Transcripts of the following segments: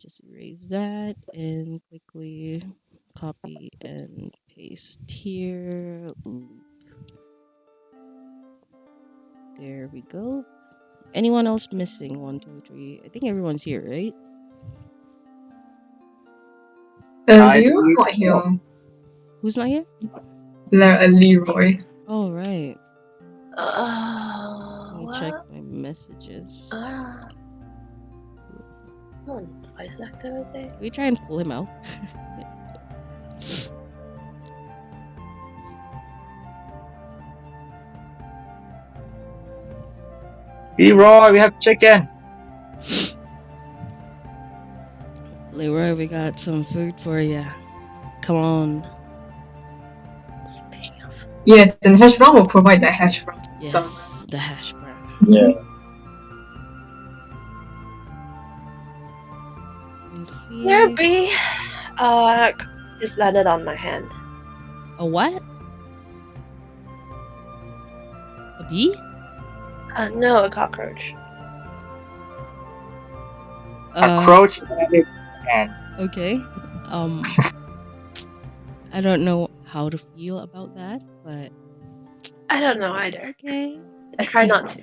just erase that and quickly copy and paste here. There we go. Anyone else missing? 1, 2, 3. I think everyone's here, right? Lero's not here. Who's not here? Leroy. Oh, right. Let me check What? my messages. Voice activity. Can we try and pull him out? Leroy, we have chicken. Leroy, we got some food for you. Come on. Speaking of. Yes, and hash brown will provide the hash brown. Yes, the hash brown. Yeah. Let's see. There be. Just landed on my hand. A what? A bee? No, a cockroach. A croach landed and Okay. I don't know how to feel about that, but I don't know either. okay. I try not to.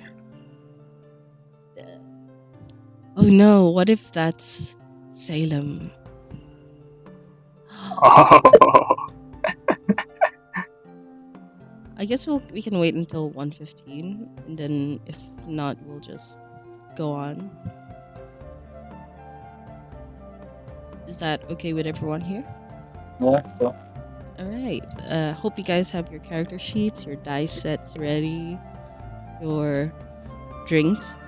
Oh no, what if that's Salem? oh. I guess we can wait until 1:15, and then if not, we'll just go on. Is that okay with everyone here? Yeah, so. Alright. Hope you guys have your character sheets, your dice sets ready, your drinks.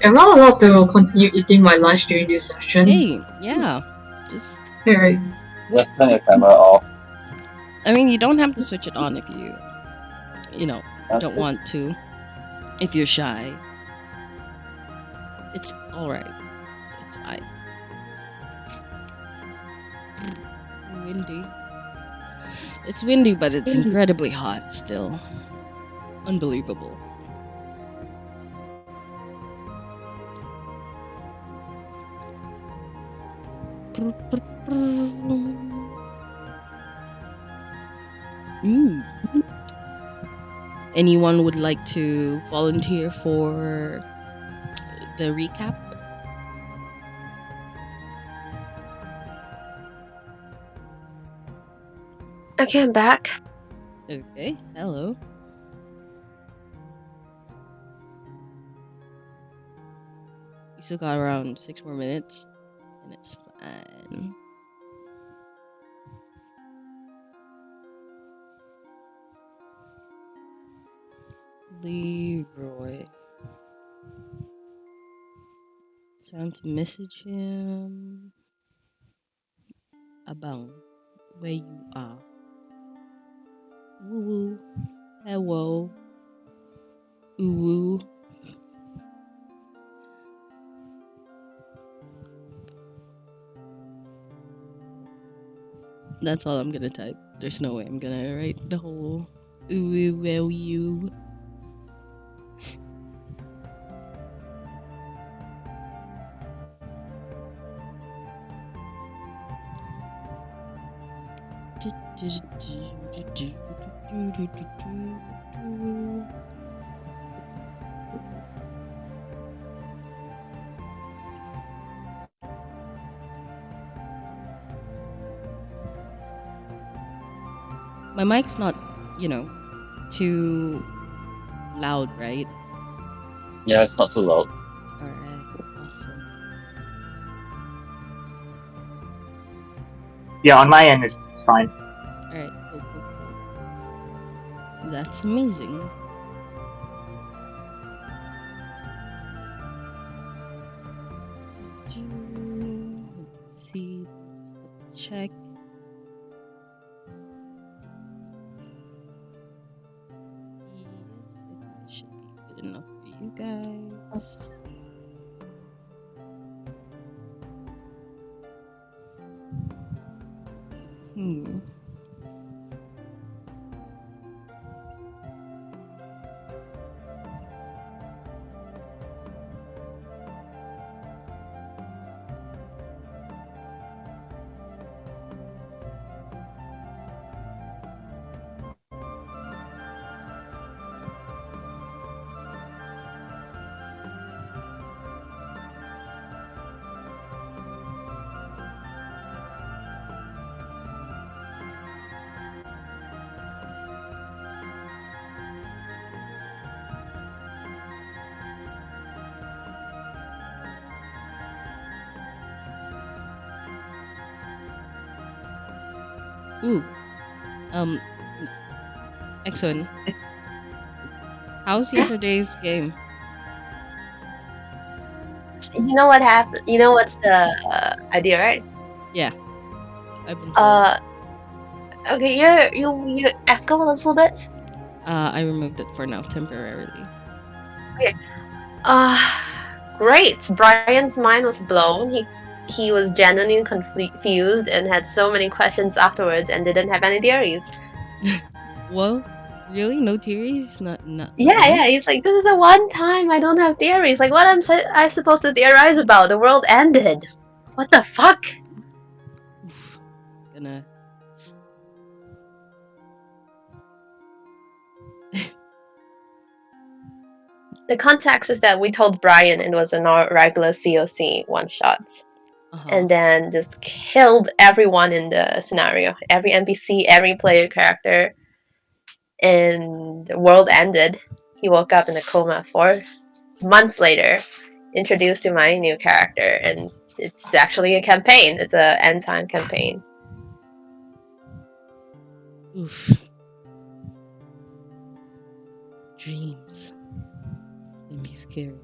Am I allowed to continue eating my lunch during this session? Hey, yeah. Just Yes. Let's turn your camera off. I mean, you don't have to switch it on if you don't want to. If you're shy. It's alright. It's fine. Windy. It's windy, but it's incredibly hot still. Unbelievable. Anyone would like to volunteer for the recap? Okay, I'm back. Okay, hello. We still got around 6 more minutes, and it's fine. Leroy. Time to message him. About where you are. Woo woo. Hello. Ooh woo. That's all I'm gonna type. There's no way I'm gonna write the whole ooh woo well you. My mic's not, too loud, right? Yeah, it's not too loud. Alright, awesome. Yeah, on my end it's fine. Alright, cool. That's amazing. Let's see, just check. Yes, I think it should be good enough for you guys. Ooh. Exxon. How's yesterday's game? You know what happened? You know what's the idea, right? Yeah. I've been told. Okay, you echo a little bit. I removed it for now temporarily. Great. Brian's mind was blown. He was genuinely confused and had so many questions afterwards and didn't have any theories. Well, really? No theories? Not Yeah, none? yeah. He's like, this is the one time I don't have theories. Like, what I supposed to theorize about? The world ended. What the fuck? Oof. It's gonna. The context is that we told Brian it was a regular COC one shot. And then just killed everyone in the scenario. Every NPC, every player character. And the world ended. He woke up in a coma 4 months later, introduced to my new character, and it's actually a campaign. It's a end time campaign. Oof. Dreams. Can be scary.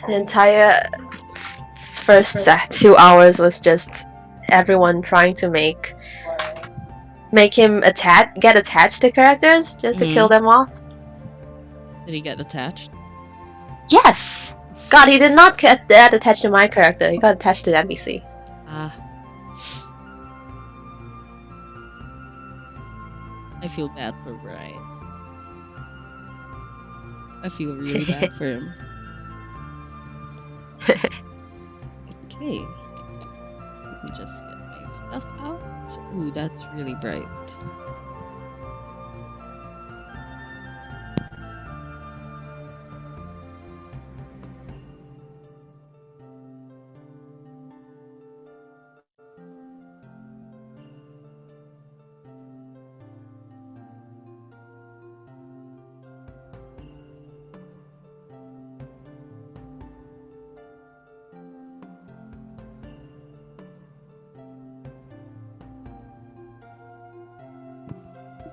The entire first 2 hours was just everyone trying to make him get attached to characters just to kill them off. Did he get attached? Yes! God, he did not get that attached to my character. He got attached to the NPC. I feel bad for Brian. I feel really bad for him. Okay. Let me just get my stuff out. Ooh, that's really bright.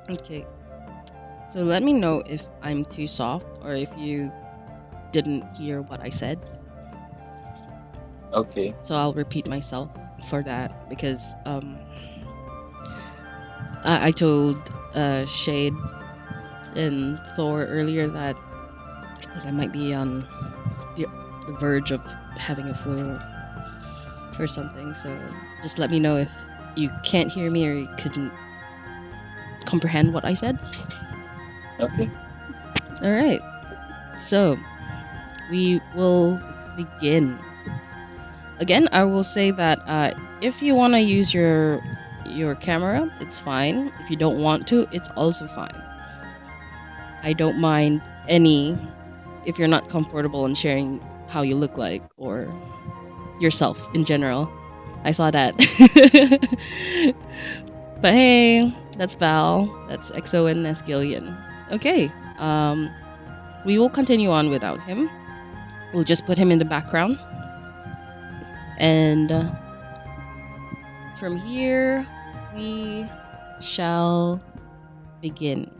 Okay. So let me know if I'm too soft or if you didn't hear what I said. Okay. So I'll repeat myself for that because I told Shade and Thor earlier that I think I might be on the verge of having a flu or something. So just let me know if you can't hear me or you couldn't comprehend what I said. Okay. All right. So we will begin. Again, I will say that if you want to use your camera, it's fine. If you don't want to, it's also fine. I don't mind any if you're not comfortable in sharing how you look like or yourself in general. I saw that. But hey, that's Val. That's XO and that's Gillian. Okay. We will continue on without him. We'll just put him in the background. And from here, we shall begin.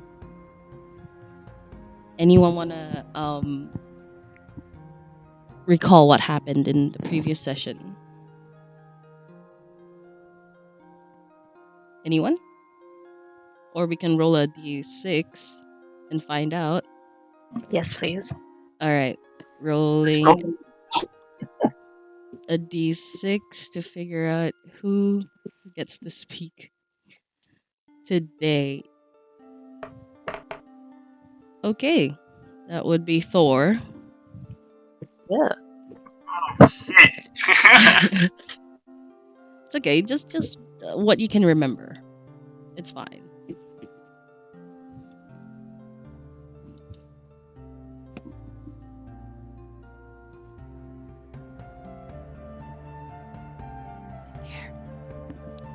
Anyone want to recall what happened in the previous session? Anyone? Or we can roll a d6 and find out. Yes, please. All right. Rolling a d6 to figure out who gets to speak today. Okay. That would be Thor. Yeah. It's okay. Just what you can remember. It's fine.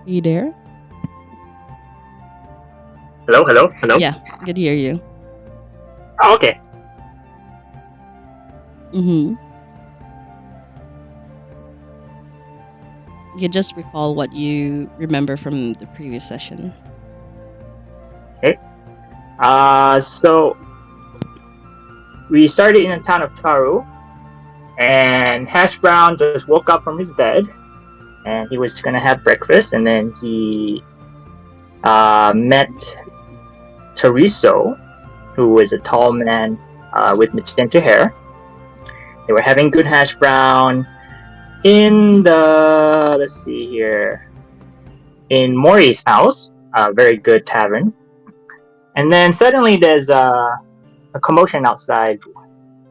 Are you there? Hello? Yeah, good to hear you. Oh, okay. Mm-hmm. You just recall what you remember from the previous session. Okay. So we started in the town of Taru, and Hash Brown just woke up from his bed, and he was gonna have breakfast, and then he met Teriso, who was a tall man with magenta hair. They were having good hash brown in the, let's see here, in Mori's house, a very good tavern. And then suddenly there's a commotion outside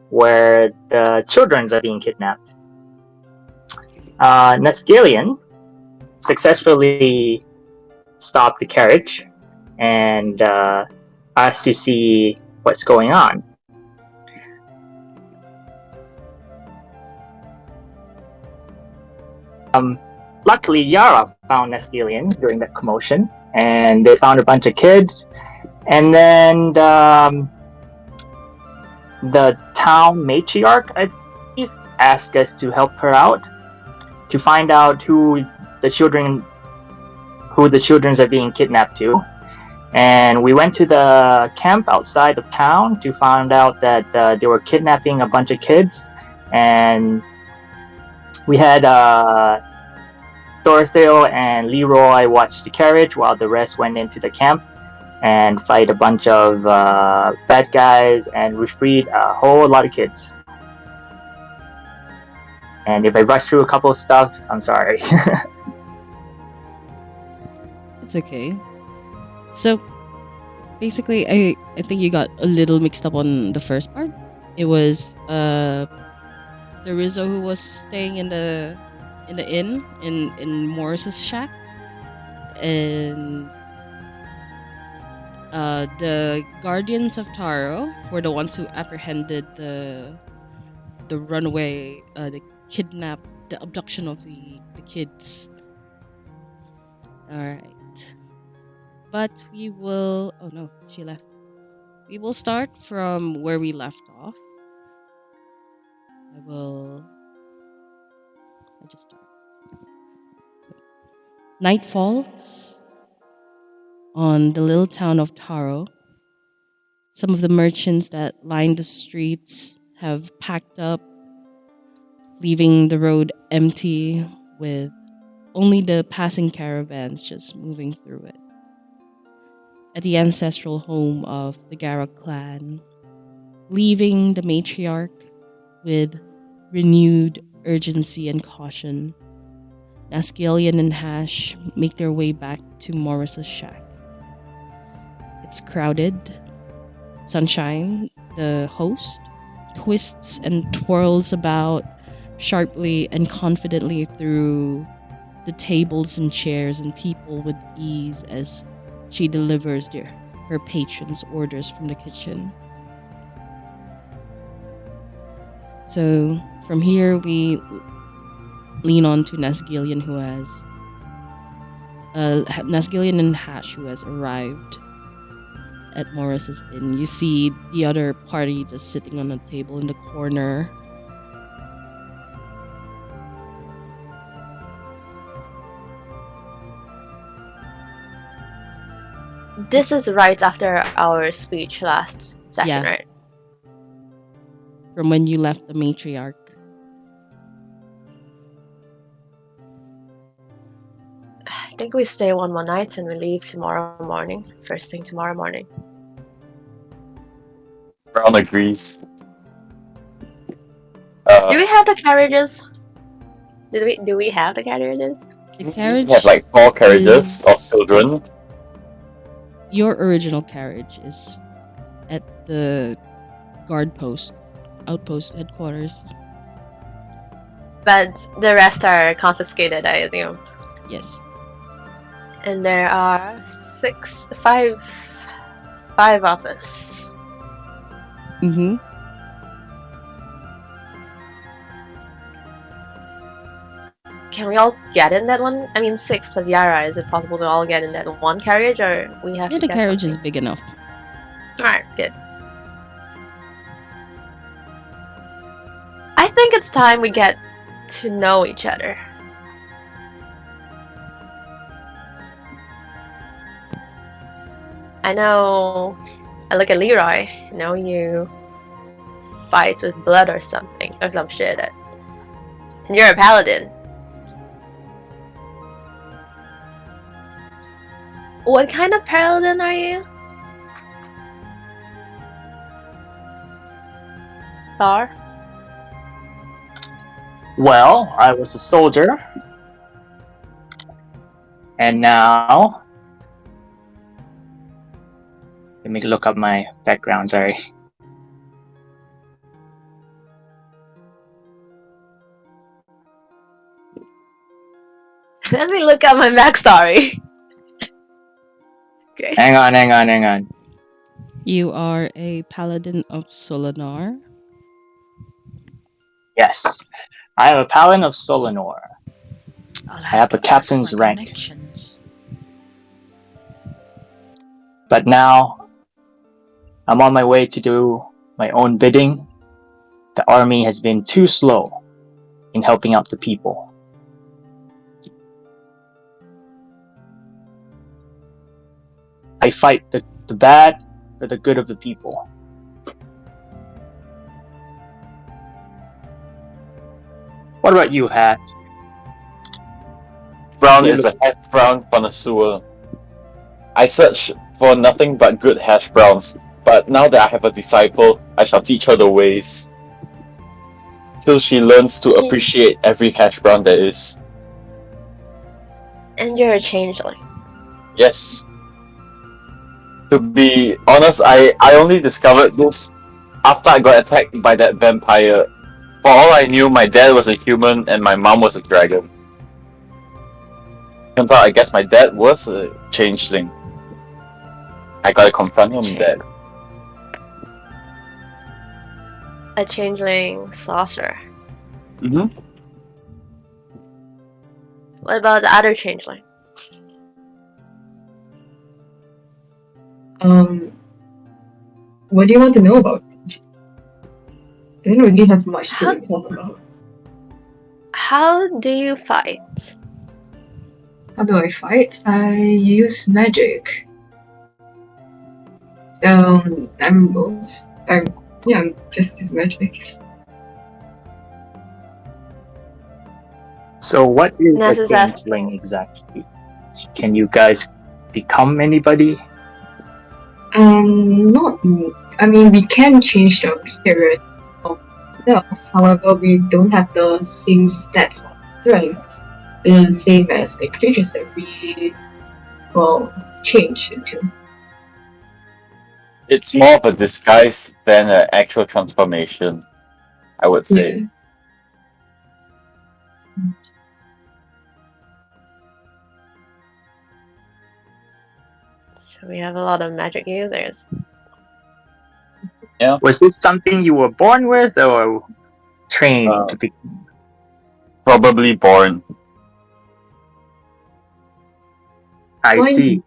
where the children are being kidnapped. Nescalion successfully stopped the carriage and asked to see what's going on. Luckily, Yara found Nescalion during that commotion, and they found a bunch of kids. And then the town matriarch, I believe, asked us to help her out to find out who the children are being kidnapped to. And we went to the camp outside of town to find out that they were kidnapping a bunch of kids, and we had Dorotheo and Leroy watched the carriage while the rest went into the camp and fight a bunch of bad guys, and we freed a whole lot of kids. And if I rush through a couple of stuff, I'm sorry. It's okay. So, basically, I think you got a little mixed up on the first part. It was the Rizzo who was staying in the inn in Morris's shack, and the Guardians of Taro were the ones who apprehended the runaway, the abduction of the kids. All right. But we will... Oh no, she left. We will start from where we left off. I'll just start. So, night falls on the little town of Taro. Some of the merchants that line the streets have packed up, leaving the road empty with only the passing caravans just moving through it. At the ancestral home of the Gara clan, leaving the matriarch with renewed urgency and caution, Nascalion and Hash make their way back to Morris's shack. It's crowded. Sunshine, the host, twists and twirls about sharply and confidently through the tables and chairs and people with ease as she delivers her patrons' orders from the kitchen. So from here we lean on to Nasgilian, who has Nasgilian and Hash, who has arrived at Morris's inn. You see the other party just sitting on a table in the corner. This is right after our speech last session, right? From when you left the matriarch. I think we stay one more night and we leave tomorrow morning. First thing tomorrow morning. Brown agrees. Do we have the carriages? Do we have the carriages? The carriage We have like 4 carriages of children. Your original carriage is at the outpost headquarters. But the rest are confiscated, I assume. Yes. And there are 5 of us. Mm-hmm. Can we all get in that one? I mean, 6 plus Yara. Is it possible to all get in that one carriage, or we have to the get carriage something? is big enough. Alright, good. think it's time we get to know each other. I know. I look at Leroy. I know you fight with blood or something, or some shit. And you're a paladin. What kind of paladin are you? Thar? Well, I was a soldier. And now... Let me look up my background, sorry. Let me look at my backstory. Okay. Hang on. You are a paladin of Solinar. Yes. I am a paladin of Solinor. I have a captain's rank. But now, I'm on my way to do my own bidding. The army has been too slow in helping out the people. I fight the bad for the good of the people. What about you, Hat? Brown is a hash brown connoisseur. I search for nothing but good hash browns, but now that I have a disciple, I shall teach her the ways. Till she learns to appreciate every hash brown there is. And you're a changeling. Yes. To be honest, I only discovered this after I got attacked by that vampire. For all I knew, my dad was a human and my mom was a dragon. Turns out, I guess my dad was a changeling. I gotta confront him then. A changeling sorcerer. Mm-hmm. What about the other changeling? What do you want to know about me? I don't really have much to talk about. How do you fight? How do I fight? I use magic. So I'm just use magic. So what is Ness a is changeling asking. exactly? Can you guys become anybody? Not. I mean, we can change the appearance of ourselves. However, we don't have the same stats of strength, the same as the creatures that we will change into. It's more of a disguise than an actual transformation, I would say. Yeah. So we have a lot of magic users. Yeah. Was this something you were born with or trained to be? Probably born. I see.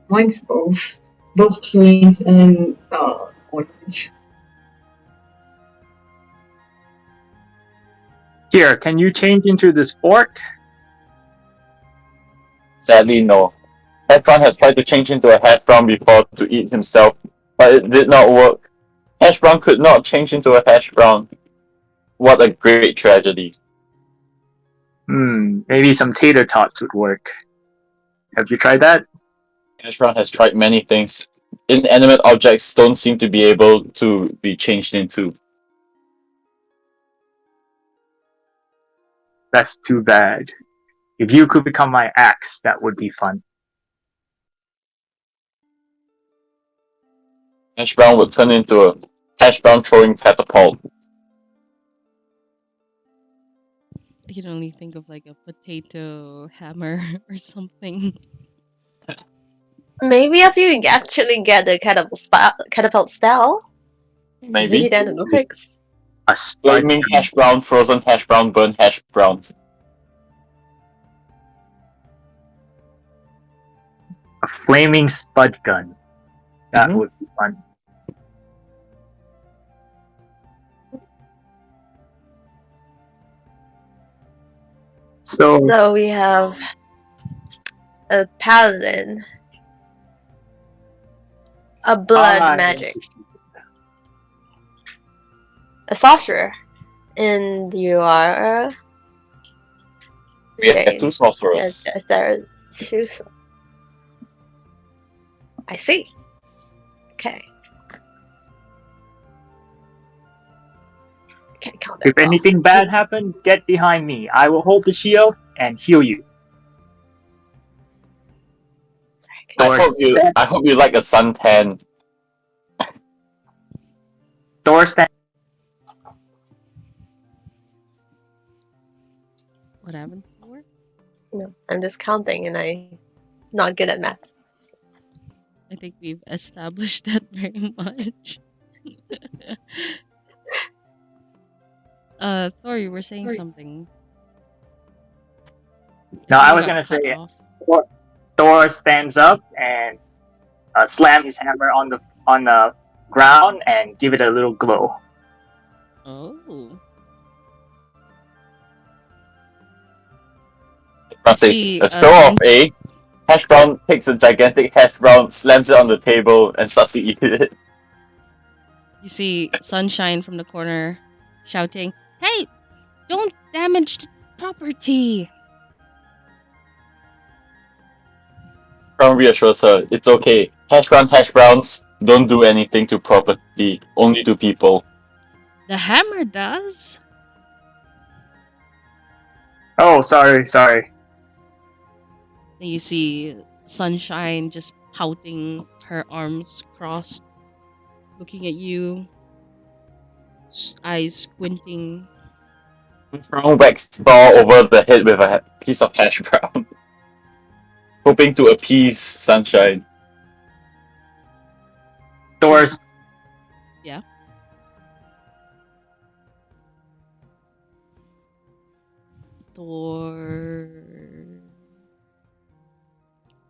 Mine's both trains and orange. Here, can you change into this fork? Sadly, no. Hash brown has tried to change into a hash brown before to eat himself, but it did not work. Hash brown could not change into a hash brown. What a great tragedy. Maybe some tater tots would work. Have you tried that? Hash brown has tried many things. Inanimate objects don't seem to be able to be changed into. That's too bad. If you could become my axe, that would be fun. Hash brown would turn into a hash brown throwing catapult. I can only think of like a potato hammer or something. Maybe if you actually get the catapult spell, maybe then it works. A Flaming hash brown, frozen hash brown, burnt hash browns. A flaming spud gun. That would be fun. So we have a paladin, a blood magic, a sorcerer, and you are. We have 2 sorcerers. Yes, there are 2. I see. Okay. I can't count that. If anything bad happens, get behind me. I will hold the shield and heal you. I hope you like a suntan. Thor stand. What happened? No, I'm just counting, and I'm not good at math. I think we've established that very much. Thor, you were saying something. No, I was gonna say Thor stands up and slam his hammer on the ground and give it a little glow. Oh. Nothing. A show off, eh? Hash brown takes a gigantic hash brown, slams it on the table, and starts to eat it. You see Sunshine from the corner shouting, "Hey, don't damage the property!" Brown reassures her, it's okay. Hash browns don't do anything to property, only to people. The hammer does. Oh, sorry. You see Sunshine just pouting, her arms crossed, looking at you, eyes squinting. Brown whacks Thor over the head with a piece of hash brown, hoping to appease Sunshine. Thor's. Yeah. Thor.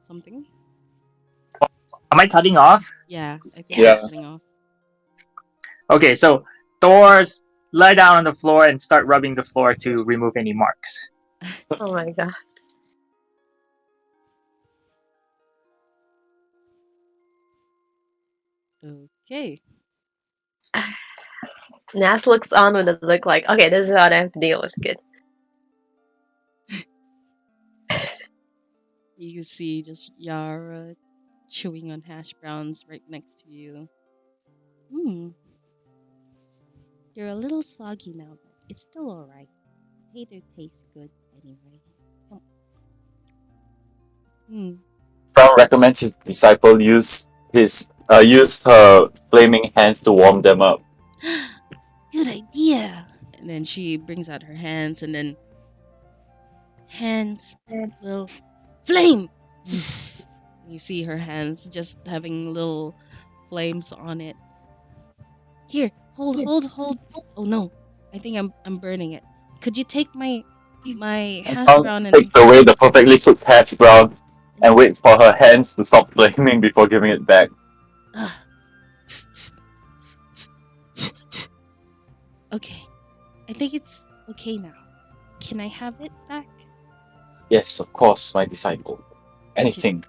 Something? Am I cutting off? Yeah, I think Yeah. I'm cutting off. Okay, so Thor's lie down on the floor and start rubbing the floor to remove any marks. Oh my god. Okay. Nas looks on with a look like, okay, this is what I have to deal with. Good. You can see just Yara chewing on hash browns right next to you. You're a little soggy now, but it's still alright. Potato tastes good anyway. Brown recommends his disciple use her flaming hands to warm them up. Good idea. And then she brings out her hands, and then hands will flame. You see her hands just having little flames on it. Here, hold. Oh no, I think I'm burning it. Could you take my hash brown and takes away the perfectly cooked hash brown and waits for her hands to stop flaming before giving it back. Okay, I think it's okay now. Can I have it back? Yes, of course, my disciple. Anything.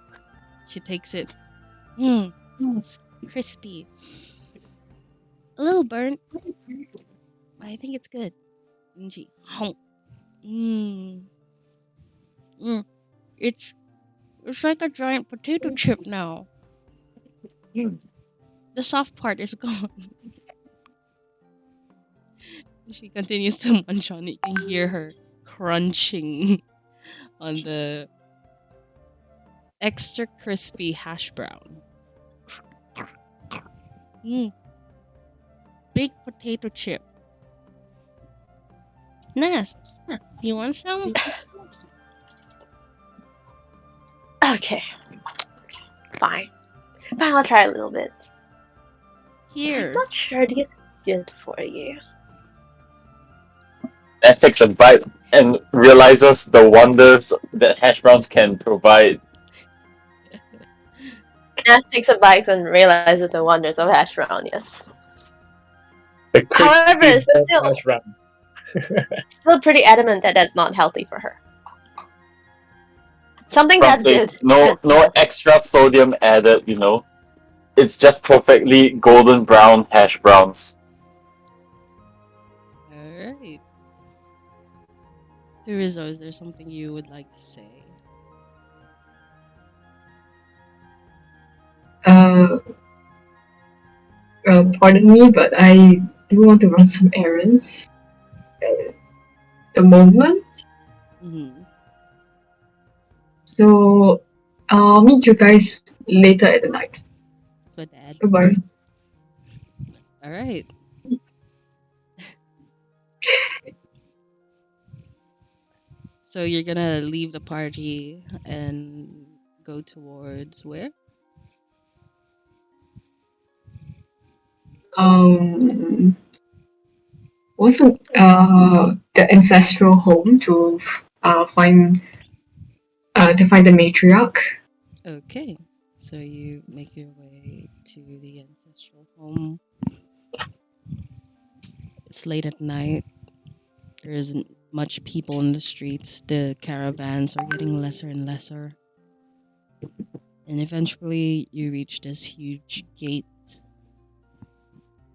She takes it. It's crispy. A little burnt, but I think it's good. And she, It's like a giant potato chip now. The soft part is gone. She continues to munch on it. You can hear her crunching on the extra crispy hash brown. Big potato chip. Nas, you want some? Okay. Fine, I'll try a little bit. Here. I'm not sure this is good for you. Ness takes a bite and realizes the wonders that hash browns can provide. Nas takes a bite and realizes the wonders of hash brown, yes. However, still pretty adamant that that's not healthy for her. Something that's good. No extra sodium added, you know. It's just perfectly golden brown hash browns. Alright. Rizzo, is there something you would like to say? Pardon me, but I do want to run some errands at the moment. Mm-hmm. So I'll meet you guys later at the night. That's my dad. Goodbye. Alright. So you're gonna leave the party and go towards where? Wasn't the ancestral home to find the matriarch? Okay. So you make your way to the ancestral home. It's late at night. There isn't much people in the streets. The caravans are getting lesser and lesser. And eventually you reach this huge gate.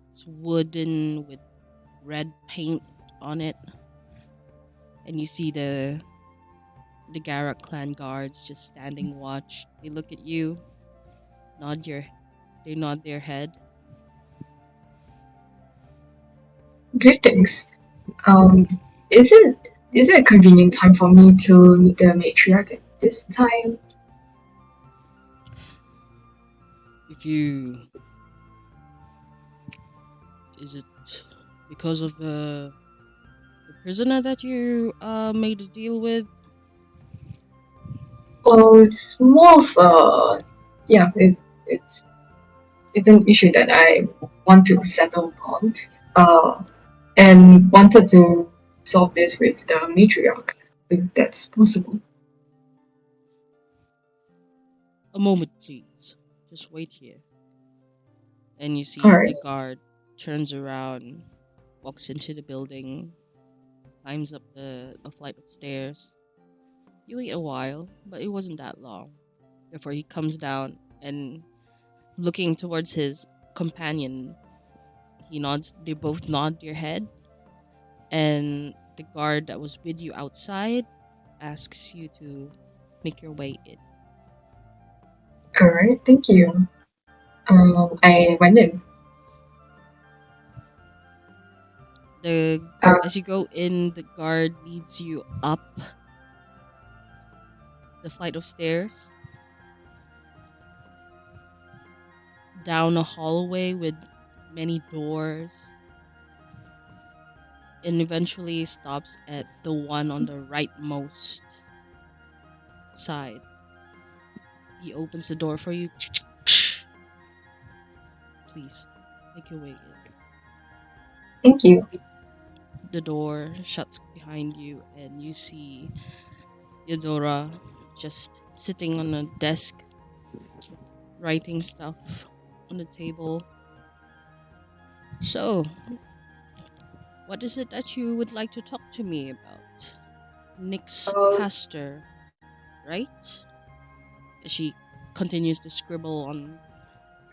It's wooden with red paint on it. And you see the Garak clan guards just standing watch. They look at you, they nod their head. Greetings. Is it a convenient time for me to meet the matriarch at this time? Is it because of the prisoner that you made a deal with? Well, it's more of it's an issue that I want to settle on, and wanted to solve this with the matriarch, if that's possible. A moment, please. Just wait here. And you see Alright. the guard turns around, walks into the building, climbs up a flight of stairs. You wait a while, but it wasn't that long. Therefore, he comes down and, looking towards his companion, he nods. They both nod their head, and the guard that was with you outside asks you to make your way in. Alright, thank you. I went in. As you go in, the guard leads you up the flight of stairs, down a hallway with many doors, and eventually stops at the one on the rightmost side. He opens the door for you. Please, make your way in. Thank you. The door shuts behind you, and you see Eudora just sitting on a desk, writing stuff on the table. So, what is it that you would like to talk to me about? Nix Pastor, right? She continues to scribble on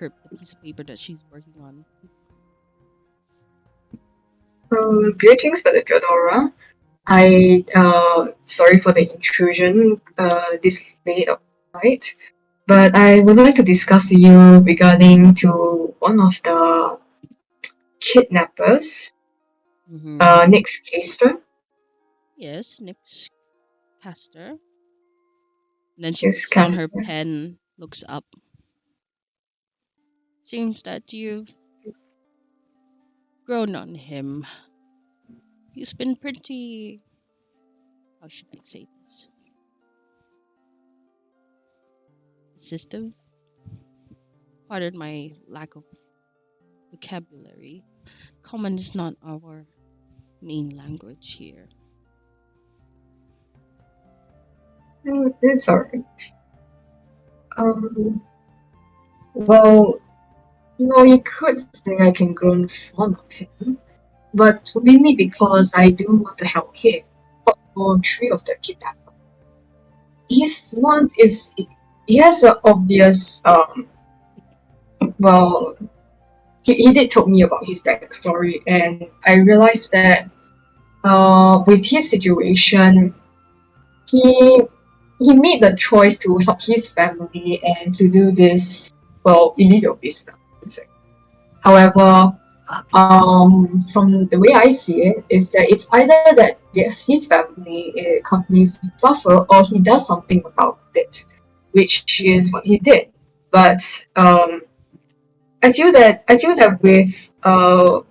the piece of paper that she's working on. Greetings, Brother Eudora. I sorry for the intrusion this late of night, but I would like to discuss to you regarding to one of the kidnappers, Nix Caster. Yes, Nix Caster. And then she puts down her pen, looks up. Seems that you've grown on him. He's been pretty... How should I say this? Assistive? Pardon my lack of vocabulary. Common is not our main language here. It's alright. Well, you could say I can grow fond of him, but mainly because I do want to help him, or three of the kidnappers. his one is he has an obvious well he did tell me about his backstory, and I realized that with his situation, he he made the choice to help his family and to do this illegal business. However, from the way I see it, is that it's either that his family continues to suffer or he does something about it, which is what he did. But I feel that with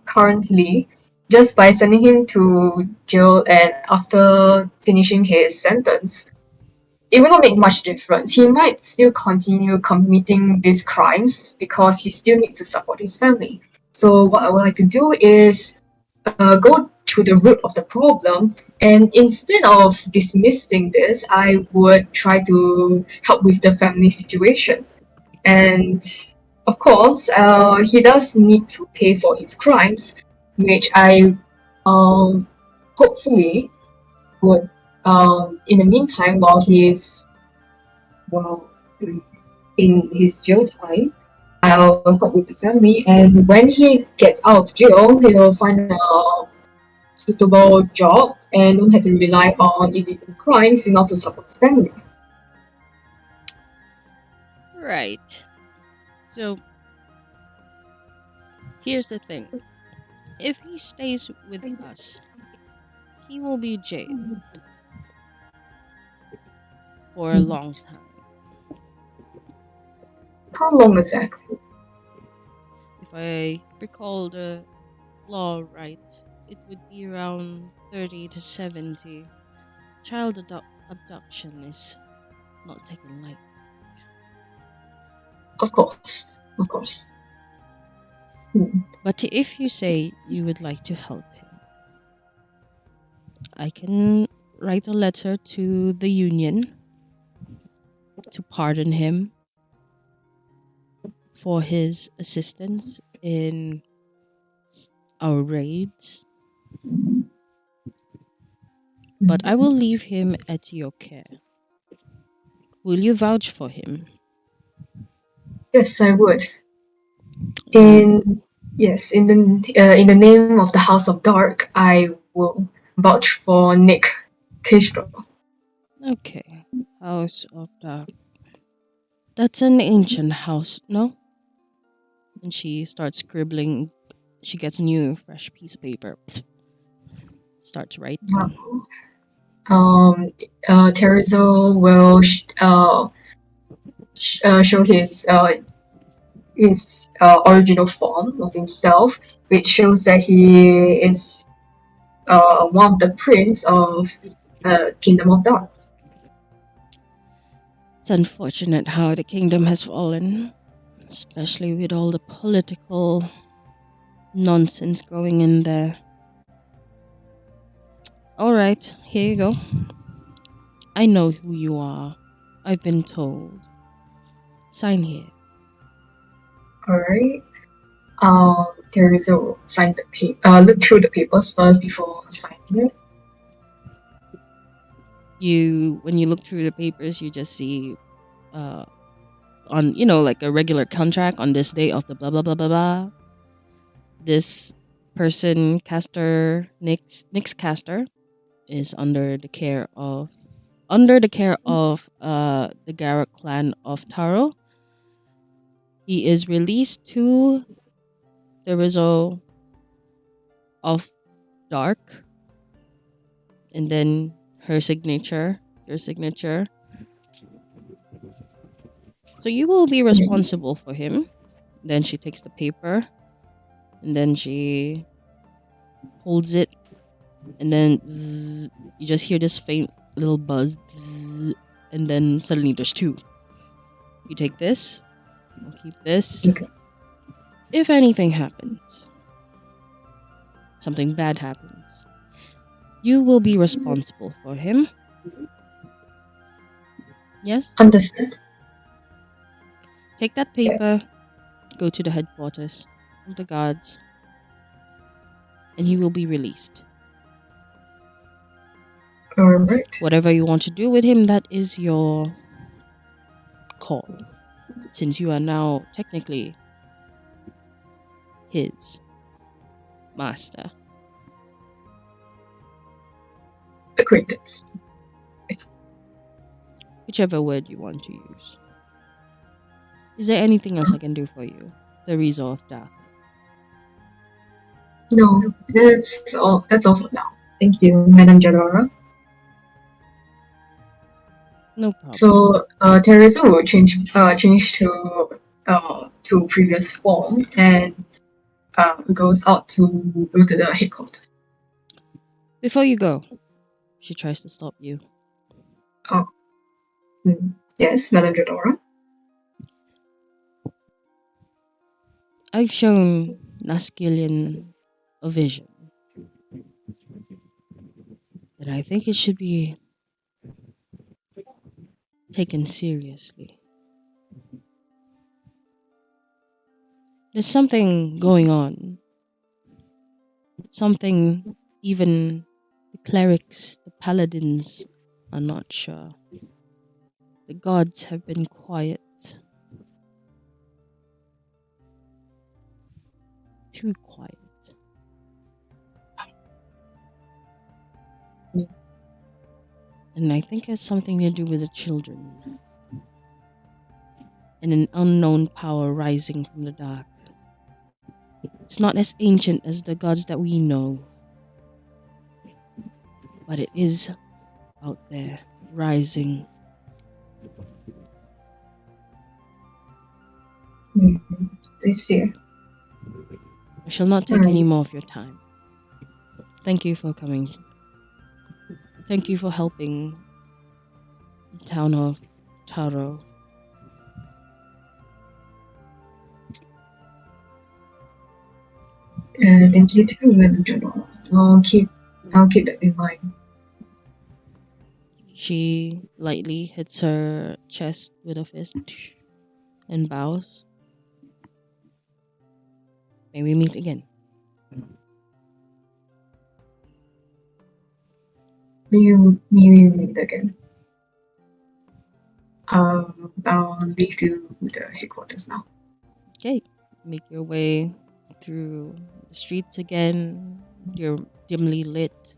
currently, just by sending him to jail and after finishing his sentence, it will not make much difference. He might still continue committing these crimes because he still needs to support his family. So what I would like to do is go to the root of the problem, and instead of dismissing this, I would try to help with the family situation. And of course, he does need to pay for his crimes, which I um, hopefully would in the meantime while he is well in his jail time, I'll help with the family, and when he gets out of jail, he'll find a suitable job and don't have to rely on illegal crimes in order to support the family. Right. So here's the thing. If he stays with us, he will be jailed for a long time. How long exactly? If I recall the law right, it would be around 30 to 70. Child abduction is not taken lightly. Of course. But if you say you would like to help him, I can write a letter to the union to pardon him for his assistance in our raids. But I will leave him at your care. Will you vouch for him? Yes, I would. In the name of the House of Dark, I will vouch for Nick Castro. Okay. House of Dark. That's an ancient house, no? And she starts scribbling. She gets a new, fresh piece of paper. Starts writing. Terzo will show his original form of himself, which shows that he is one of the prince of Kingdom of Dark. It's unfortunate how the kingdom has fallen, especially with all the political nonsense going in there. Alright, here you go. I know who you are. I've been told. Sign here. Alright. Teresa will sign the look through the papers first before signing it. When you look through the papers, you just see on like a regular contract on this day of the blah blah blah blah blah. This person, caster Nick's caster, is under the care of the Garrett clan of Taro. He is released to the result of Dark, and then your signature. So you will be responsible for him. Then she takes the paper, and then she holds it, and then you just hear this faint little buzz, and then suddenly there's two. You take this, I'll keep this. Okay. If anything happens, something bad happens, you will be responsible for him. Yes? Understood. Take that paper, Yes. go to the headquarters of the guards, and he will be released. Alright. Whatever you want to do with him, that is your call. Since you are now technically his master. Acquaintance. Whichever word you want to use. Is there anything else I can do for you? The Resort of Dark. No, that's all for now. Thank you, Madam Jadora. No problem. So Teresa will change to previous form and goes out to go to the headquarters. Before you go, she tries to stop you. Oh. Yes, Madam Jadora. I've shown Naskillian a vision. And I think it should be taken seriously. There's something going on. Something even the clerics, the paladins are not sure. The gods have been quiet. Too quiet. And I think it has something to do with the children. And an unknown power rising from the dark. It's not as ancient as the gods that we know. But it is out there, rising. I see. I shall not take any more of your time. Thank you for coming. Thank you for helping the town of Taro. Thank you too, Madam General. I'll keep that in mind. She lightly hits her chest with a fist and bows. May we meet again. May we meet again. I'll leave to the headquarters now. Okay, make your way through the streets again. You're dimly lit,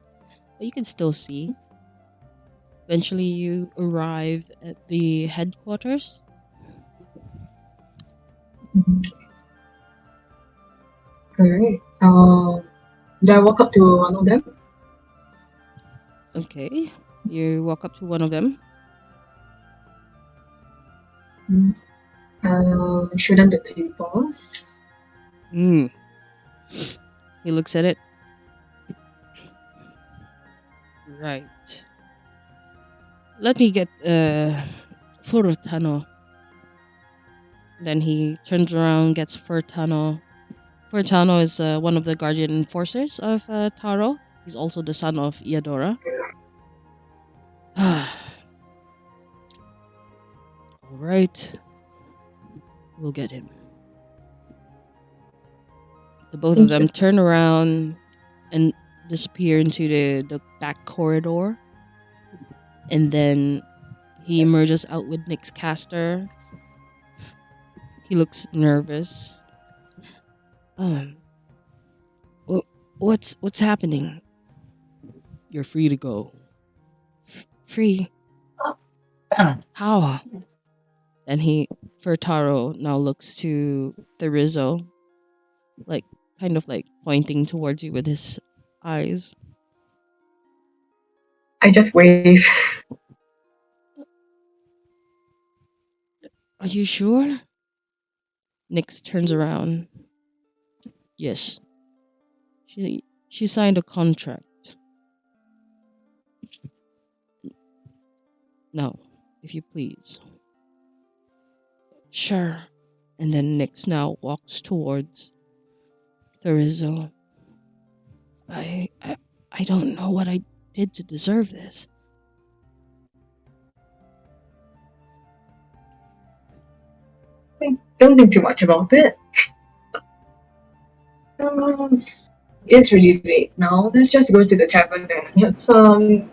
but you can still see. Eventually, you arrive at the headquarters. Alright. Do I walk up to one of them? Okay, you walk up to one of them. Show them the papers. He looks at it. Right. Let me get Furutano. Then he turns around, gets Furtano. Furtano is one of the guardian enforcers of Taro. He's also the son of Iadora. Alright. We'll get him. The both of them turn around and disappear into the back corridor. And then he emerges out with Nick's caster. He looks nervous. What's happening? You're free to go. Free? How? Then Furtaro now looks to Therizo, kind of pointing towards you with his eyes. I just wave. Are you sure? Nyx turns around. Yes. She signed a contract. No, if you please. Sure. And then Nyx now walks towards Therizo. I don't know what I did to deserve this. Don't think too much about it. It's really late now. Let's just go to the tavern and have some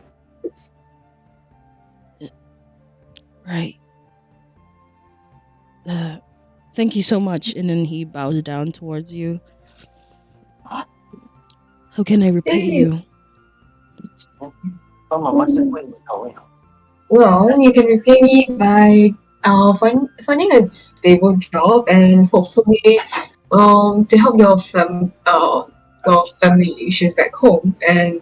Right. Thank you so much. And then he bows down towards you. How can I repay you? Well, you can repay me by finding a stable job and hopefully to help your family issues back home, and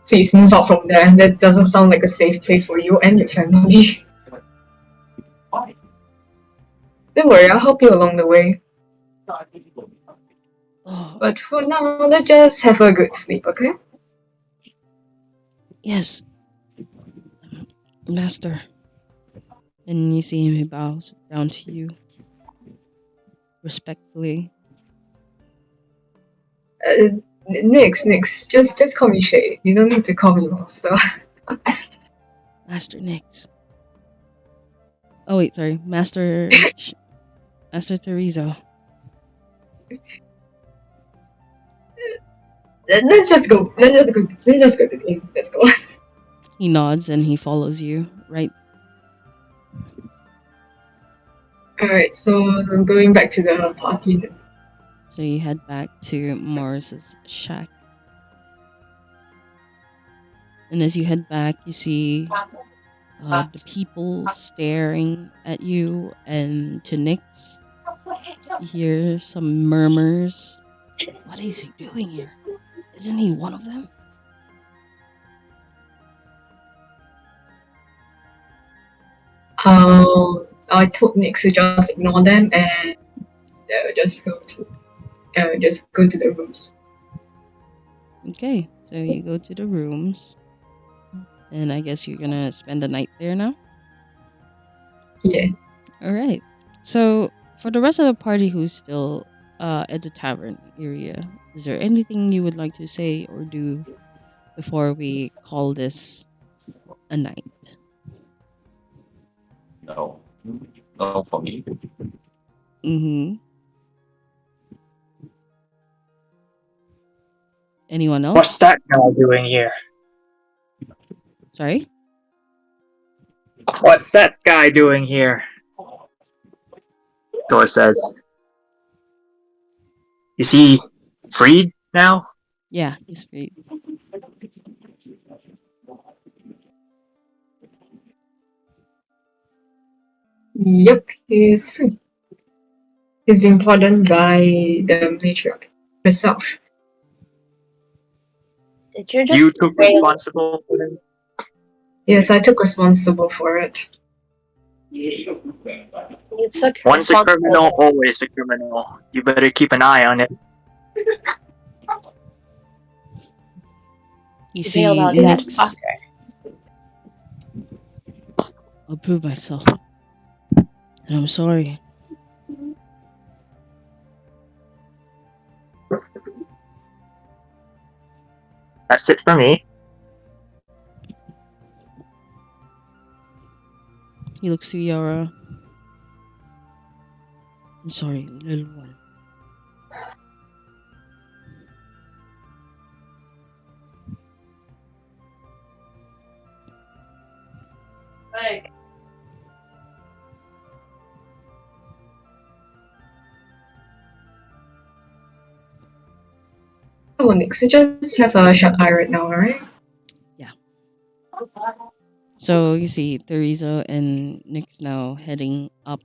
please move out from there. That doesn't sound like a safe place for you and your family. Don't worry, I'll help you along the way. Oh, But for now, let's just have a good sleep, okay? yes, master. And you see him, he bows down to you respectfully. Nix, just call me Shay. You don't need to call me master. Master Nix. Oh wait, sorry, Master Therizo. Let's just go. Let's just go to the inn. Let's go. He nods and he follows you. Right. Alright, so I'm going back to the party then. So you head back to Morris's shack. And as you head back, you see the people staring at you and to Nyx. You hear some murmurs. What is he doing here? Isn't he one of them? I told Nix to just ignore them and just go to the rooms. Okay, so you go to the rooms. And I guess you're gonna spend the night there now? Yeah. Alright. So for the rest of the party who's still at the tavern area, is there anything you would like to say or do before we call this a night? No. No for me. Mm-hmm. Anyone else? What's that guy doing here? Sorry? What's that guy doing here? Dor says. Is he freed now? Yeah, he's free. Yep, he's free. He's been pardoned by the matriarch herself. Did you just You took responsible for him? Yes, I took responsible for it. You took Once a criminal, responsibility. always a criminal. You better keep an eye on it. You see Bailed out that Nyx. fucker. I'll prove myself. And I'm sorry. That's it for me. He looks to Yara. I'm sorry, little one. Right. Come on, Nix, just have a shut eye right now, alright? Yeah. So you see Teresa and Nyx now heading up.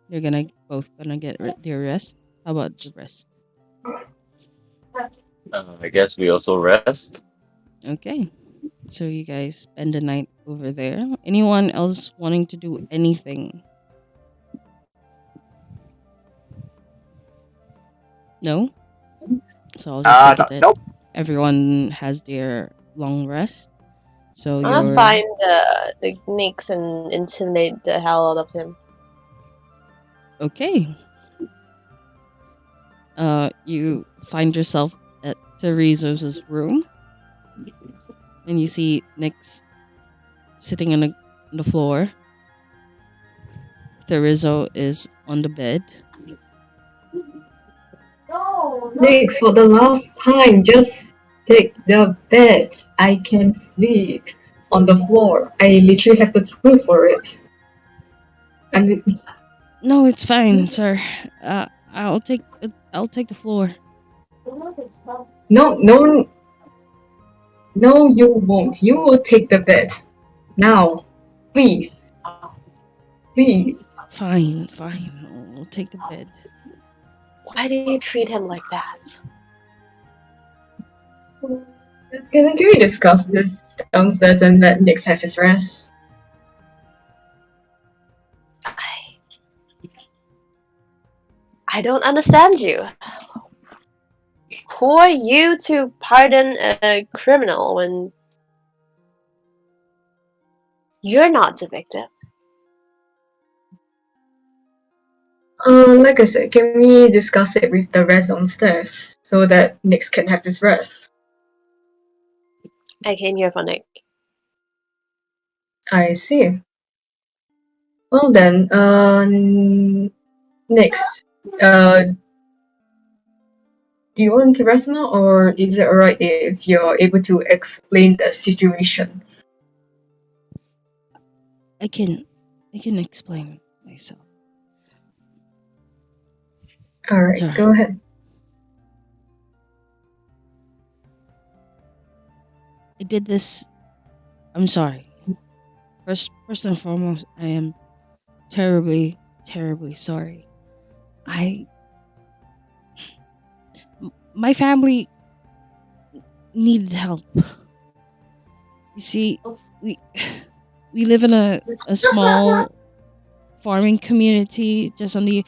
They're both gonna get their rest. How about the rest? I guess we also rest. Okay. So you guys spend the night over there. Anyone else wanting to do anything? No? So I'll just take it that Nope. everyone has their long rest. So I'm gonna you're find the Nyx and intimidate the hell out of him. okay. You find yourself at Theresa's room. And you see Nyx sitting on the floor. Teresa is on the bed. Nix, for the last time, just take the bed. I can sleep on the floor. I literally have the tools for it. I mean, No, it's fine, sir. I'll take the floor. no, you won't. You will take the bed. Now, please. Please. Fine. I'll take the bed. Why do you treat him like that? Can we discuss this downstairs and let Nick have his rest? I don't understand you. Who are you to pardon a criminal when you're not the victim? Like I said, can we discuss it with the rest downstairs so that Nick can have his rest? I came here for Nick. I see. Well then, next, do you want to rest now, or is it alright if you're able to explain the situation? I can explain myself. Alright, Sir. go ahead. I did this. I'm sorry. First and foremost, I am terribly sorry. My family needed help. You see, we live in a small farming community just on the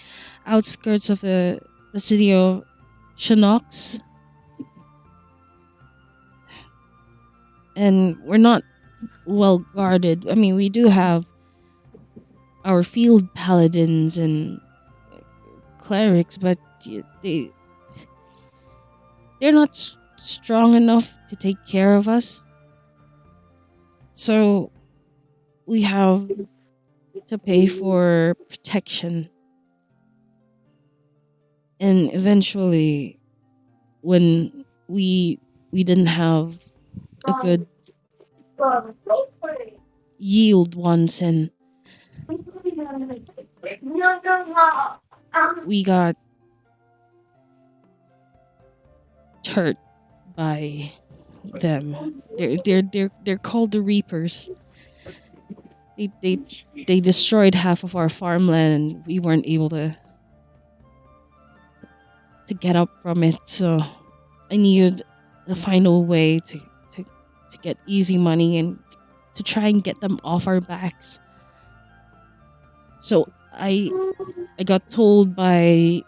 outskirts of the city of Chinox. And we're not well guarded. I mean, we do have our field paladins and clerics, but they're not strong enough to take care of us. So we have to pay for protection. And eventually, when we didn't have a good yield once, and we got hurt by them. They're called the Reapers. They destroyed half of our farmland, and we weren't able to get up from it. So I needed to find a way to get easy money and to try and get them off our backs. So I got told by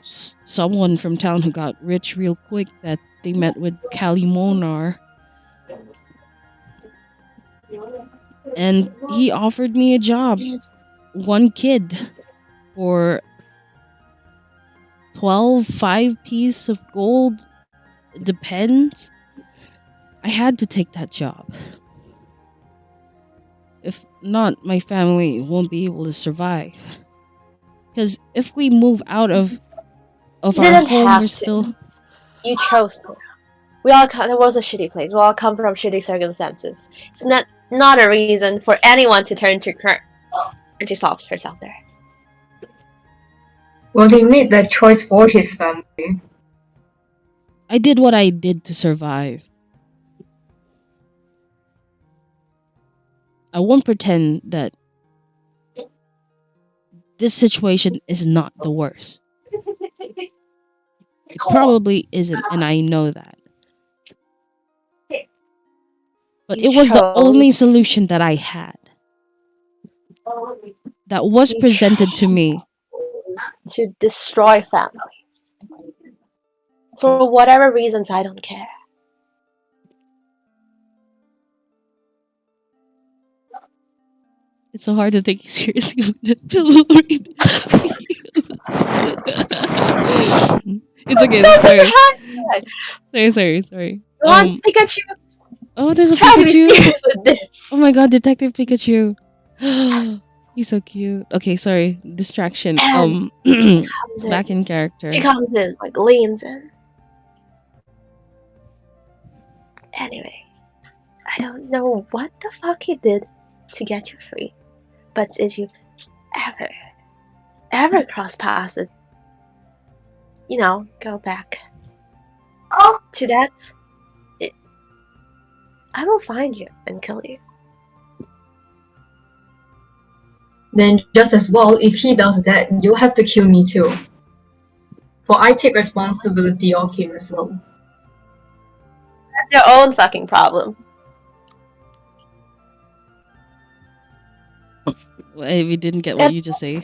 someone from town who got rich real quick that they met with Kalimonar, and he offered me a job, one kid, for 5 pieces of gold. It depends. I had to take that job. If not, my family won't be able to survive. Because if we move out of our home, we're still... You chose to. That was a shitty place. We all come from shitty circumstances. It's not a reason for anyone to turn to her. And she stops herself there. Well, he made that choice for his family. I did what I did to survive. I won't pretend that this situation is not the worst. It probably isn't, and I know that. But it was the only solution that I had. That was presented to me. To destroy families. For whatever reasons, I don't care. It's so hard to take you seriously with that pillow right It's okay, sorry. Pikachu! Oh, there's a Pikachu! With this. Oh my god, Detective Pikachu! He's so cute. Okay, sorry, distraction. Back in character. She comes in, leans in. Anyway, I don't know what the fuck he did to get you free, but if you ever cross paths, go back to that, I will find you and kill you. Then just as well, if he does that, you'll have to kill me too. For I take responsibility of him as well. That's your own fucking problem. We didn't get what you just say.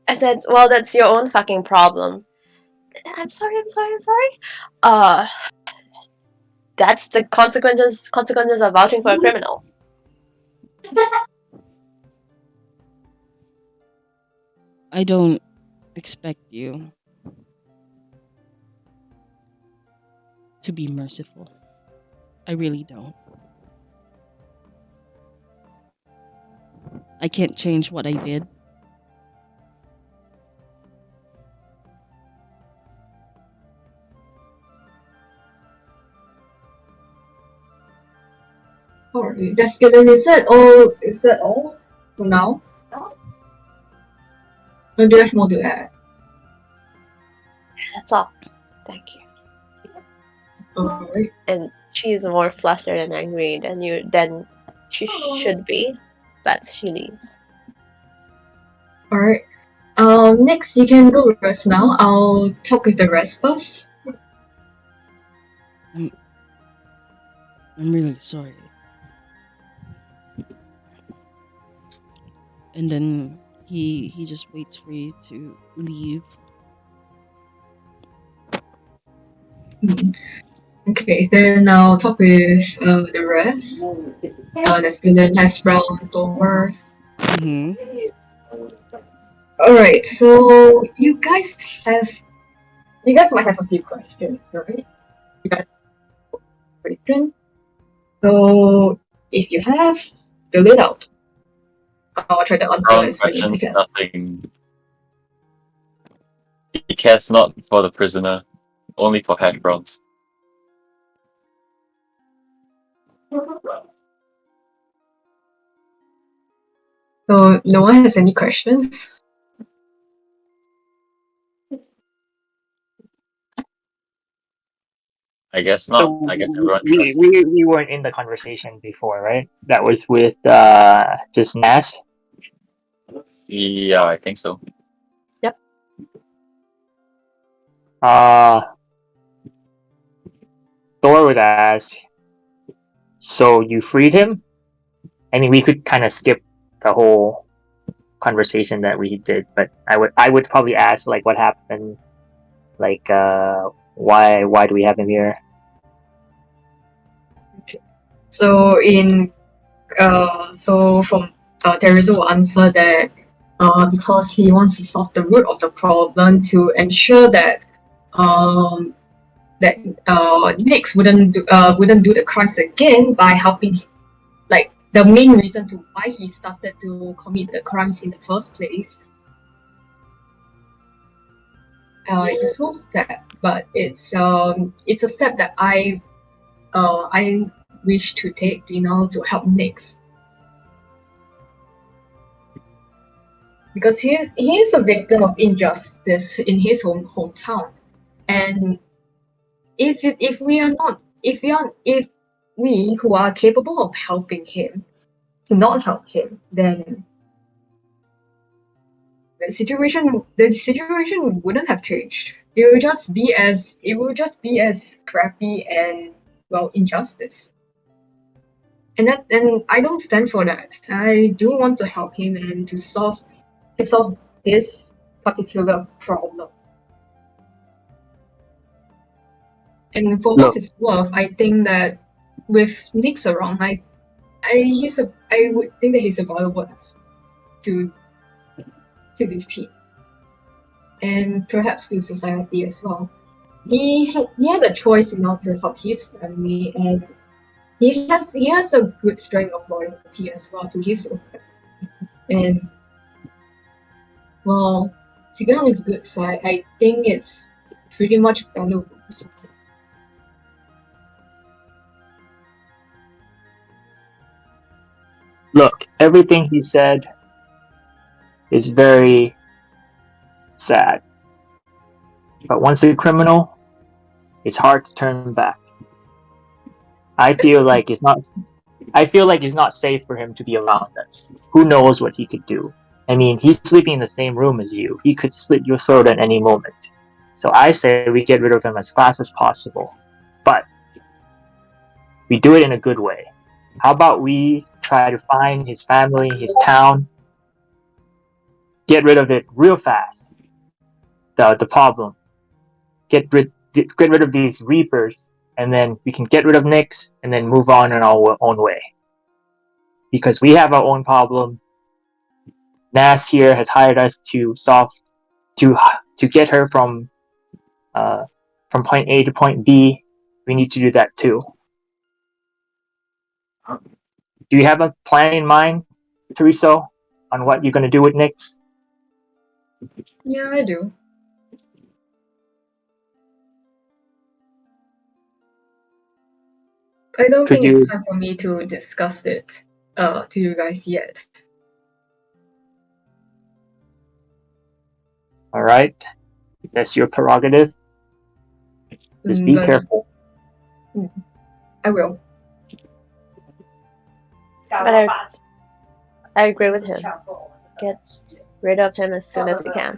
I said, well, that's your own fucking problem. I'm sorry. That's the consequences of vouching for a criminal. I don't expect you to be merciful. I really don't. I can't change what I did. Alright, that's good. And is that all for now? Or do you have more to add? That's all. Thank you. Alright. And she's more flustered and angry than she should be, but she leaves. Alright. Next you can go rest now. I'll talk with the rest first. I'm really sorry. And then he just waits for you to leave. Okay, then I'll talk with the rest. The student has brown over. Alright, so you guys might have a few questions, right? You guys have a question. So if you have, fill it out. I'll try to answer as soon as I can. Nothing. He cares not for the prisoner, only for hash browns. So no one has any questions? I guess not. So I guess everyone trusts. we weren't in the conversation before, right? That was with just Nas. Yeah, I think so. Yep. Thor would ask, so you freed him? I mean, we could kind of skip the whole conversation that we did, but I would probably ask like what happened, like why do we have him here? Okay. So from Teresa will answer that because he wants to solve the root of the problem to ensure that Nix wouldn't do the crimes again by helping, like the main reason to why he started to commit the crimes in the first place. It's a small step, but it's a step that I wish to take, to help Nix. Because he is a victim of injustice in his hometown, and if we who are capable of helping him to not help him, then the situation wouldn't have changed. It will just be as crappy and injustice. And I don't stand for that. I do want to help him and to solve his particular problem. And for what it's worth, I think that with Nix around, I would think that he's a valuable to this team, and perhaps to society as well. He had a choice to help his family, and he has a good strength of loyalty as well to his own family. And to be on his good side, I think it's pretty much valuable. Look, everything he said is very sad. But once a criminal, it's hard to turn back. I feel like it's not safe for him to be around us. Who knows what he could do? I mean, he's sleeping in the same room as you. He could slit your throat at any moment. So I say we get rid of him as fast as possible. But we do it in a good way. How about we try to find his family, his town, get rid of it real fast. The problem. Get rid of these reapers, and then we can get rid of Nyx, and then move on in our own way. Because we have our own problem. Nas here has hired us to get her from point A to point B. We need to do that too. Do you have a plan in mind, Teresa, on what you're going to do with Nyx? Yeah, I do. I don't think it's time for me to discuss it to you guys yet. Alright. That's your prerogative. Just be careful. I will. But I agree with him. Get rid of him as soon as we can.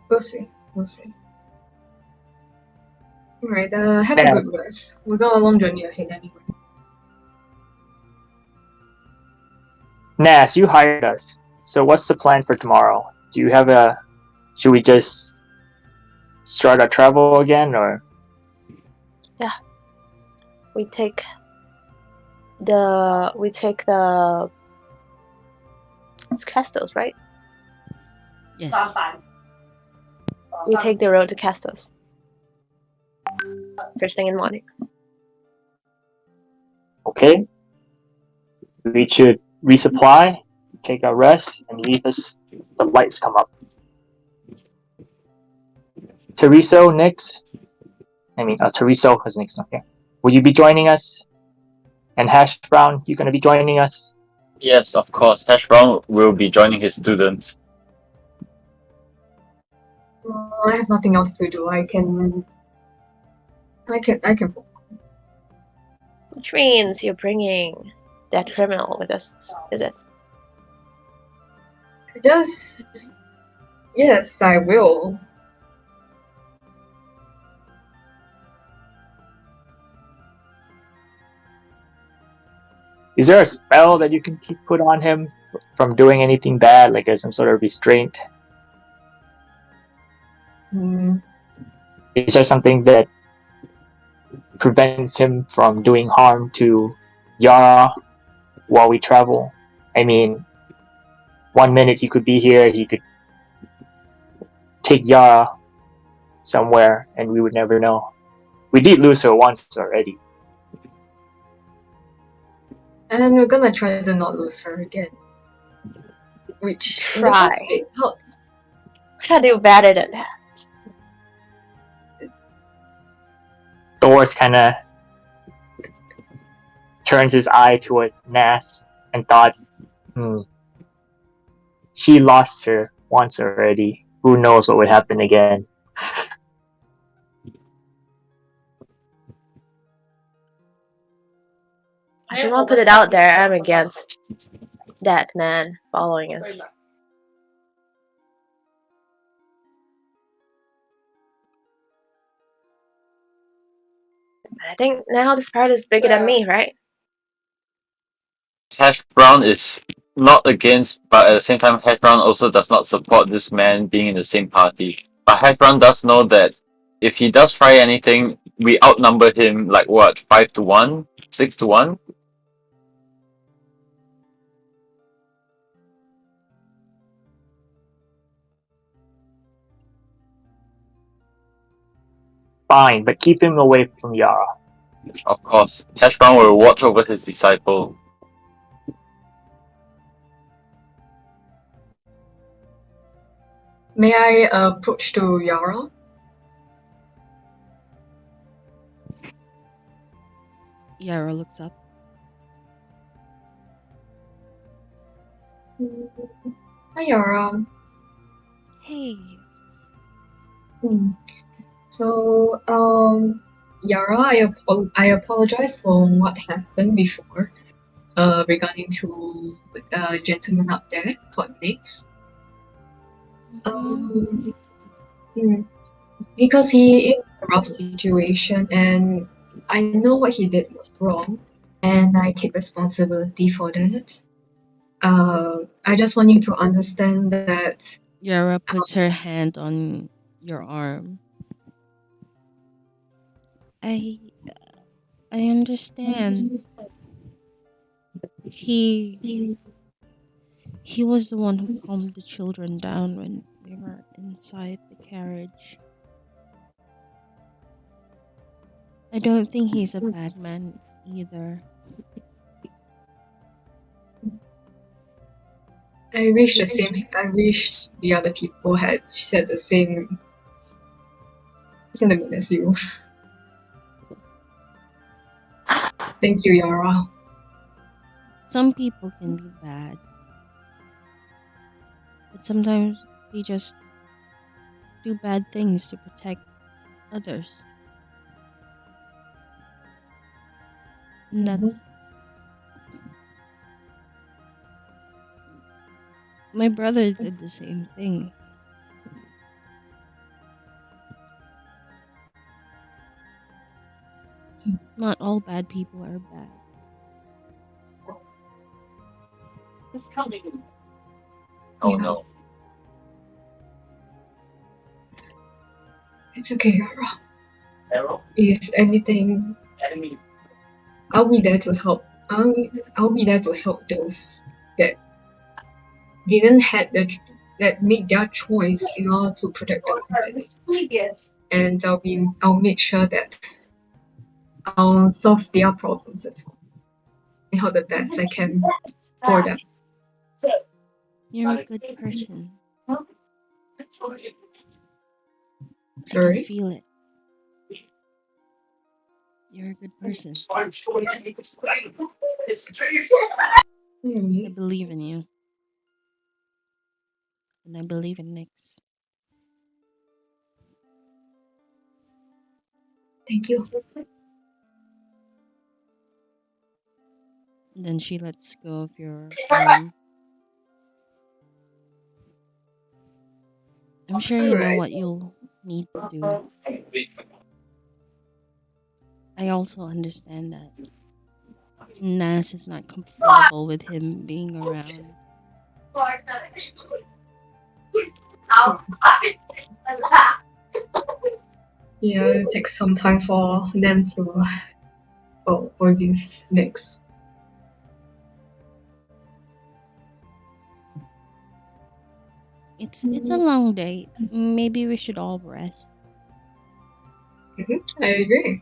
We'll see. Alright, have a good rest. We got a long journey ahead anyway. Nas, you hired us. So what's the plan for tomorrow? Do you have should we just start our travel again, or? Yeah. We take the it's Castos, right? Yes. We take the road to Castos. First thing in the morning. Okay. We should resupply, take our rest, and leave us the lights come up. Teresa, Nyx? Teresa, because Nyx not here. Will you be joining us? And Hash Brown, you gonna be joining us? Yes, of course. Hash Brown will be joining his students. I have nothing else to do. I can. Which means you're bringing that criminal with us, is it? Yes, I will. Is there a spell that you can put on him from doing anything bad, like some sort of restraint? Is there something that prevents him from doing harm to Yara while we travel? I mean, 1 minute he could be here, he could take Yara somewhere, and we would never know. We did lose her once already. And we're gonna try to not lose her again. Which try. We're gonna do better than that. Thor's kinda turns his eye toward Nas and thought, she lost her once already. Who knows what would happen again? I just want to put it out there, I'm against that man following us. I think now this part is bigger than me, right? Hash Brown is not against, but at the same time, Hash Brown also does not support this man being in the same party. But Hash Brown does know that if he does try anything, we outnumber him like what, 5-1? 6-1? Fine, but keep him away from Yara. Of course. Hash Brown will watch over his disciple. May I approach to Yara? Yara looks up. Hi, Yara. Hey. So, Yara, I apologize for what happened before, regarding to the gentleman up there, called Nix. Because he is in a rough situation, and I know what he did was wrong, and I take responsibility for that. I just want you to understand that. Yara puts her hand on your arm. I understand. He was the one who calmed the children down when we were inside the carriage. I don't think he's a bad man either. I wish the same. I wish the other people had said the same sentiment as you. Thank you, Yara. Some people can be bad, but sometimes they just do bad things to protect others. And that's my brother did the same thing. Not all bad people are bad. It's coming. Oh no. It's okay, Yara. Arrow? If anything, Enemy. I'll be there to help. I'll be there to help those that didn't had that make their choice in order to protect the continent. And I'll make sure that I'll solve their problems as well. And help the best I can for them. You're a good person. Sorry? I can feel it. You're a good person. I believe in you. And I believe in Nix. Thank you. And then she lets go of your arm. I'm sure you know what you'll need to do. I also understand that Nas is not comfortable with him being around. Yeah, it takes some time for them to forgive Nix. It's a long day. Maybe we should all rest. I agree.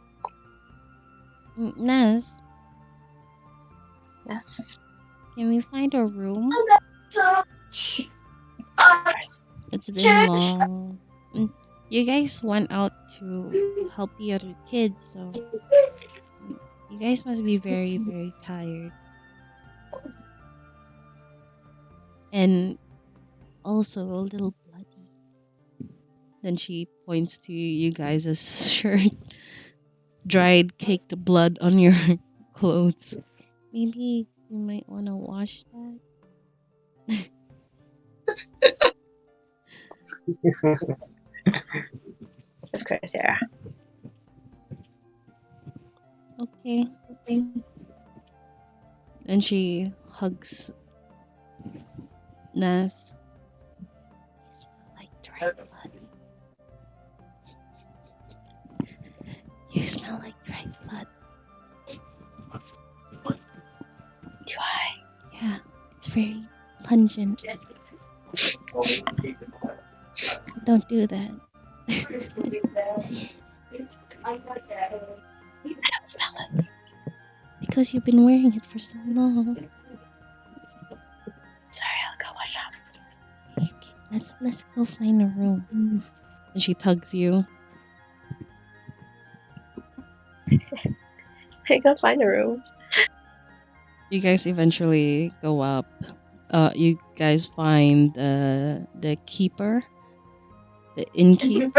Nas, Yes. can we find a room? It's been long. You guys went out to help the other kids, so you guys must be very, very tired. And also a little bloody. Then she points to you guys' shirt. Dried, caked blood on your clothes. Maybe you might want to wash that. Of course, yeah. Okay. And she hugs Nas. You smell like dried blood. You smell like dried blood. Do I? Yeah, it's very pungent. Don't do that. I don't smell it. Because you've been wearing it for so long. Sorry, I'll go wash up. Okay, let's go find a room. And she tugs you. I gotta find a room. You guys eventually go up. You guys find the keeper, the innkeep.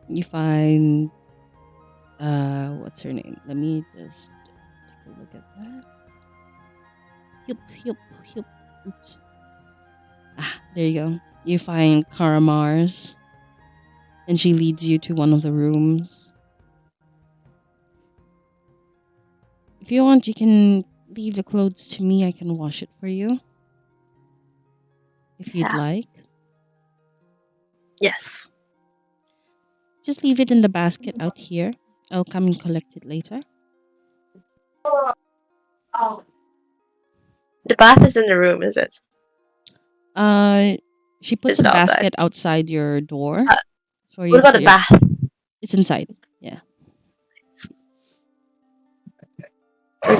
You find what's her name? Let me just take a look at that. Yup. Oops. Ah, there you go. You find Karamars, and she leads you to one of the rooms. If you want, you can leave the clothes to me. I can wash it for you. If you'd Yeah. like. Yes. Just leave it in the basket out here. I'll come and collect it later. The bath is in the room, is it? She puts Is a it outside? basket outside your door for you What about to the take. bath? It's inside. Yeah.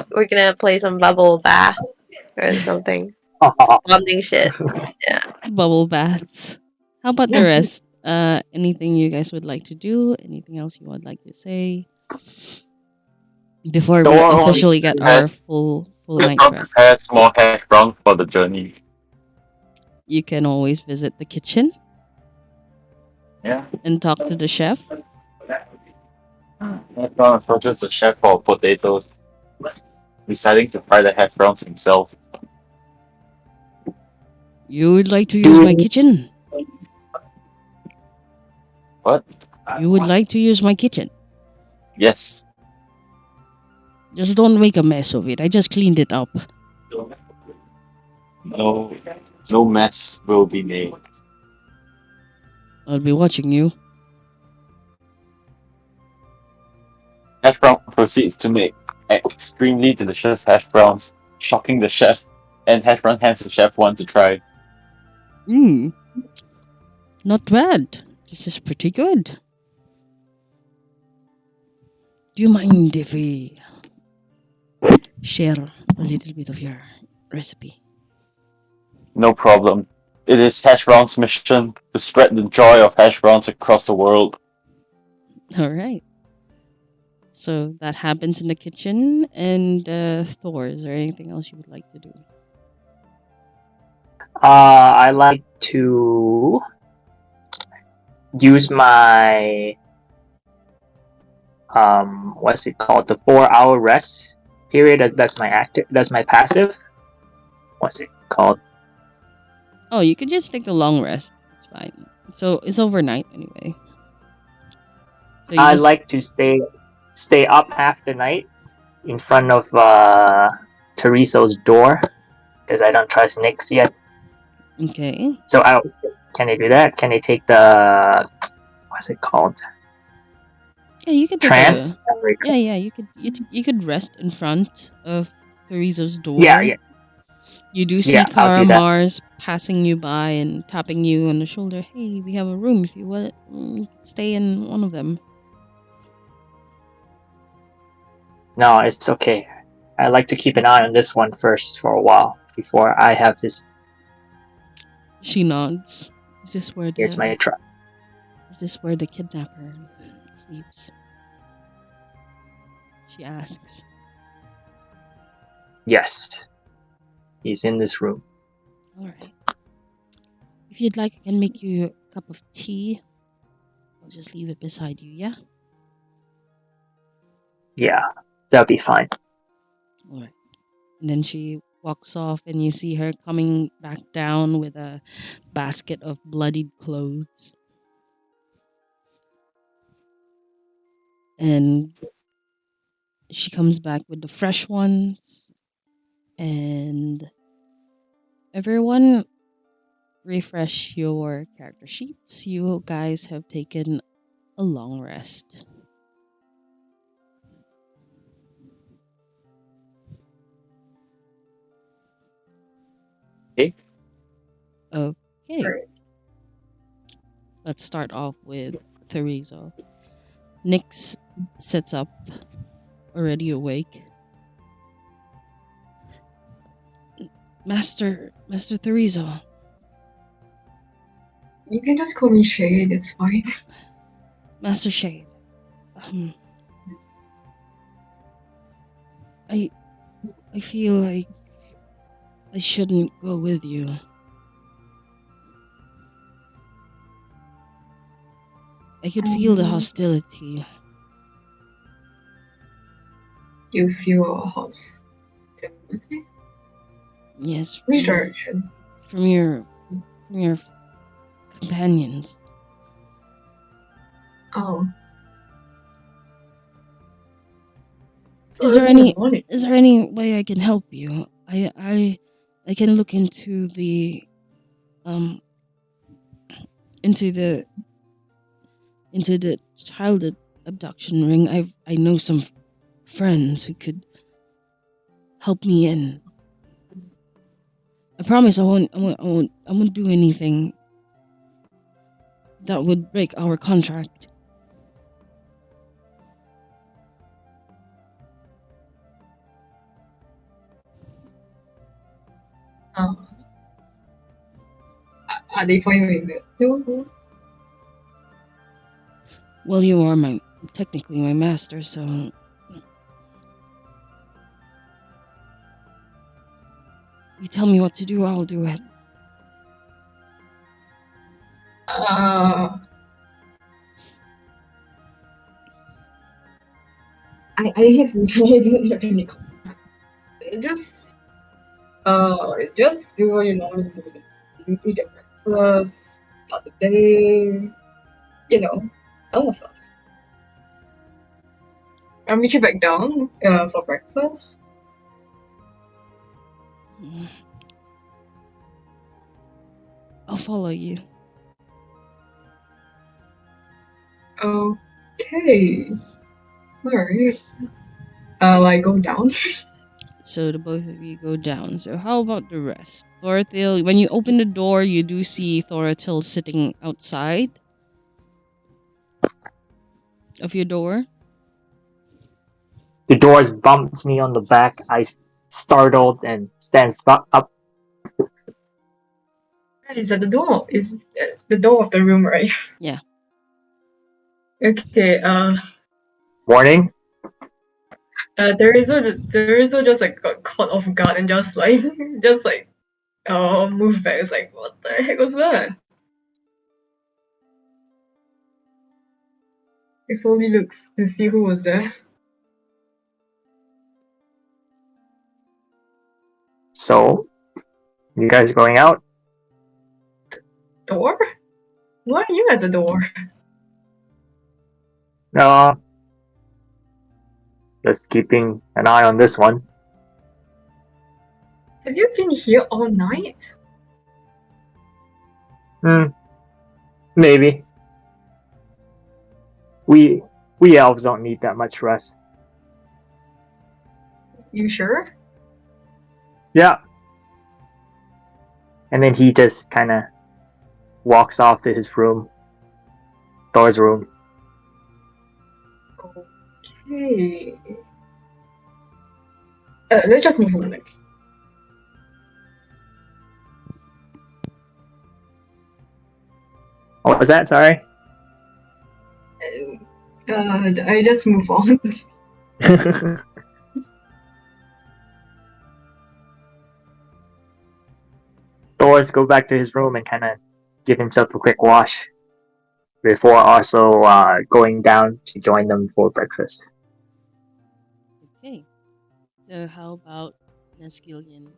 We're gonna play some bubble bath or something. Bonding shit. Yeah. Bubble baths. How about the rest? Anything you guys would like to do? Anything else you would like to say before we Door officially get our Yes. full We'll night's rest? prepare small hash browns for the journey. You can always visit the kitchen Yeah. and talk to the chef. Hash brown approaches the chef for potatoes, deciding to fry the hash browns himself. You would like to use my kitchen? What? You would like to use my kitchen? Yes. Just don't make a mess of it. I just cleaned it up. No mess will be made. I'll be watching you. Hash brown proceeds to make extremely delicious hash browns, shocking the chef, and hash brown hands the chef one to try. Not bad. This is pretty good. Do you mind if we share a little bit of your recipe? No problem. It is hash brown's mission to spread the joy of hash browns across the world. All right. So that happens in the kitchen. And Thor, is there anything else you would like to do? I like to use my what's it called? The 4-hour rest period. That's my active. That's my passive. What's it called? Oh, you could just take a long rest. It's fine. So it's overnight anyway. So I like to stay up half the night in front of Teresa's door because I don't trust Nyx yet. Okay. So can I do that? Can I take the what's it called? Yeah, you could take trance. Yeah. You could rest in front of Theresa's door. Yeah. You do see Karamars passing you by and tapping you on the shoulder. Hey, we have a room if you want. Stay in one of them. No, it's okay. I like to keep an eye on this one first for a while before I have this. She nods. Is this where Here's my trap. Is this where the kidnapper sleeps? She asks. Yes. He's in this room. Alright. If you'd like, I can make you a cup of tea. I'll just leave it beside you, yeah? Yeah, that'll be fine. Alright. And then she walks off and you see her coming back down with a basket of bloodied clothes. And she comes back with the fresh ones. And everyone, refresh your character sheets. You guys have taken a long rest. Okay. Let's start off with Theresa. Nyx sits up, already awake. Master Theresa. You can just call me Shade, it's fine. Master Shade. I feel like I shouldn't go with you. I could feel the hostility. You feel hostility? Yes. Which direction? From your companions. Oh. Is there any way I can help you? I can look into the into the child abduction ring. I know some friends who could help me in. I promise I won't do anything that would break our contract. Are they fine with it too? Well, you are technically my master, so you tell me what to do, I'll do it. I have don't have any comment. Just do what you normally do. You eat your breakfast, start the day, normal stuff. I'll meet you back down for breakfast. I'll follow you. Okay. Alright. I go down. So the both of you go down. So how about the rest? Thoratil, when you open the door, you do see Thoratil sitting outside of your door. The doors bumps me on the back. I startled and stands up. Is at the door. Is the door of the room, right? Yeah. Okay. Morning. There is just like got caught off guard and just like move back. It's like, what the heck was that? It slowly looks to see who was there. So, you guys going out? Door? Why are you at the door? No. Just keeping an eye on this one. Have you been here all night? Maybe. We elves don't need that much rest. You sure? Yeah. And then he just kind of walks off to his room. Thor's room. Okay. Let's just move on next. What was that? Sorry? I just move on. Thor's go back to his room and kind of give himself a quick wash before also going down to join them for breakfast. Okay. So how about Neskillian?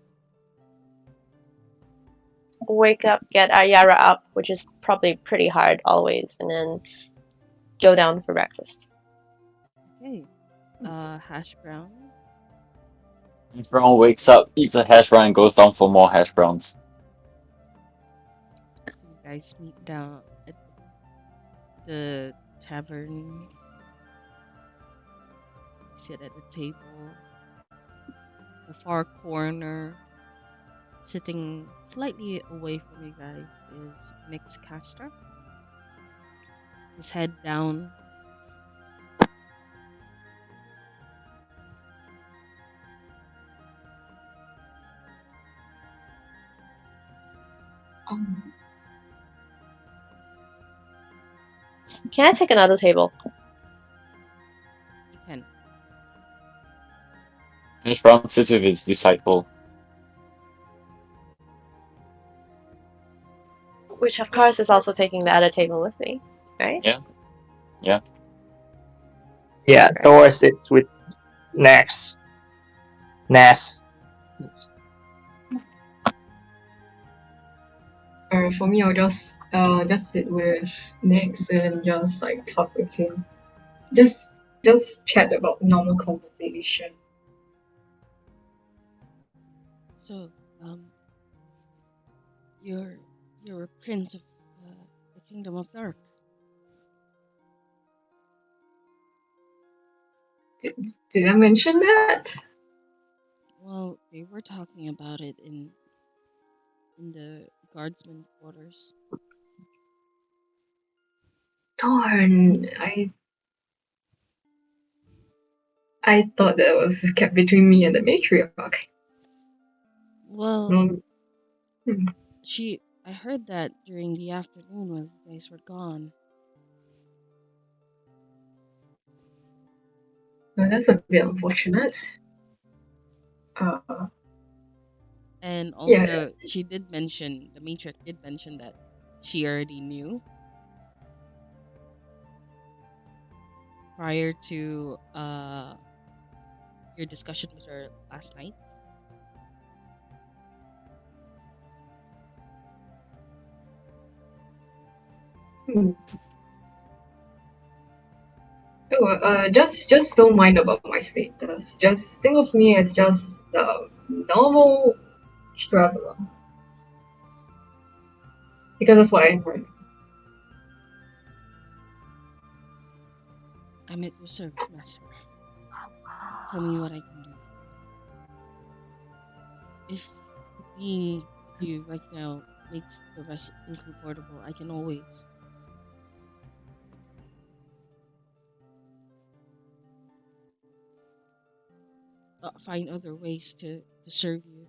Wake up, get Ayara up, which is probably pretty hard always, and then go down for breakfast. Okay. Hash brown. Hash brown wakes up, eats a hash brown, and goes down for more hash browns. So you guys meet down at the tavern. Sit at the table. The far corner, sitting slightly away from you guys, is Mix Caster. His head down. Can I take another table? Hash Brown sits with his disciple. Which, of course, is also taking the other table with me, right? Yeah. Yeah. Yeah, Thor sits with Nas. For me, I'll just sit with Nix and just like talk with him. Just chat about normal conversation. So, you're a prince of the Kingdom of Dark. Did I mention that? Well, they were talking about it in the guardsman quarters. Darn, I thought that was kept between me and the matriarch. Well, No, I heard that during the afternoon when you guys were gone. well, that's a bit unfortunate. And Yeah. also, the matriarch did mention that she already knew prior to your discussion with her last night. Just don't mind about my status. Just think of me as just a normal traveler. Because that's what I am right now. I'm at your service, master. Tell me what I can do. If being with you right now makes the rest uncomfortable, I can always find other ways to serve you.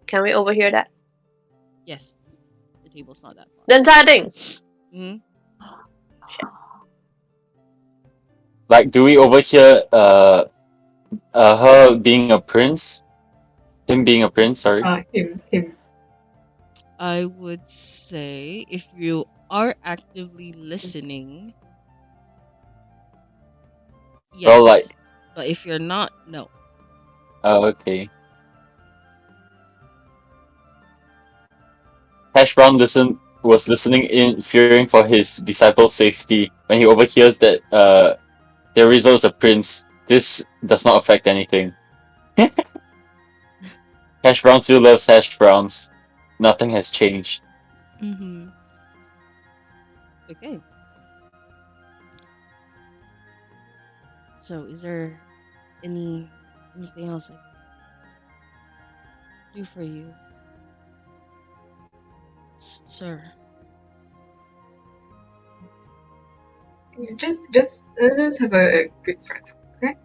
Can we overhear that? Yes, the table's not that far. The entire thing. Hmm. Like, do we overhear her being a prince? Him being a prince, sorry. Him. I would say if you are actively listening, yes. Well, like, but if you're not, no. oh, okay. Hash Brown was listening in, fearing for his disciple's safety. When he overhears that Rizzo is a prince, this does not affect anything. Hash Brown still loves hash browns. Nothing has changed. Mm-hmm. Okay. So, is there anything else I can do for you, sir? Just have a good breakfast, okay?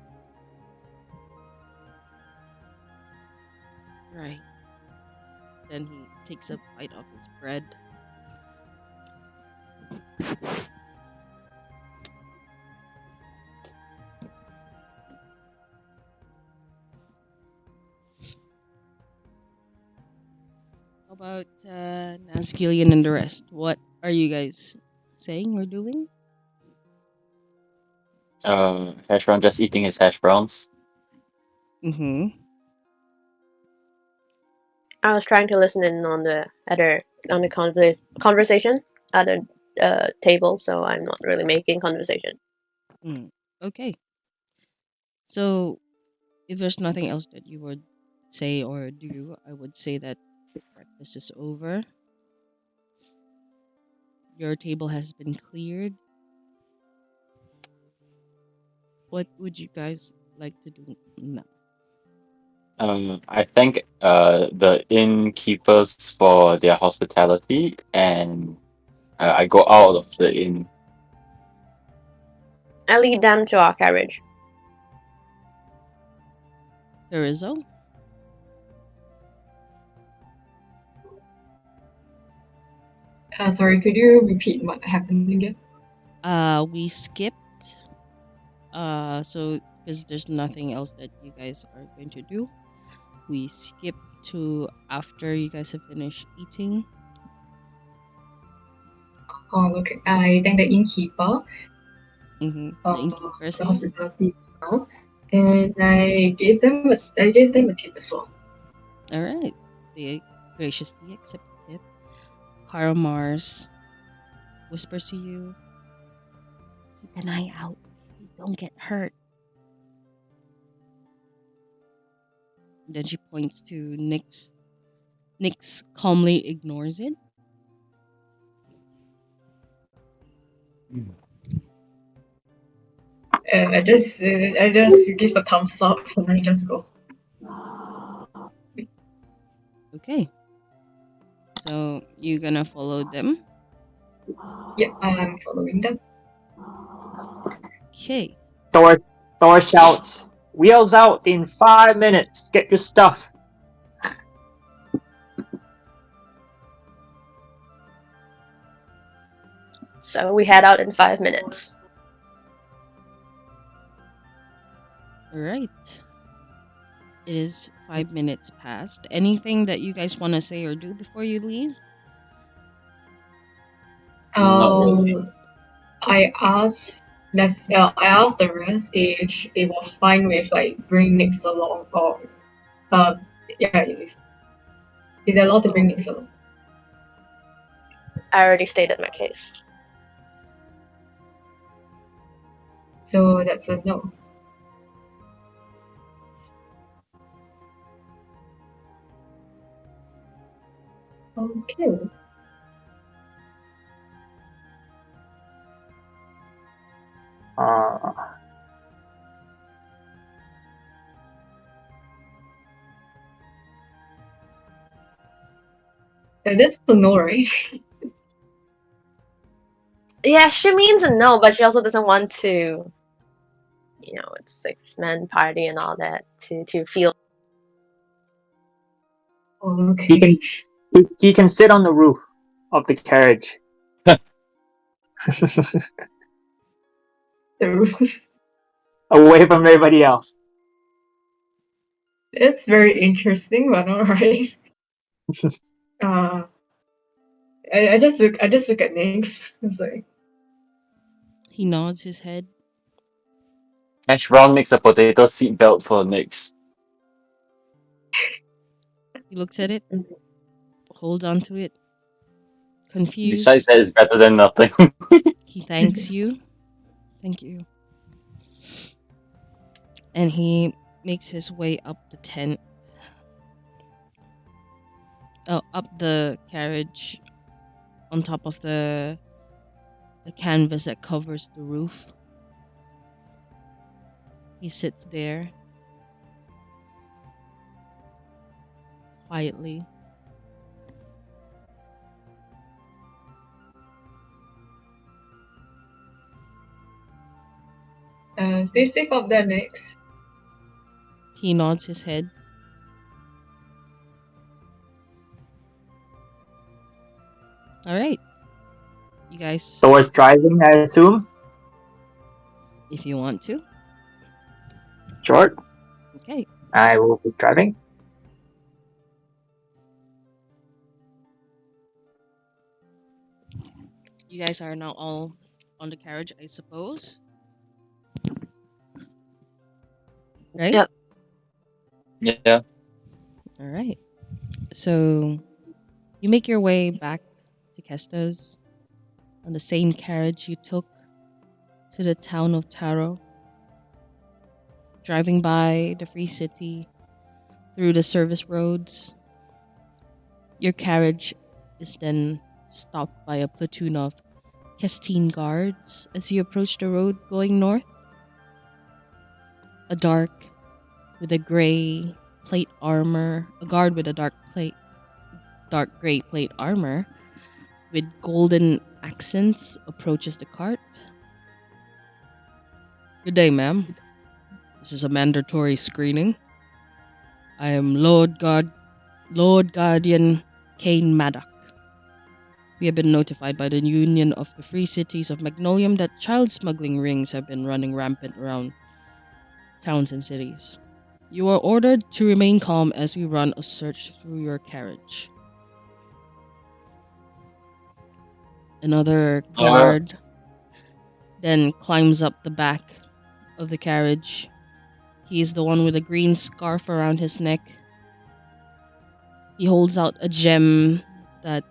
Right. Then he takes a bite of his bread. How about Nazgilian and the rest? What are you guys saying or doing? Hash Brown just eating his hash browns. Mm-hmm. I was trying to listen in on the conversation at the table, so I'm not really making conversation. Okay. So, if there's nothing else that you would say or do, I would say that breakfast is over. Your table has been cleared. What would you guys like to do now? I thank the innkeepers for their hospitality, and I go out of the inn. I lead them to our carriage. Rizzo? Sorry, could you repeat what happened again? We skipped So because there's nothing else that you guys are going to do, we skip to after you guys have finished eating. Oh, okay. I thank the innkeeper, The innkeeper the says, hospitality as well, and I gave them a tip as well. "All right." They graciously accept the tip. Cara Mars whispers to you, "Keep an eye out. You don't get hurt." Then she points to Nyx. Nyx calmly ignores it. I just give a thumbs up and I just go. Okay. So you gonna follow them? Yeah, I'm following them. Okay. Thor shouts, "Wheels out in 5 minutes. Get your stuff." So we head out in 5 minutes. All right. It is 5 minutes past. Anything that you guys want to say or do before you leave? Not really. I asked the rest if they were fine with like bringing Nix along or if they're allowed to bring Nix along. I already stated my case. So that's a no. Okay. That's a no, right? Yeah, she means a no, but she also doesn't want to, it's 6-man party and all that to feel. Okay. He can sit on the roof of the carriage. Away from everybody else. It's very interesting, but alright. I just look at Nix. It's like He nods his head. Hash Brown makes a potato seat belt for Nyx. He looks at it, holds onto it, confused. Besides that, it's better than nothing. He thanks you. Thank you. And he makes his way up the tent. Oh, up the carriage on top of the canvas that covers the roof. He sits there quietly. stay safe up there, Nix. He nods his head. All right. You guys, Thor's driving, I assume? if you want to. Sure. Okay. I will be driving. You guys are now all on the carriage, I suppose. Right? Yep. Yeah. All right. So you make your way back to Kestos on the same carriage you took to the town of Taro. Driving by the free city through the service roads. Your carriage is then stopped by a platoon of Castine guards as you approach the road going north. A dark with a gray plate armor, a guard with a dark gray plate armor with golden accents approaches the cart. Good day, ma'am. This is a mandatory screening. I am Lord Guardian Kane Maddock. We have been notified by the Union of the Free Cities of Magnolium that child smuggling rings have been running rampant around towns and cities. You are ordered to remain calm as we run a search through your carriage. Another guard then climbs up the back of the carriage. He's the one with a green scarf around his neck. He holds out a gem that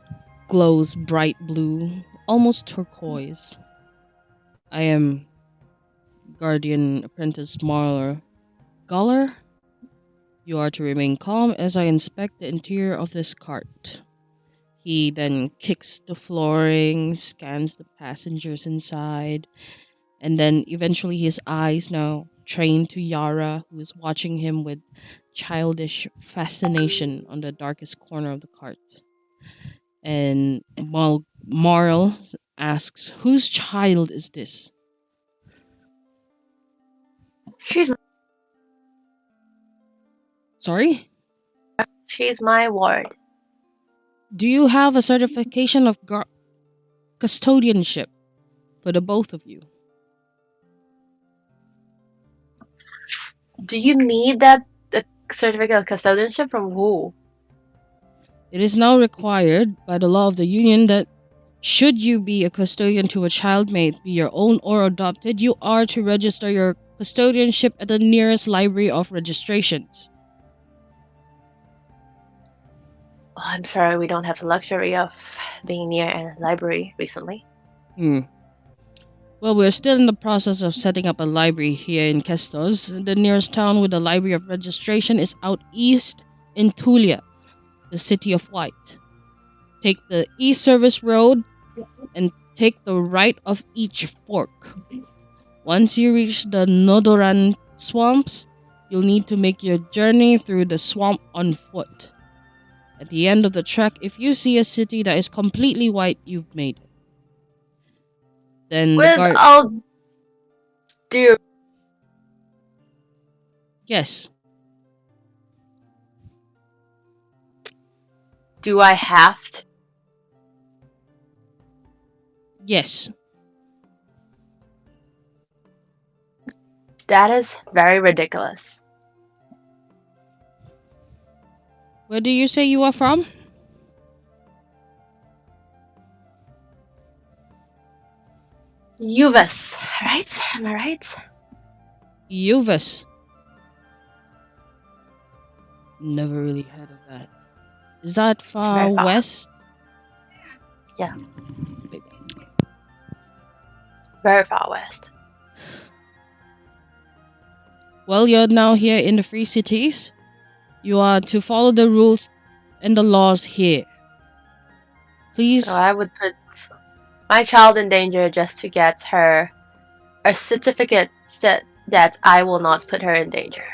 glows bright blue, almost turquoise. I am Guardian Apprentice Marler. Galler, you are to remain calm as I inspect the interior of this cart. He then kicks the flooring, scans the passengers inside, and then eventually his eyes now train to Yara, who is watching him with childish fascination on the darkest corner of the cart. And Marl asks, "Whose child is this?" Sorry? She's my ward. Do you have a certification of custodianship for the both of you? Do you need that certificate of custodianship from who? It is now required by the law of the Union that should you be a custodian to a child, may it be your own or adopted, you are to register your custodianship at the nearest library of registrations. Oh, I'm sorry, we don't have the luxury of being near a library recently. Well, we're still in the process of setting up a library here in Kestos. The nearest town with a library of registration is out east in Tulia, the city of White. Take the East Service Road and take the right of each fork. Once you reach the Nodoran swamps, you'll need to make your journey through the swamp on foot. At the end of the trek, if you see a city that is completely white, you've made it. Then the guard... I'll do... Yes. Do I have to? Yes. That is very ridiculous. Where do you say you are from? Uvis, right? Am I right? Uvis. Never really heard of that. Is that far west? Yeah. Very far west. Well, you're now here in the Free Cities. You are to follow the rules and the laws here. Please. So I would put my child in danger just to get her a certificate that I will not put her in danger.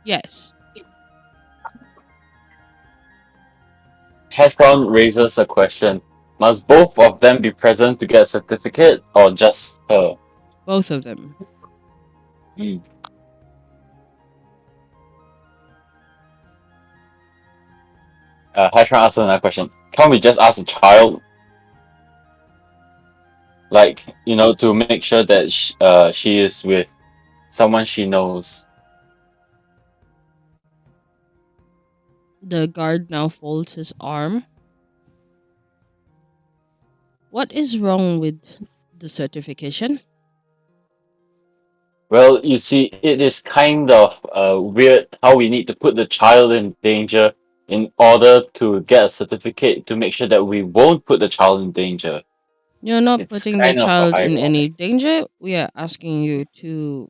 Yes. Hash Brown raises a question. Must both of them be present to get a certificate, or just her? Both of them. Hash Brown asks another question. Can't we just ask the child? Like, to make sure that she is with someone she knows. The guard now folds his arm. What is wrong with the certification? Well, you see, it is kind of weird how we need to put the child in danger in order to get a certificate to make sure that we won't put the child in danger. You're not putting the child in any danger. We are asking you to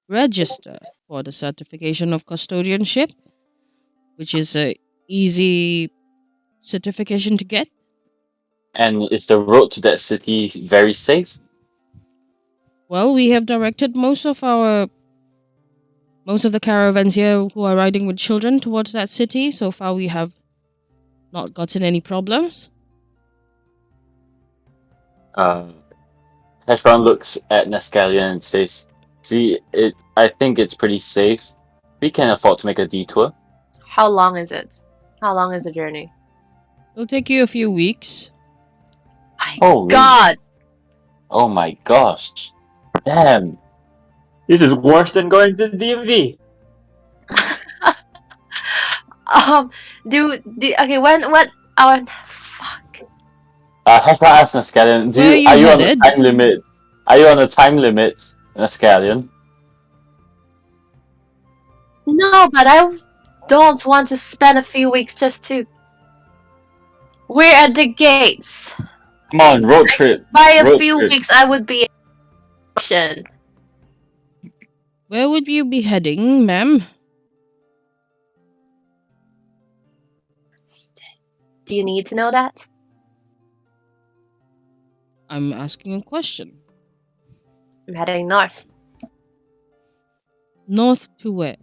register for the certification of custodianship, which is a easy certification to get. And is the road to that city very safe? Well, we have directed most of the caravans here who are riding with children towards that city. So far, we have not gotten any problems. Heshron looks at Nescalion and says, "See, I think it's pretty safe. We can afford to make a detour." How long is it? How long is the journey? It'll take you a few weeks. Holy. God! Oh my gosh. Damn. This is worse than going to DMV. Okay, what our fuck. Have I asked Nascallion, Where are you are you on a headed? time limit? Are you on a time limit, Nascallion? No, but I don't want to spend a few weeks just to. We're at the gates. Come on, road trip. By a Road few trip. weeks, I would be. In Where would you be heading, ma'am? Do you need to know that? I'm asking a question. I'm heading north. North to where?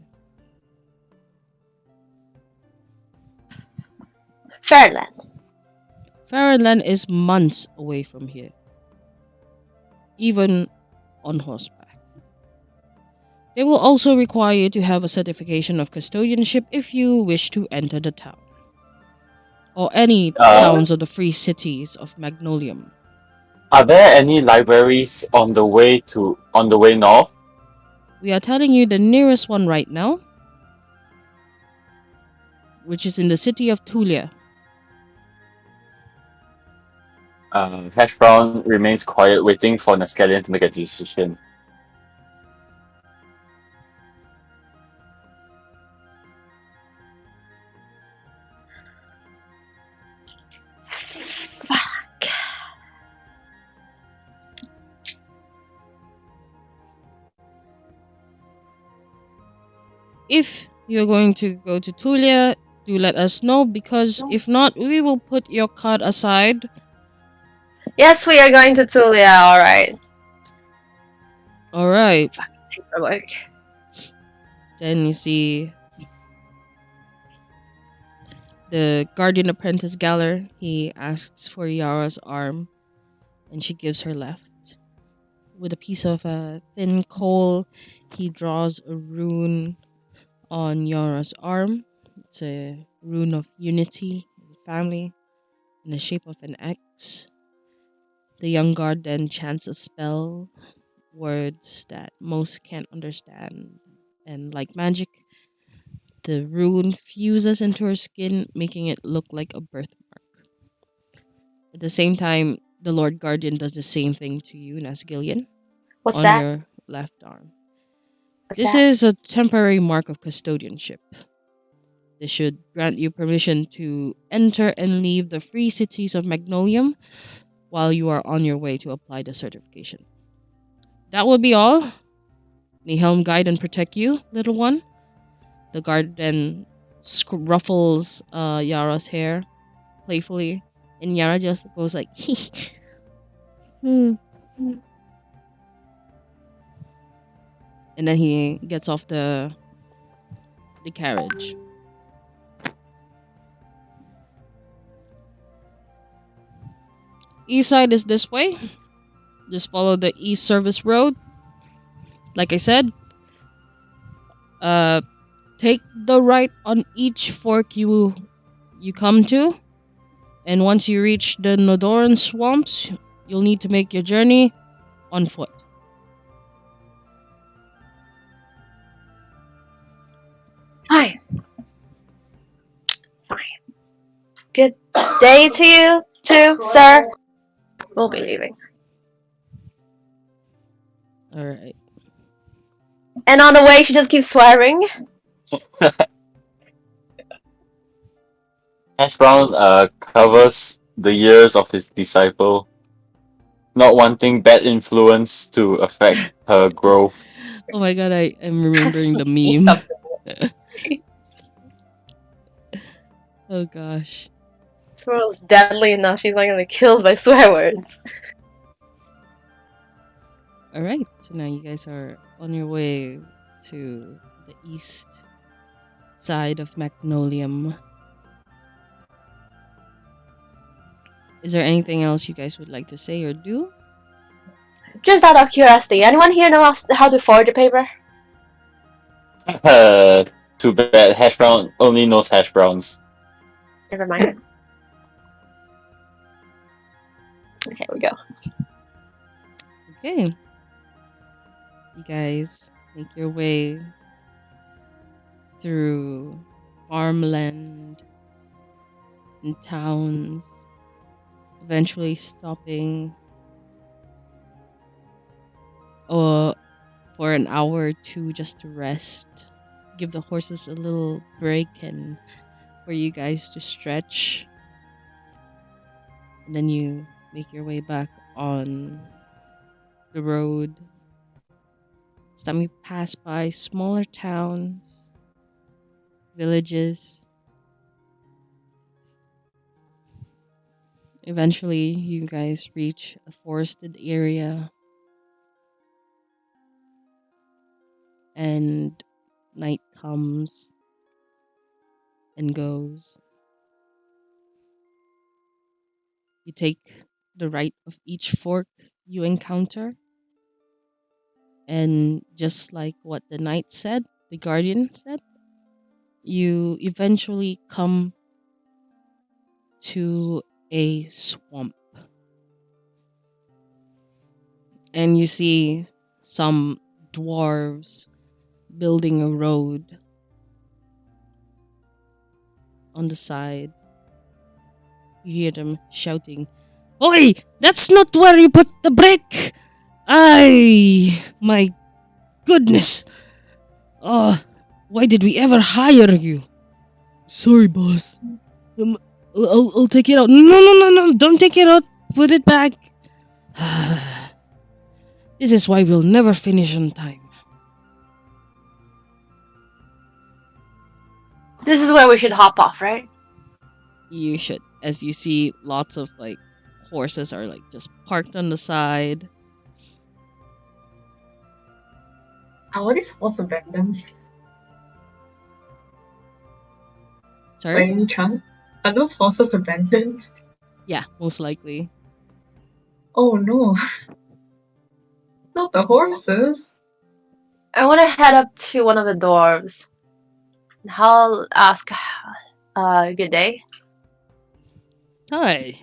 Fairland. Fairyland is months away from here. Even on horseback. They will also require you to have a certification of custodianship if you wish to enter the town. Or any towns of the free cities of Magnolium. Are there any libraries on the way north? We are telling you the nearest one right now, which is in the city of Tulia. Hash Brown remains quiet, waiting for Nascallion to make a decision. Fuck. If you're going to go to Tulia, do let us know, because if not, we will put your card aside. Yes, we are going to Tulia, alright. Alright. Paperwork. Then you see the Guardian Apprentice Galler. He asks for Yara's arm, and she gives her left. With a piece of thin coal, he draws a rune on Yara's arm. It's a rune of unity and family in the shape of an X. The young guard then chants a spell, words that most can't understand, and like magic, the rune fuses into her skin, making it look like a birthmark. At the same time, the Lord Guardian does the same thing to you, Nasgillion, What's on that? your left arm. What's This that? is a temporary mark of custodianship. This should grant you permission to enter and leave the free cities of Magnolium while you are on your way to apply the certification. That will be all. May Helm guide and protect you, little one. The guard then ruffles Yara's hair playfully, and Yara just goes like, And then he gets off the carriage. East side is this way. Just follow the East Service Road. Like I said, take the right on each fork you come to, and once you reach the Nodoran swamps, you'll need to make your journey on foot. Fine. Good day to you, too, sir. We'll be leaving. Alright. And on the way, she just keeps swearing. Hash Brown covers the years of his disciple, not wanting bad influence to affect her growth. Oh my god, I am remembering the meme. Oh gosh. This world's deadly enough. She's not gonna be killed by swear words. Alright, so now you guys are on your way to the east side of Magnolium. Is there anything else you guys would like to say or do? Just out of curiosity, anyone here knows how to forge a paper? Too bad. Hash Brown only knows hash browns. Never mind. Okay, we go. Okay. You guys make your way through farmland and towns, eventually stopping for an hour or two just to rest, give the horses a little break and for you guys to stretch. And then you make your way back on the road. This time you pass by smaller towns, villages. Eventually, you guys reach a forested area, and night comes and goes. You take the right of each fork you encounter, and just like what the knight said, the guardian said, you eventually come to a swamp. And you see some dwarves building a road on the side. You hear them shouting, "Oi! That's not where you put the brick! Ay! My goodness! Oh, why did we ever hire you?" "Sorry, boss. I'll take it out." No, don't take it out. Put it back. This is why we'll never finish on time. This is where we should hop off, right? You should, as you see lots of like horses are like just parked on the side. Are these horses abandoned? By Sorry? any chance? Are those horses abandoned? Yeah, most likely. Oh no. Not the horses. I want to head up to one of the dwarves. I'll ask, good day. Hi.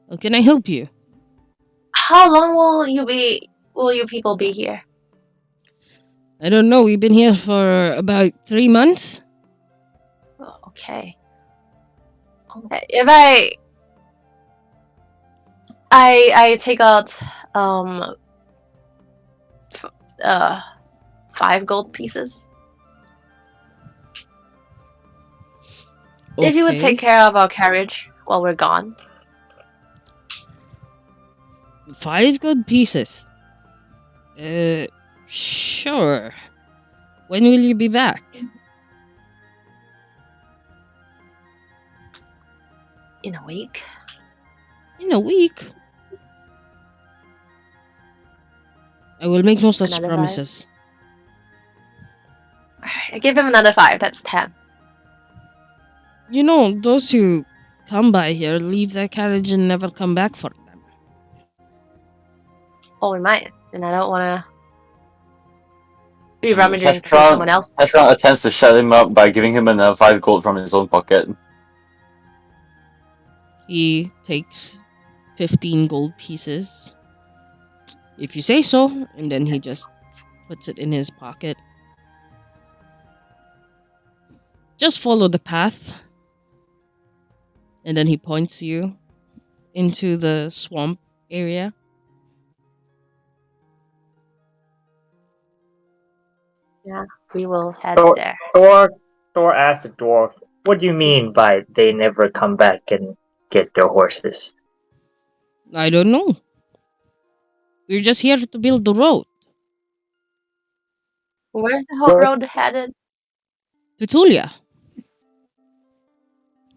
How can I help you? How long will you people be here? I don't know. We've been here for about 3 months. Oh, okay. If I take out 5 gold pieces. Okay. If you would take care of our carriage while we're gone. 5 gold pieces. Sure. When will you be back? In a week. In a week? I will make no such Another 5? promises. Alright, I give him another 5. That's 10. You know, those who come by here leave their carriage and never come back for them. Oh, we might. And I don't want to be rummaging through someone else. Heshron attempts to shut him up by giving him another 5 gold from his own pocket. He takes 15 gold pieces. If you say so. And then he just puts it in his pocket. Just follow the path. And then he points you into the swamp area. Yeah, we will head there. Thor asked the dwarf, "What do you mean by they never come back and get their horses?" I don't know. We're just here to build the road. Where's the whole road headed? To Tulia.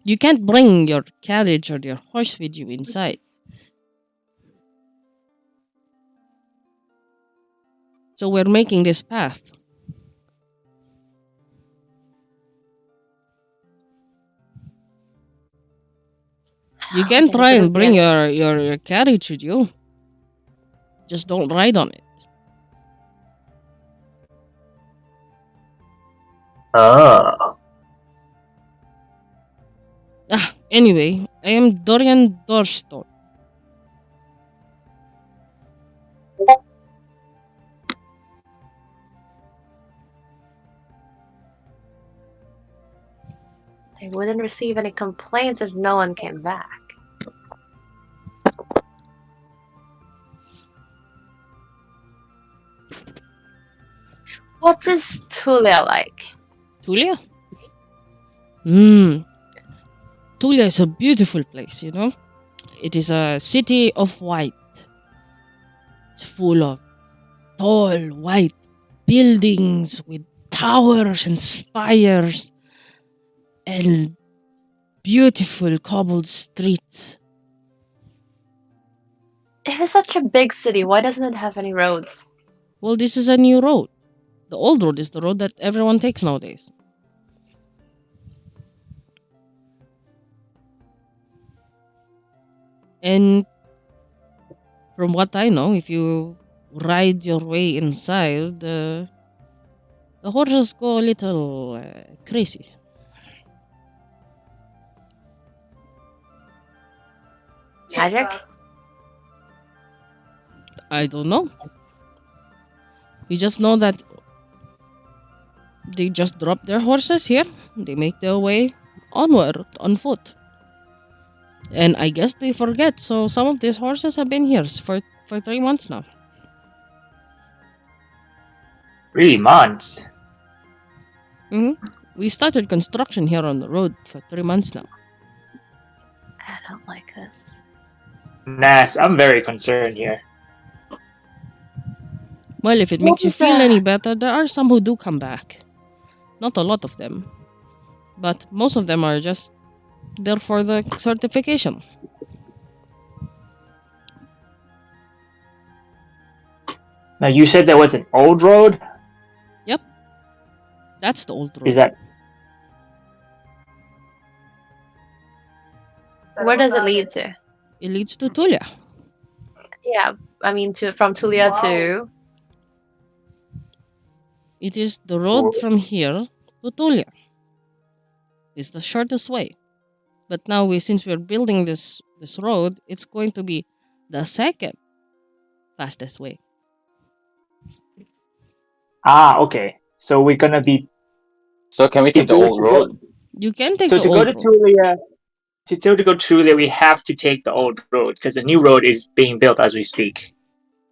You can't bring your carriage or your horse with you inside. So we're making this path. You can try and bring your carriage with you. Just don't ride on it. Oh. Anyway, I am Dorian Dorstone. They wouldn't receive any complaints if no one came back. What is Tulia like? Tulia? Tulia is a beautiful place, you know? It is a city of white. It's full of tall white buildings with towers and spires and beautiful cobbled streets. If it's such a big city, why doesn't it have any roads? Well, this is a new road. The old road is the road that everyone takes nowadays. And from what I know, if you ride your way inside, the horses go a little crazy. Magic? I don't know. We just know that they just drop their horses here. They make their way onward on foot. And I guess they forget, so some of these horses have been here for 3 months now. 3 months? We started construction here on the road for 3 months now. I don't like this. Nas, I'm very concerned here. Well, if it makes you feel any better, there are some who do come back. Not a lot of them. But most of them are just there for the certification. Now, you said there was an old road? Yep. That's the old road. Is that... Where does it lead to? It leads to Tulia. Yeah, I mean, from Tulia to... It is the road from here to Tulia. It's the shortest way. But now, since we're building this road, it's going to be the second fastest way. Ah, okay. So we're gonna be... So can we take the old road? You can take So the to go old to road. Tulia, to go to Tulia, we have to take the old road because the new road is being built as we speak.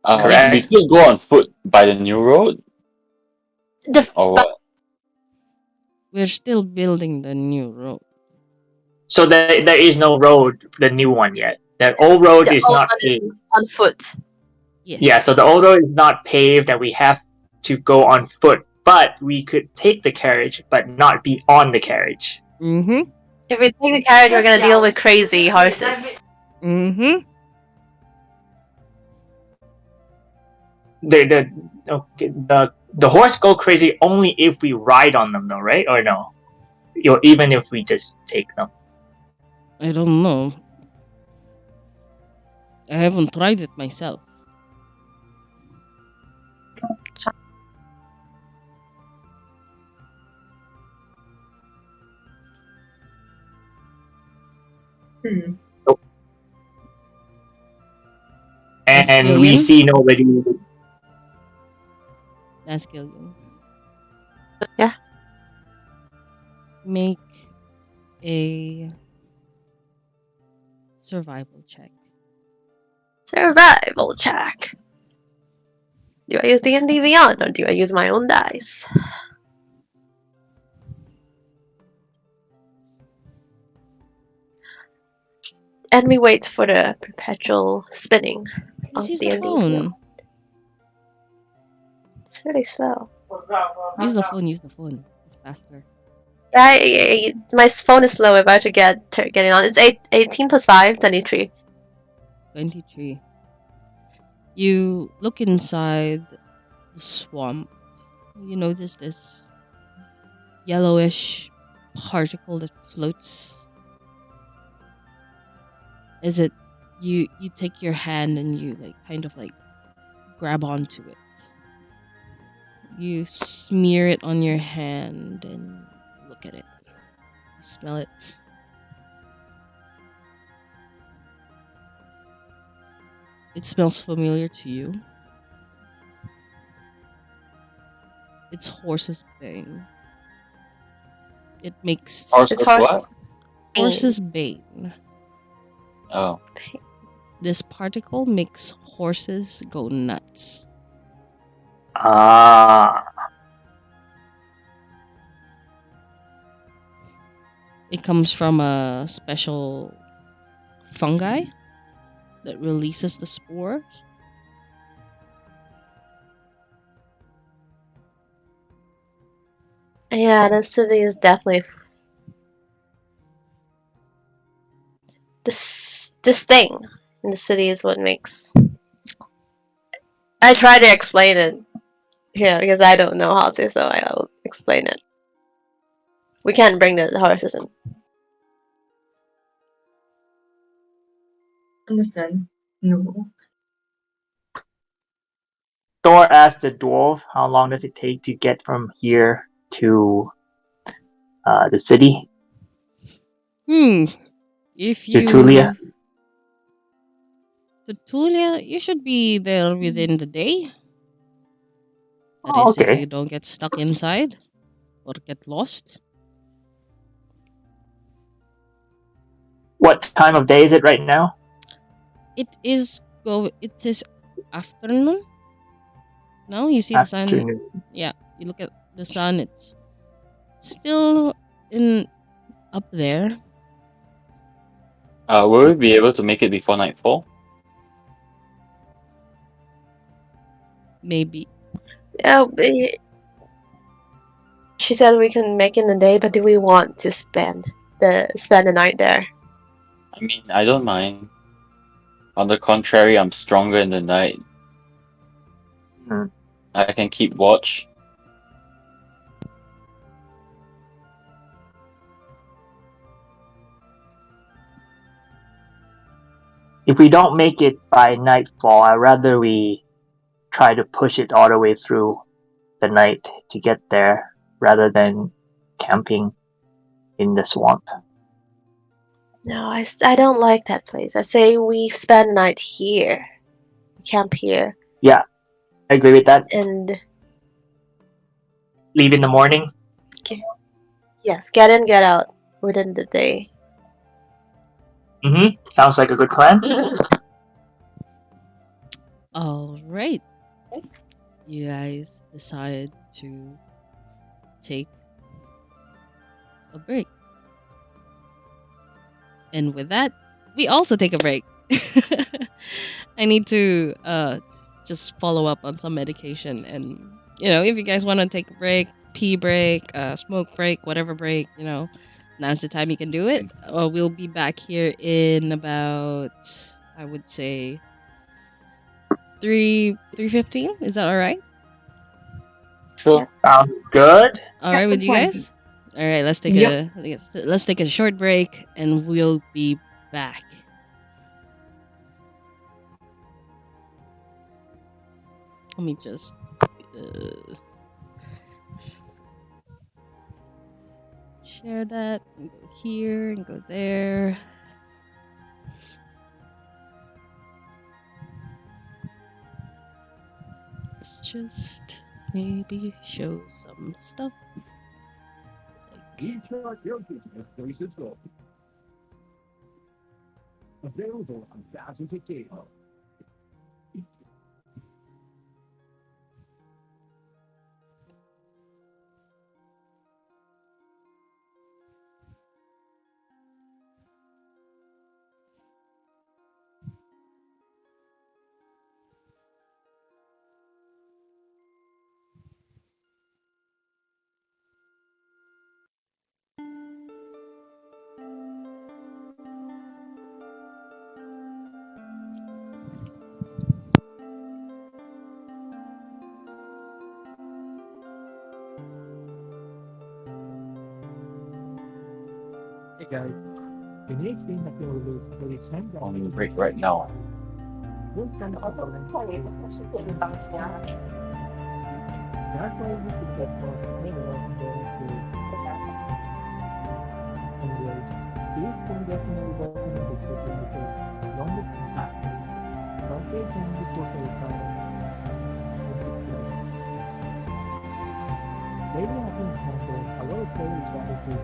Correct? We could go on foot by the new road? Or what? We're still building the new road. So there is no road, the new one yet. The old road The is old not one is paved. on foot. Yes. Yeah, so the old road is not paved and we have to go on foot. But we could take the carriage, but not be on the carriage. Mm-hmm. If we take the carriage, we're gonna deal with crazy horses. Mm-hmm. The horse go crazy only if we ride on them, though, right? Or no? Or even if we just take them. I don't know. I haven't tried it myself. And we see nobody. That's Gillian. Yeah. Make a survival check. Survival check. Do I use D&D Beyond or do I use my own dice? And we wait for the perpetual spinning of Use D&D the phone. Beyond. It's really slow. Use the phone. It's faster. My phone is slow. If I have to get it on, it's 18 plus 5, 23. 23. You look inside the swamp. You notice this yellowish particle that floats. Is it you take your hand and you kind of grab onto it. You smear it on your hand and look at it. You smell it. It smells familiar to you. It's horse's bane. It makes Horses what? horses bane. Oh. This particle makes horses go nuts. Ah. It comes from a special fungi that releases the spores. Yeah, the city is definitely this thing in the city is what makes. I try to explain it here because I don't know how to, so I'll explain it. We can't bring the horses in. Understand? No. Thor asked the dwarf, how long does it take to get from here to the city? If To you Tulia? to Tulia, you should be there within the day. That Oh, is, if okay. you don't get stuck inside or get lost. What time of day is it right now? It is afternoon. Now you see the sun. Afternoon. Yeah, you look at the sun. It's still up there. Will we be able to make it before nightfall? Maybe. Yeah, she said we can make it in the day, but do we want to spend the night there? I mean, I don't mind. On the contrary, I'm stronger in the night. I can keep watch. If we don't make it by nightfall, I'd rather we try to push it all the way through the night to get there rather than camping in the swamp. No, I don't like that place. I say we spend the night here. We camp here. Yeah, I agree with that. And leave in the morning? Yes, get in, get out within the day. Sounds like a good plan. All right. You guys decide to take a break. And with that, we also take a break. I need to just follow up on some medication. And, if you guys want to take a break, pee break, smoke break, whatever break, now's the time you can do it. We'll be back here in about, I would say, 3:15. Is that all right? Sure. Sounds good. All right with you guys? All right, let's take a short break and we'll be back. Let me just share that and go here and go there. Let's just maybe show some stuff. Available on thousands of tables. Hey guys, the next thing that you'll lose will send On the break right now. That's why you should get more payroll and go to anyways. These can definitely work in a bit with limited longer perspective. Don't face any before they Lately, I've been wondering a lot of players that they do.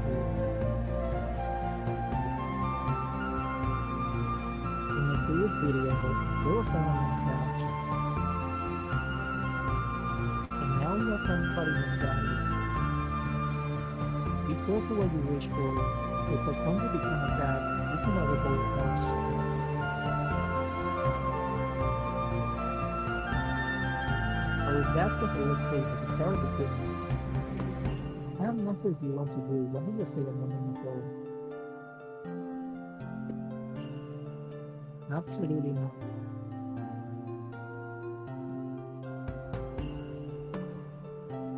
In my previous video, there was someone named Dash, and now we have somebody named Darius. Be careful what you wish for, because when you become a cat, you can never go without. I was asked if I would play at the start of the film. I am not sure if you want to do what did you say a moment ago? Absolutely not.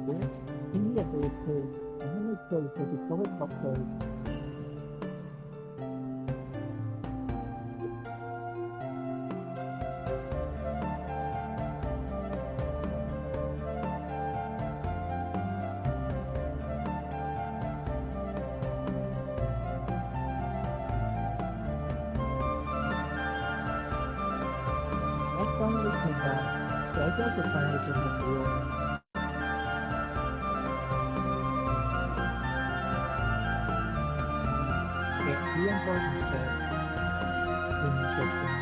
Yes, immediately it could. And then it could for the covered cocktails. I finally came back, so I got to finally turn the wheel. Yeah, be on board instead. Interesting.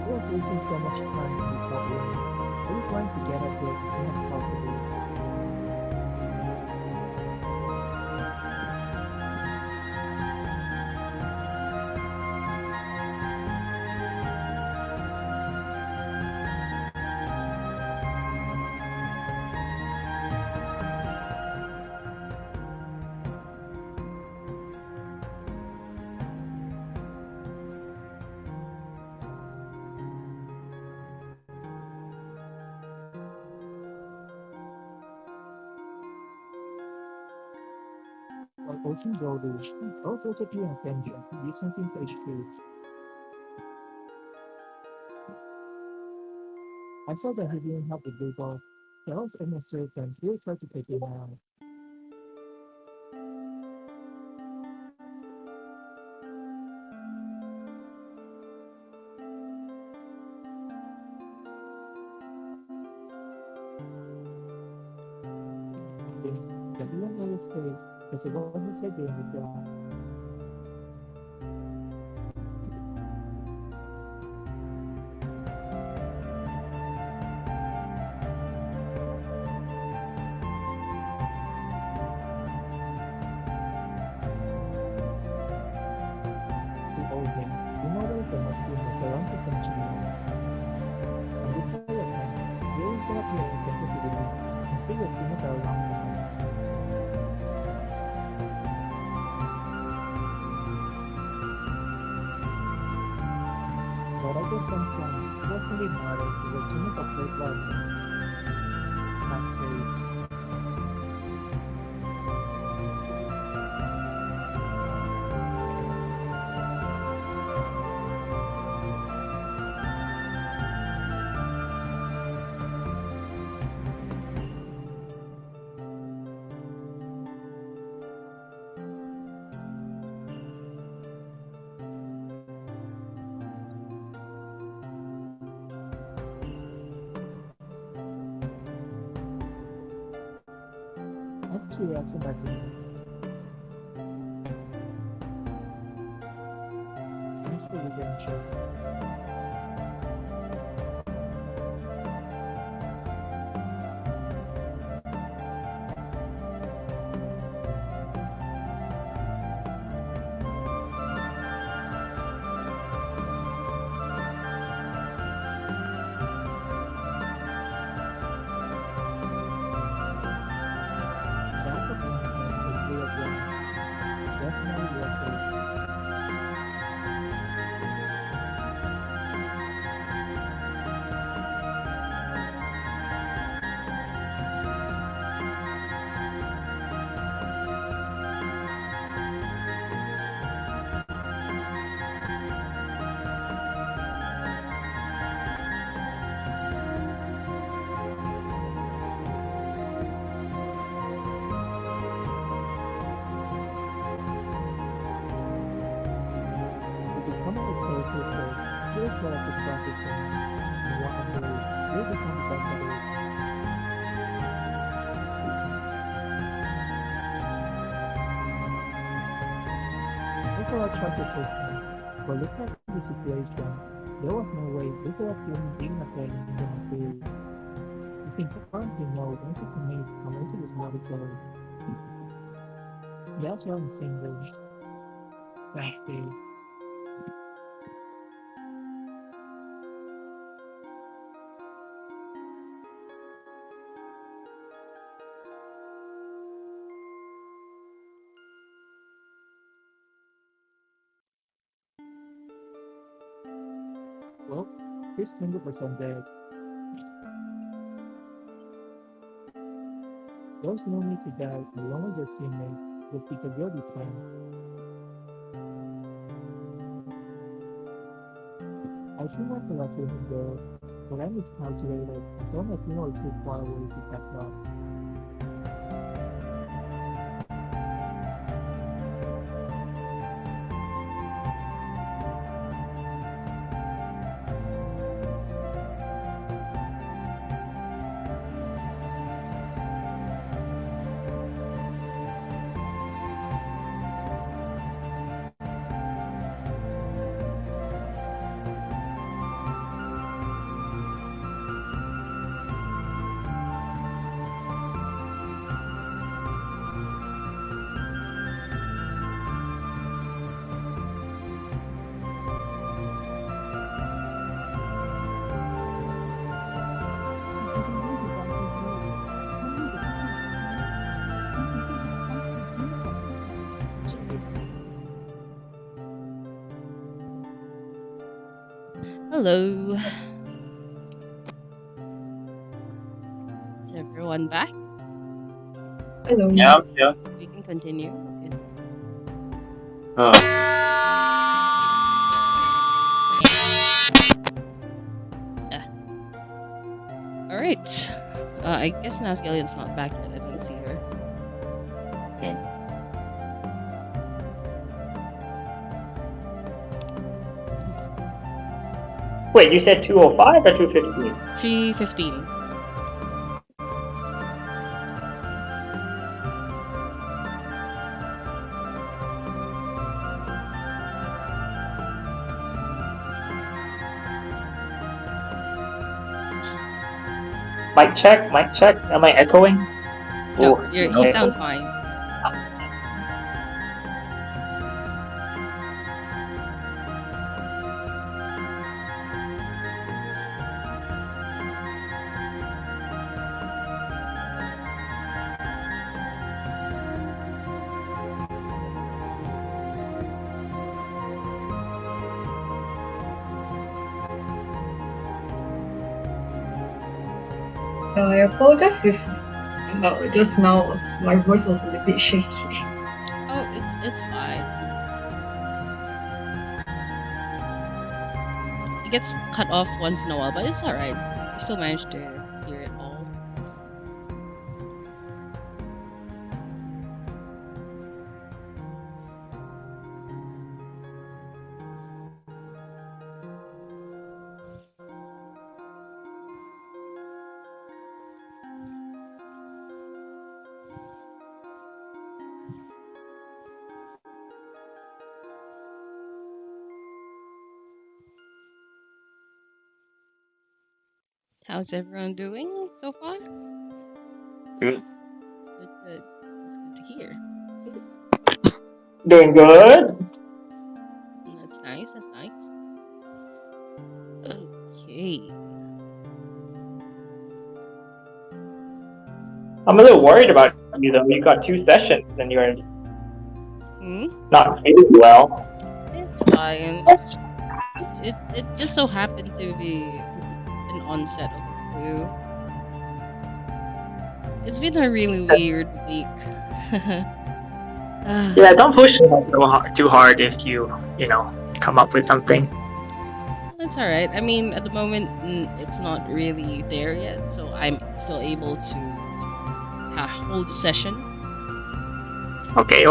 We're wasting so much time in the problem. We're trying to get at it as soon as possible. While Ocean Builder also took your attention to do something for HQ. I saw that he didn't have the blue ball. Charles and his servant really tried to take him out. The villain always paid, because the one who said during the job. He owed him. You know there was a machine that's around to continue. And before that time, he always got up here and thank you to the and see what humans are around him. But I guess sometimes it doesn't really matter if the humans are played by me. Not paid. That's the reaction back to me. Thanks for the adventure. That's the point of the way of life. Definitely worth it. system and walk away will become possible. Nicola tried to push me, but looking at the situation, there was no way Nicola couldn't be nothing in the material. It's important to know when to commit and when to just let it go. That's why I'm single. That day. Well, he's 20% dead. There's no need to die along with your teammate just because you're defined. I see what the left him go, but I'm miscalculated. I don't know if you know it's too far away to catch up. Hello. Is everyone back? Hello. Yeah, yeah. We can continue. Okay. All right. I guess Nazgaleon's not back yet. I didn't see her. Wait, you said 205 or 215? 3:15. Mic check, mic check. Am I echoing? No, Ooh, you okay. sound fine. I apologize if just now my voice was a little bit shaky. Oh, it's fine. It gets cut off once in a while, but it's alright. We still managed to hear it all. How's everyone doing so far? Good. Good. It's good to hear. Doing good. That's nice. That's nice. Okay. I'm a little worried about you though. You got 2 sessions and you're not feeling well. It's fine. It just so happened to be an onset of the flu. It's been a really weird week. Yeah, don't push it too hard if you come up with something. It's alright. I mean, at the moment, it's not really there yet, so I'm still able to hold the session. Okay.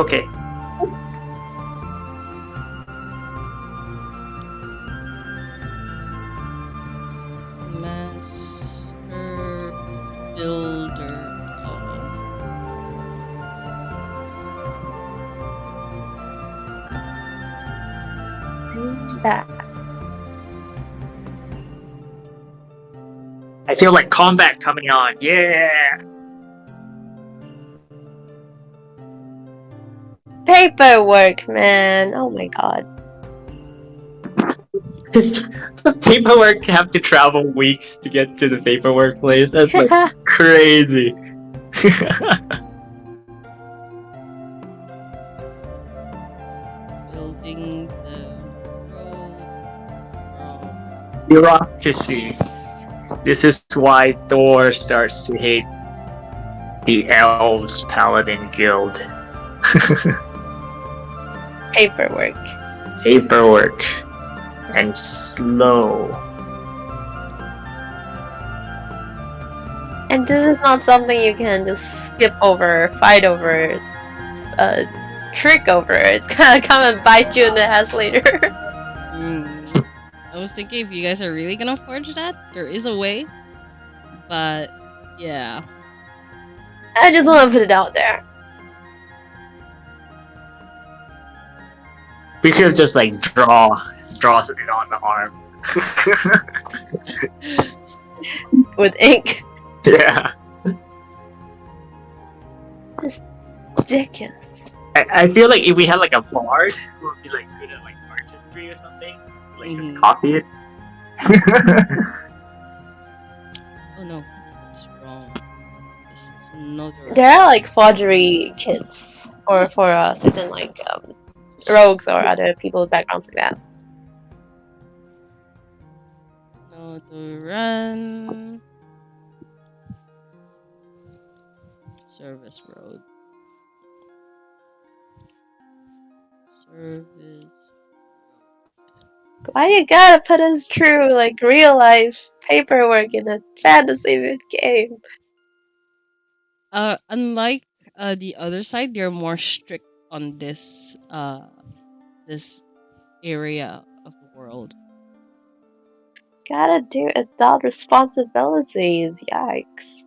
builder of. That. I feel like combat coming on. Yeah. Paperwork, man. Oh my god. The paperwork have to travel weeks to get to the paperwork place. That's like crazy. Building the road from. Bureaucracy. This is why Thor starts to hate the Elves Paladin Guild. Paperwork. Paperwork. And slow. And this is not something you can just skip over, fight over, trick over. It's gonna come and bite you in the ass later. I was thinking if you guys are really gonna forge that, there is a way. But yeah. I just want to put it out there. We could just like draw something on the arm. With ink. Yeah. It's ridiculous. I feel like if we had like a bard who would be like good at like artistry or something, like just copy it. Oh no, it's wrong. This is not right. There are like forgery kits for certain like rogues or other people with backgrounds like that. No to run. Service road. Service. Why you gotta put us through like real life paperwork in a fantasy game? Unlike the other side, they're more strict on this this area of the world. Gotta do adult responsibilities. Yikes.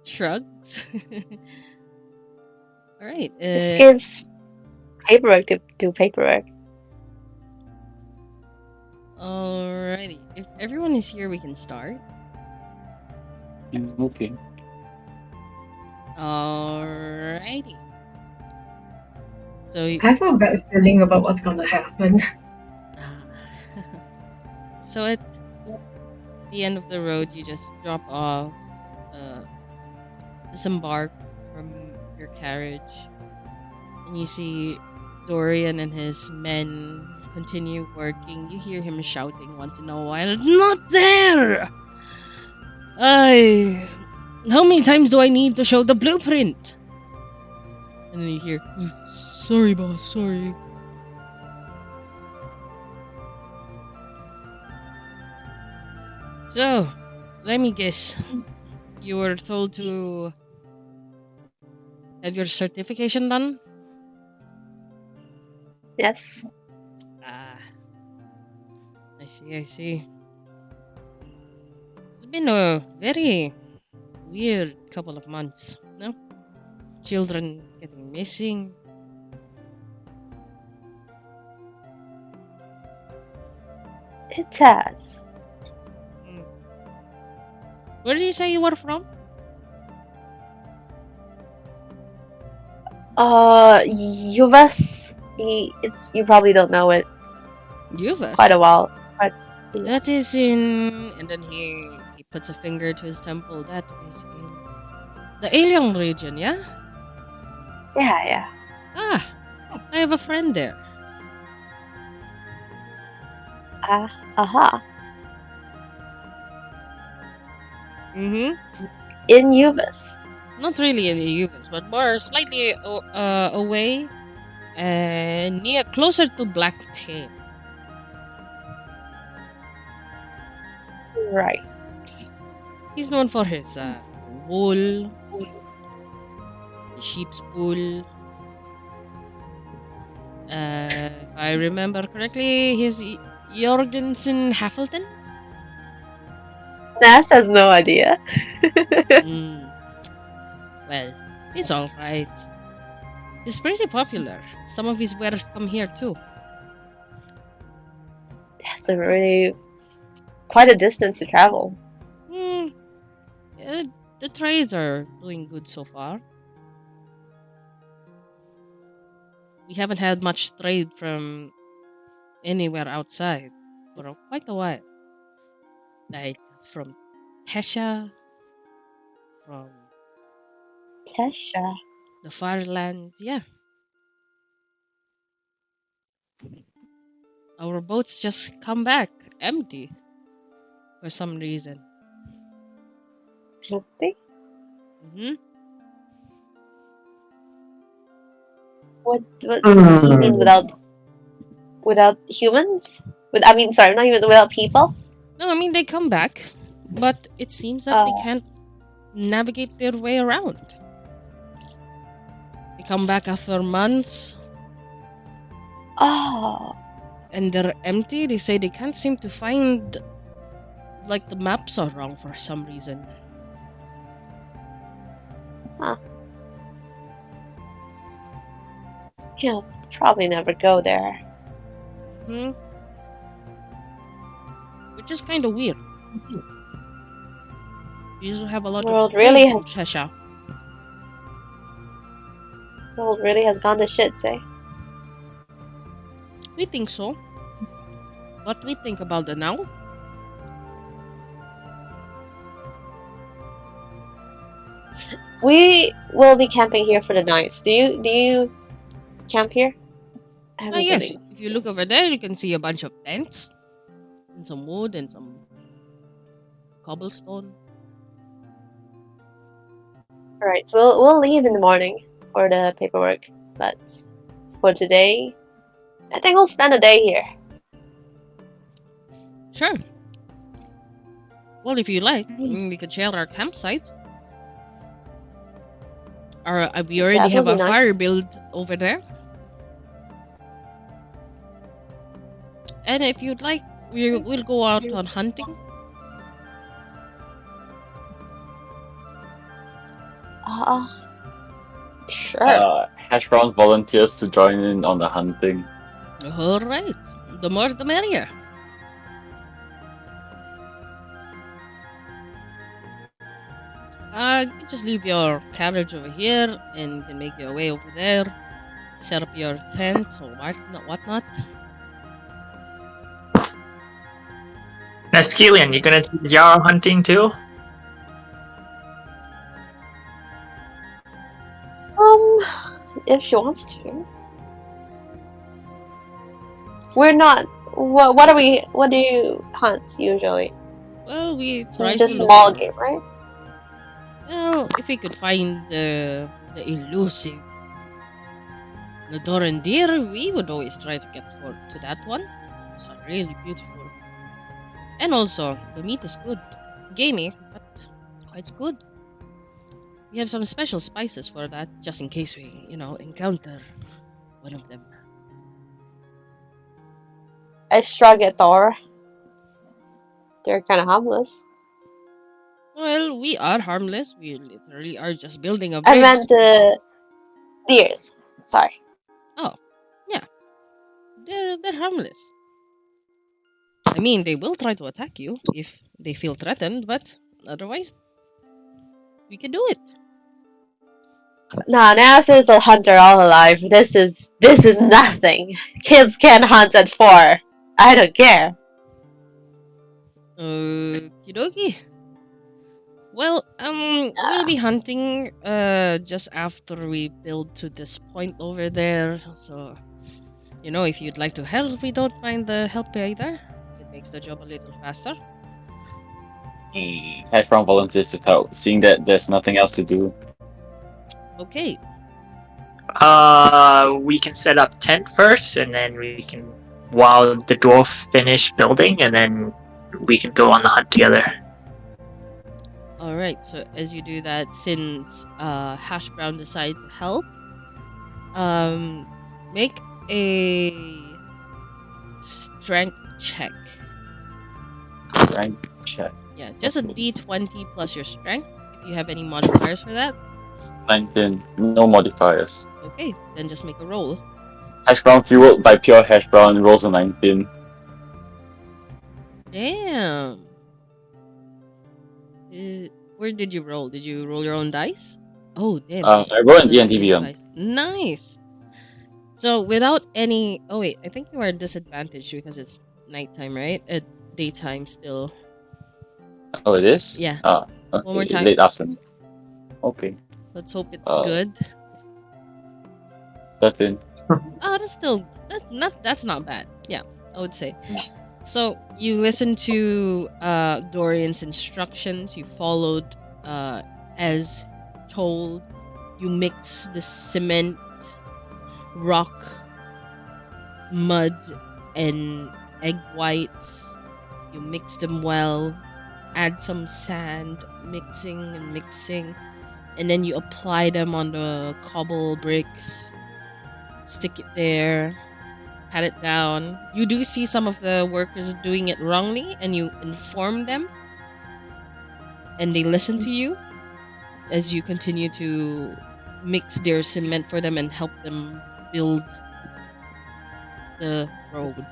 Shrugs. All right. This gives paperwork to do paperwork. Alrighty. If everyone is here, we can start. Okay. Alrighty. So I have a bad feeling about what's gonna happen. so at the end of the road, you just drop off, disembark from your carriage, and you see Dorian and his men continue working. You hear him shouting once in a while, "Not there! How many times do I need to show the blueprint?" And then you hear, "Sorry, boss, sorry." So, let me guess. You were told to have your certification done? Yes. Ah. I see. It's been a very weird couple of months, no? Children getting missing. It has. Where did you say you were from? Uvas. You probably don't know it. Uver. Quite a while. But That is in, and then he puts a finger to his temple. That is in the Alien region, yeah? yeah. Ah, I have a friend there. Aha. In Uvas. Not really in the UVs, but more slightly away and closer to Black Pain. Right. He's known for his wool, sheep's wool. If I remember correctly, he's Jorgensen Hafelton. Nas has no idea. Well, he's alright. He's pretty popular. Some of his wares come here too. That's a really quite a distance to travel. The trades are doing good so far. We haven't had much trade from anywhere outside for quite a while. Like from Tesha, from Tesha. the Farlands, yeah. Our boats just come back empty for some reason. Empty? Mm-hmm. What do you mean without humans? Sorry, not even without people? No, I mean they come back, but it seems that they can't navigate their way around. They come back after months. Oh. And they're empty. They say they can't seem to find, like, the maps are wrong for some reason. Huh. He'll probably never go there. Which is kind of weird. We used to have a lot World of really trade has from Cheshire. World really has gone to shit, say. We think so. What we think about the now? We will be camping here for the night. Do you camp here? Yes. If you look over there, you can see a bunch of tents and some wood and some cobblestone. Alright, so we'll leave in the morning for the paperwork, but for today, I think we'll spend a day here. Sure. Well, if you like, we could share our campsite. We already have a fire built over there. And if you'd like, we'll go out on hunting. Sure. Hash Brown volunteers to join in on the hunting. Alright. The more the merrier. You can just leave your carriage over here and you can make your way over there. Set up your tent or whatnot. Now, Skillian, you gonna do Yarrow hunting too? If she wants to. We're not. What do you hunt usually? Well, we try just to small game, right? Well, if we could find the elusive Nodoran deer, we would always try to get to that one. It's really beautiful. And also, the meat is good. Gamey, but quite good. We have some special spices for that, just in case we, encounter one of them. I shrug at Thor. They're kind of harmless. Well, we are harmless. We literally are just building a bridge. I meant the deers. Sorry. Oh, yeah. They're harmless. I mean, they will try to attack you if they feel threatened, but otherwise, we can do it. Nah, Nas is a hunter all alive. This is nothing. Kids can't hunt at 4. I don't care. Okie dokie. Well, we'll be hunting just after we build to this point over there. So, if you'd like to help, we don't mind the help either. It makes the job a little faster. Hash Brown volunteers to help, seeing that there's nothing else to do. Okay. We can set up tent first, and then we can, while the dwarf finish building, and then we can go on the hunt together. Alright, so as you do that, since Hash Brown decided to help, make a strength check. Strength check. Yeah, just a d20 plus your strength. If you have any modifiers for that. 19. No modifiers. Okay, then just make a roll. Hash brown fueled by pure hash brown rolls a 19. Damn. Where did you roll? Did you roll your own dice? Oh, damn. I rolled an The D&D Beyond. device. Nice. So without any... Oh, wait. I think you are disadvantaged because it's nighttime, right? Daytime still. Oh, it is? Yeah. Okay. One more time. Late afternoon. Okay. Let's hope it's good. 13. Oh, that's not bad. Yeah, I would say. So you listened to Dorian's instructions. You followed as told. You mix the cement, rock, mud, and egg whites. You mix them well. Add some sand, mixing, and then you apply them on the cobble bricks. Stick it there, pat it down. You do see some of the workers doing it wrongly, and you inform them, and they listen to you as you continue to mix their cement for them and help them build the road.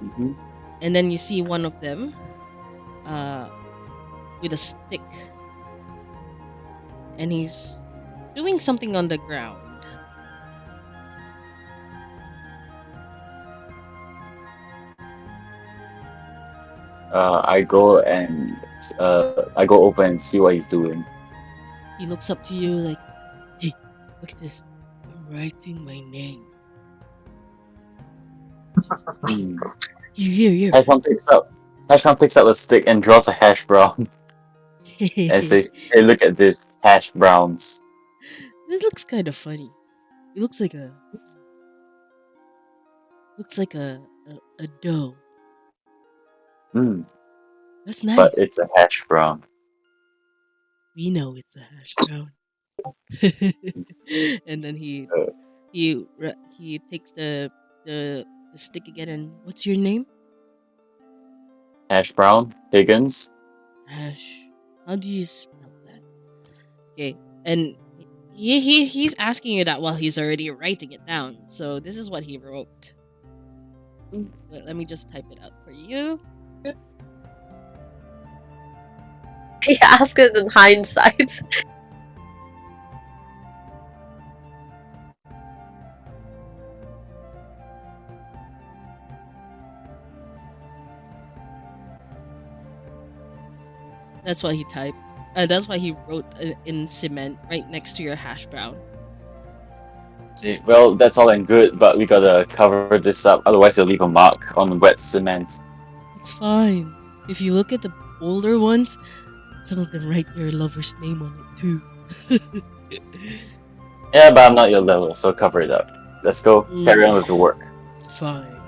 Mm-hmm. And then you see one of them with a stick, and he's doing something on the ground. I go over and see what he's doing. He looks up to you like, "Hey, look at this. I'm writing my name." Here. Hashbrown picks up a stick and draws a hash brown and says, "Hey, look at this hash browns." This looks kind of funny. It looks like a dough. That's nice. But it's a hash brown. We know it's a hash brown. And then he takes the stick again and, "What's your name?" Hash brown Higgins. Hash. How do you spell that? Okay, and he's asking you that while he's already writing it down. So this is what he wrote. Let me just type it out for you. He asked it in hindsight. That's what he typed. That's why he wrote in cement right next to your hash brown. See, well, that's all and good, but we gotta cover this up, otherwise you'll leave a mark on wet cement. It's fine. If you look at the older ones, some of them write their lover's name on it too. Yeah, but I'm not your level, so cover it up. Let's go carry on with the work. Fine.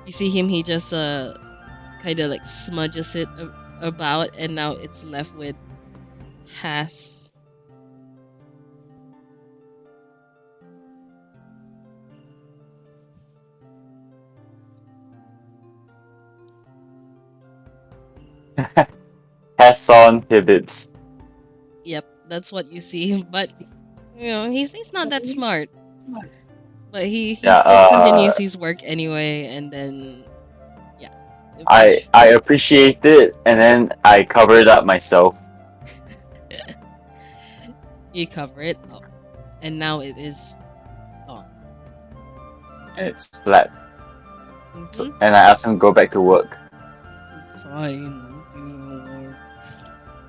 You see him, he just kind of like smudges it about, and now it's left with Has. Hassan Hibbits. Yep, that's what you see. But you know, he's not that smart. But he still continues his work anyway, and then yeah. I appreciate it, and then I cover it up myself. You cover it up, and now it is gone. And it's flat. So, and I ask him to go back to work. Fine.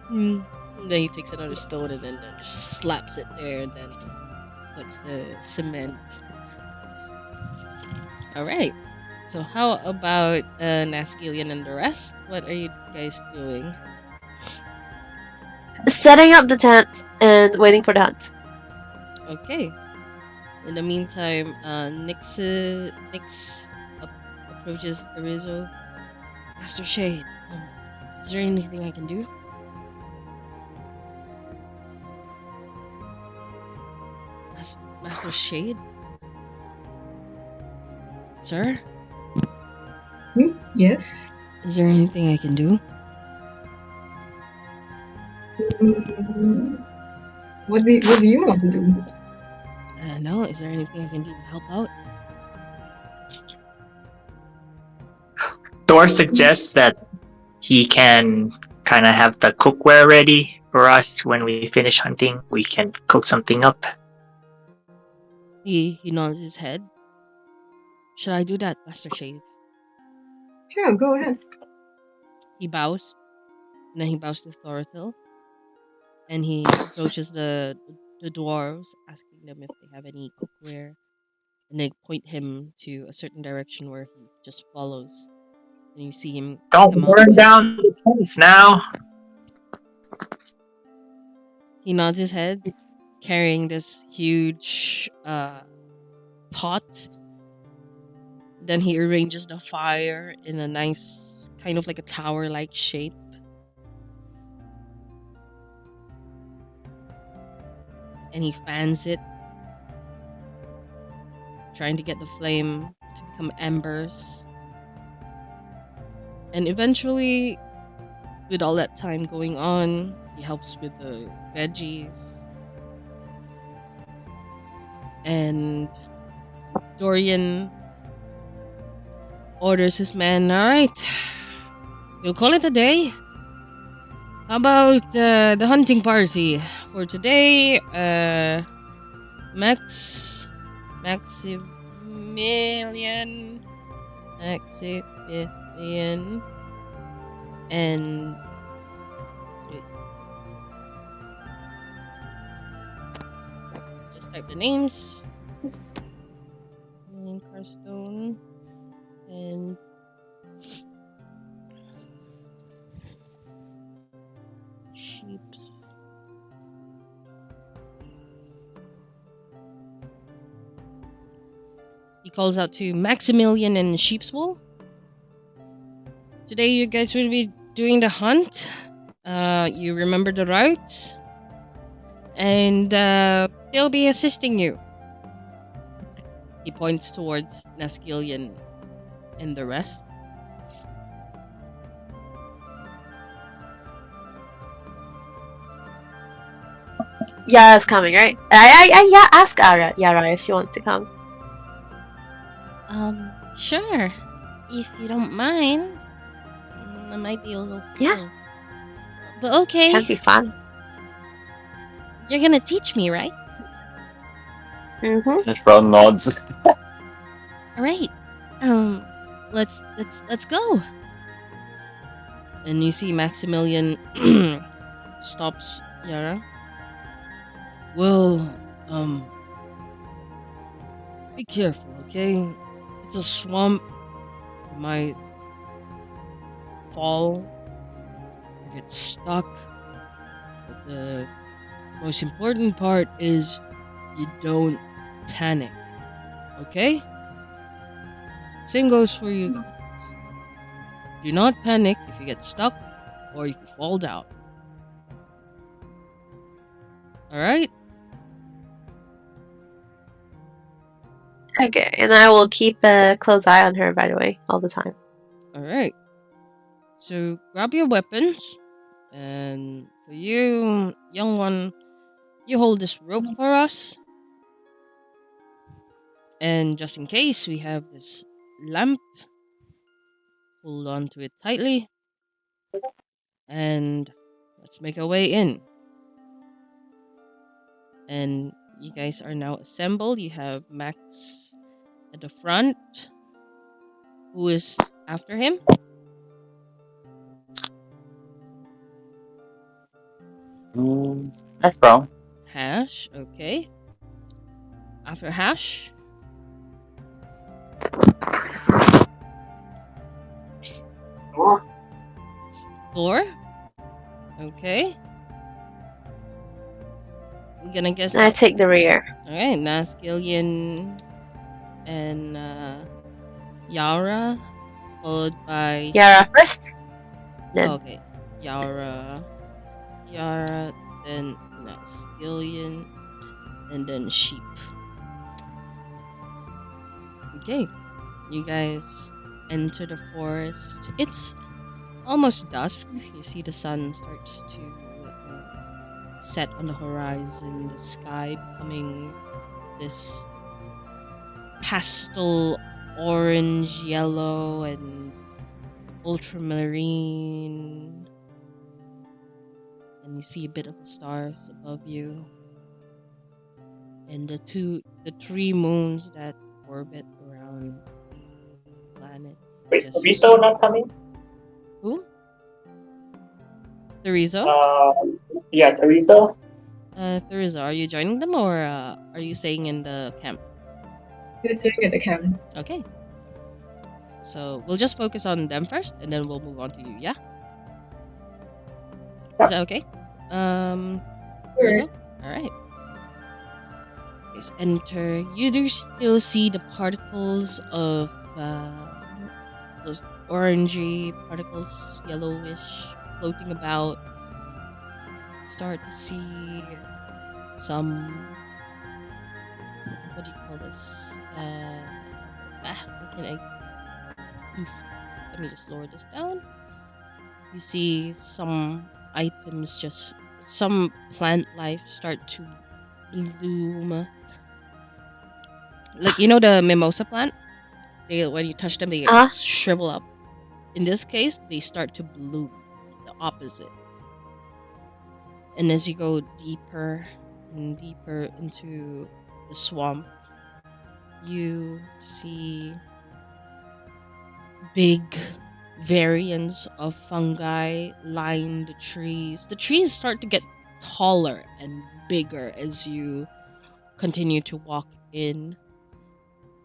Then he takes another stone and then just slaps it there and then puts the cement. Alright. So how about Naskelion and the rest? What are you guys doing? Setting up the tent and waiting for the hunt. Okay. In the meantime, Nyx approaches Arizo. Master Shade, is there anything I can do? Master Shade? Sir? Yes? Is there anything I can do? What do you want to do? I don't know. Is there anything I can do to help out? Thor suggests that he can kind of have the cookware ready for us when we finish hunting. We can cook something up. He nods his head. Should I do that, Master Shade? Sure, go ahead. He bows. And then he bows to Thorhild. And he approaches the dwarves, asking them if they have any cookware. And they point him to a certain direction where he just follows. And you see him Don't come out burn with... down the place now. He nods his head, carrying this huge pot. Then he arranges the fire in a nice, kind of like a tower-like shape. And he fans it, trying to get the flame to become embers. And eventually, with all that time going on, he helps with the veggies. And Dorian orders his men, alright, we'll call it a day. How about the hunting party? For today, Maximilian, and just type the names. Carstone and sheep. He calls out to Maximilian and Sheepswool. Today you guys will be doing the hunt. You remember the routes. And they'll be assisting you. He points towards Naskilian and the rest. Yara's coming, right? Yeah, ask Yara if she wants to come. Sure. If you don't mind. I might be a little Yeah. slow. But okay. That'd be fun. You're gonna teach me, right? Mm-hmm. Hash brown nods. Alright. Let's go. And you see Maximilian stops Yara. Well, be careful, okay? It's a swamp. You might fall, you get stuck. But the most important part is you don't panic, okay? Same goes for you guys. Do not panic if you get stuck or if you fall down. Alright? Okay, and I will keep a close eye on her, by the way, all the time. Alright. So grab your weapons. And for you, young one, you hold this rope for us. And just in case, we have this lamp. Hold on to it tightly. And let's make our way in. And you guys are now assembled. You have Max at the front. Who is after him? Hash brown. Hash, okay. After Hash? Thor? Okay. We're gonna guess I take the rear. Alright, Naskilian and Yara, followed by Yara first. Then okay, Yara, then Naskilian, and then Sheep. Okay, you guys enter the forest. It's almost dusk. You see the sun starts to set on the horizon, the sky becoming this pastel orange, yellow, and ultramarine. And you see a bit of the stars above you. And the three moons that orbit around the planet. Wait, Just Riso not coming? who? Therizo? Yeah, Teresa. Therizo, are you joining them or are you staying in the camp? Who's doing at the camp? Okay. So we'll just focus on them first, and then we'll move on to you. Yeah. Is that okay? Therizo? All right. Please enter. You do still see the particles of those orangey particles, yellowish, floating about. Start to see some. What do you call this? What can I? Let me just lower this down. You see some items, just some plant life start to bloom. Like, you know the mimosa plant? When you touch them, they shrivel up. In this case, they start to bloom. The opposite. And as you go deeper and deeper into the swamp, you see big variants of fungi line the trees. The trees start to get taller and bigger as you continue to walk in.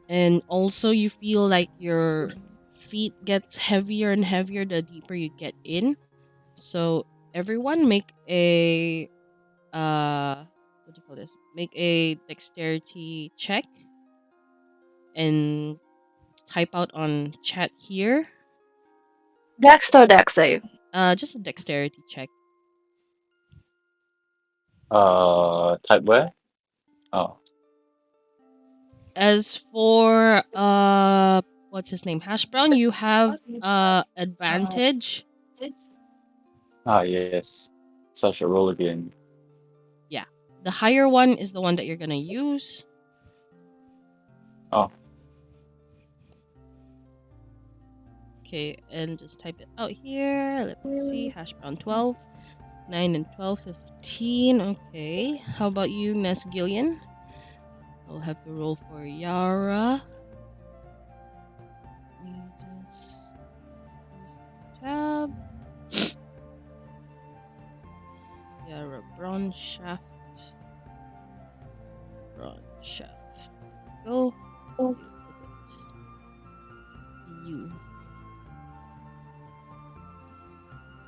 And also you feel like your feet gets heavier and heavier the deeper you get in. So everyone make a what do you call this? Make a dexterity check and type out on chat here. Dex or dex save? Just a dexterity check. Type where? Oh. As for what's his name? Hash Brown, you have advantage. Yes. So I should roll again. Yeah. The higher one is the one that you're gonna use. Oh. Okay, and just type it out here. Let me see. Hash Brown 12. 9 and 12, 15. Okay. How about you, Ness Gillian? I'll have to roll for Yara. Let me just tab. Yara Bronze Shaft. Bronze Shaft. Go. You.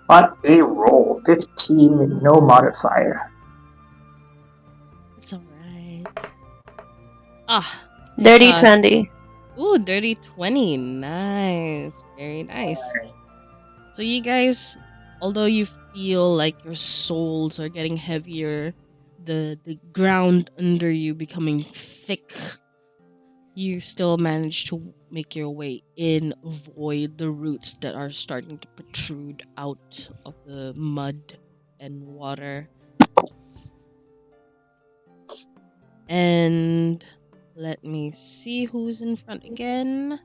What a roll. 15 with no modifier. It's alright. Ah. Dirty 20. Ooh, dirty 20. Nice. Very nice. So you guys, although you feel like your souls are getting heavier, the ground under you becoming thick, you still manage to make your way in, avoid the roots that are starting to protrude out of the mud and water. And let me see who's in front again.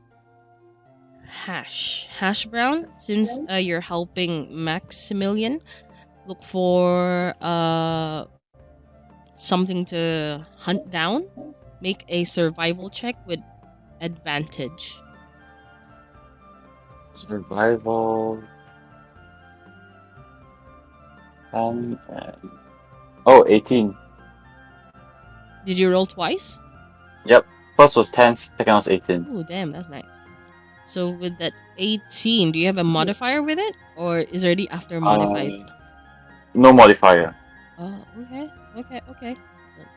Hash Brown, since you're helping Maximilian, look for something to hunt down. Make a survival check with advantage. Survival. 18. Did you roll twice? Yep. First was 10, second was 18. Oh, damn, that's nice. So with that 18, do you have a modifier with it? Or is it already after modified? No modifier. Oh, okay.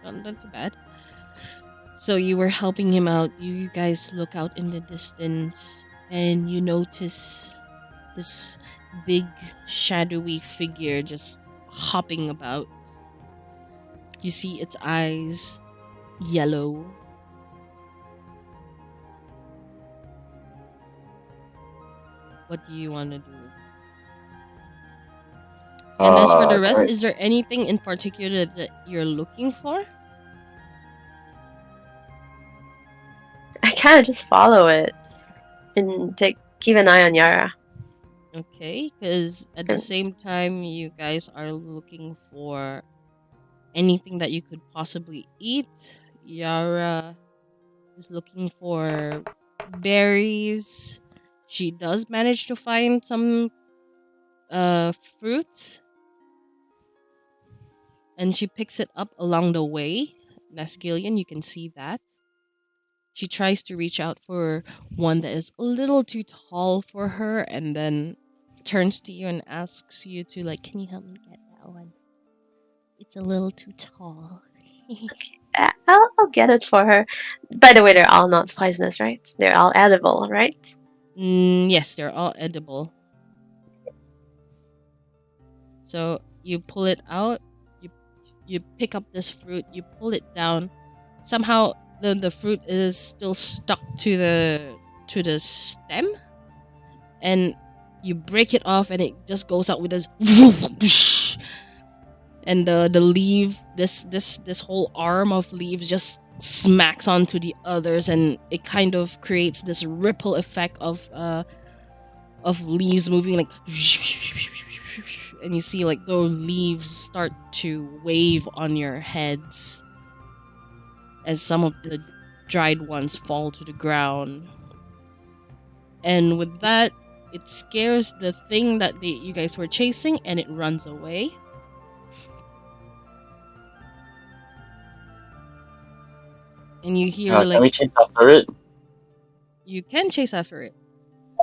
Not too bad. So you were helping him out. You guys look out in the distance and you notice this big shadowy figure just hopping about. You see its eyes yellow. What do you want to do? And as for the rest, Great. is there anything in particular that you're looking for? I kind of just follow it and keep an eye on Yara. Okay, because at the same time, you guys are looking for anything that you could possibly eat. Yara is looking for berries. She does manage to find some fruits, and she picks it up along the way. Nasgillion, you can see that. She tries to reach out for one that is a little too tall for her, and then turns to you and asks you to, like, can you help me get that one? It's a little too tall. I'll get it for her. By the way, they're all not poisonous, right? They're all edible, right? Yes, they're all edible. So you pull it out, you pick up this fruit, you pull it down. Somehow the fruit is still stuck to the stem, and you break it off, and it just goes out with this whoosh, and the leaf, this whole arm of leaves just smacks onto the others, and it kind of creates this ripple effect of leaves moving, like, and you see like the leaves start to wave on your heads as some of the dried ones fall to the ground. And with that, it scares the thing that you guys were chasing, and it runs away. And you hear like, can we chase after it? you can chase after it.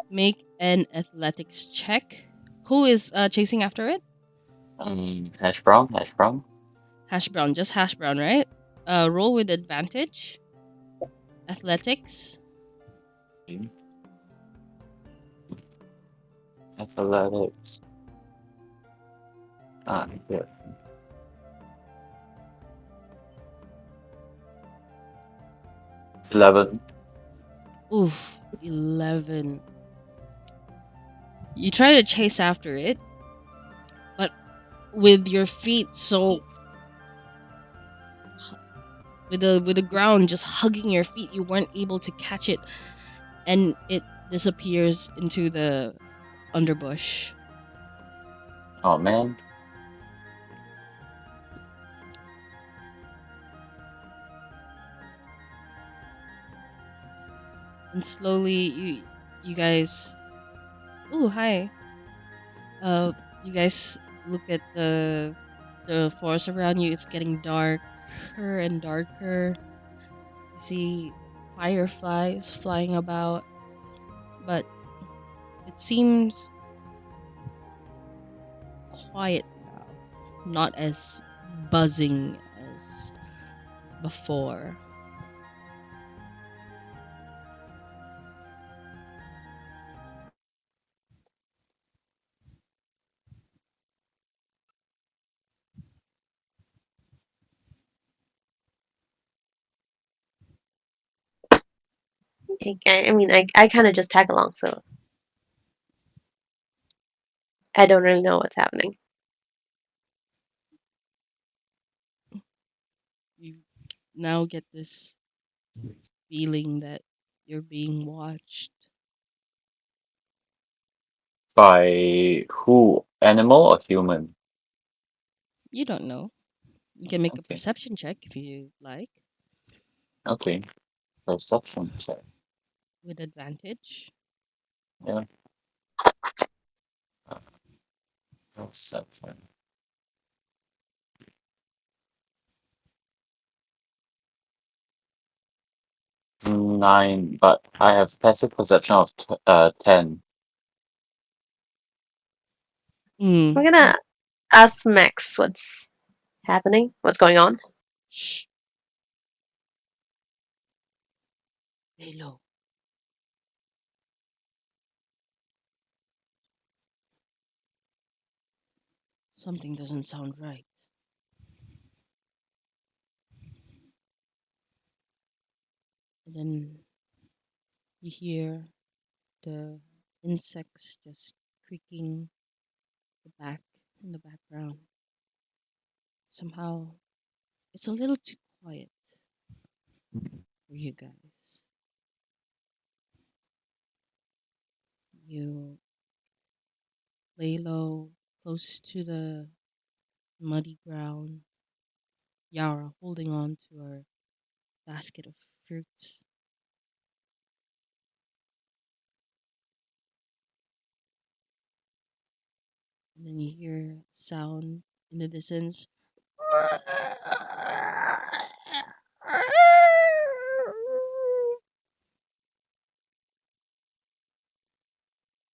Make an athletics check. Who is chasing after it? Hash brown, hash brown. Hash brown, just hash brown, right? Roll with advantage. Athletics. Okay. Athletics. Good. 11. Oof, 11. You try to chase after it, but with your feet so with the ground just hugging your feet, you weren't able to catch it, and it disappears into the underbush. Oh man. And slowly you guys, ooh, hi. You guys look at the forest around you. It's getting darker and darker. You see fireflies flying about, but it seems quiet now, not as buzzing as before. I mean, I kind of just tag along, so I don't really know what's happening. You now get this feeling that you're being watched. By who? Animal or human? You don't know. You can make a Okay. perception check if you like, Okay. Perception check. with advantage. Yeah. Perception. 9, but I have passive perception of 10. I'm gonna ask Max what's happening, what's going on. Shh. Lay low. Something doesn't sound right. And then you hear the insects just creaking the back in the background. somehow it's a little too quiet for you guys. You lay low, close to the muddy ground, Yara holding on to her basket of fruits. And then you hear sound in the distance.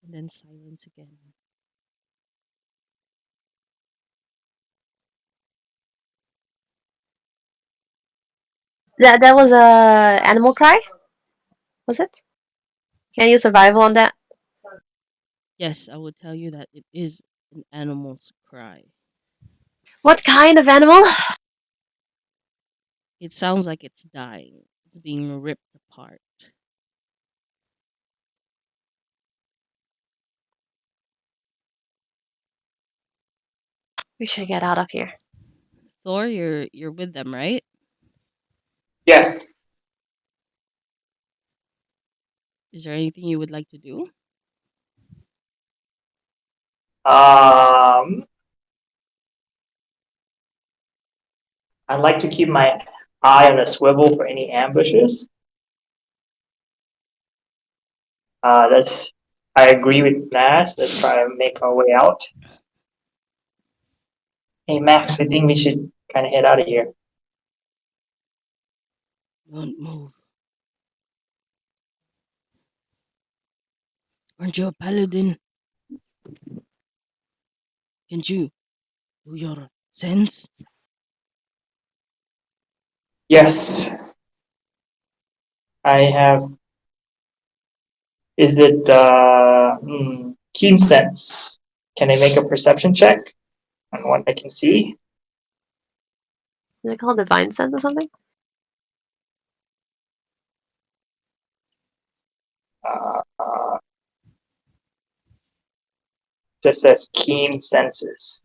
And then silence again. That was a animal cry? Was it? Can you survival on that? Yes, I would tell you that it is an animal's cry. What kind of animal? It sounds like it's dying. It's being ripped apart. We should get out of here. Thor, you're with them, right? Yes. Is there anything you would like to do? I'd like to keep my eye on a swivel for any ambushes. I agree with Max. Let's try and make our way out. Hey Max, I think we should kind of head out of here. Don't move. Aren't you a paladin? Can't you do your sense? Yes, I have. Is it keen sense? Can I make a perception check on what I can see? Is it called divine sense or something? Just says keen senses.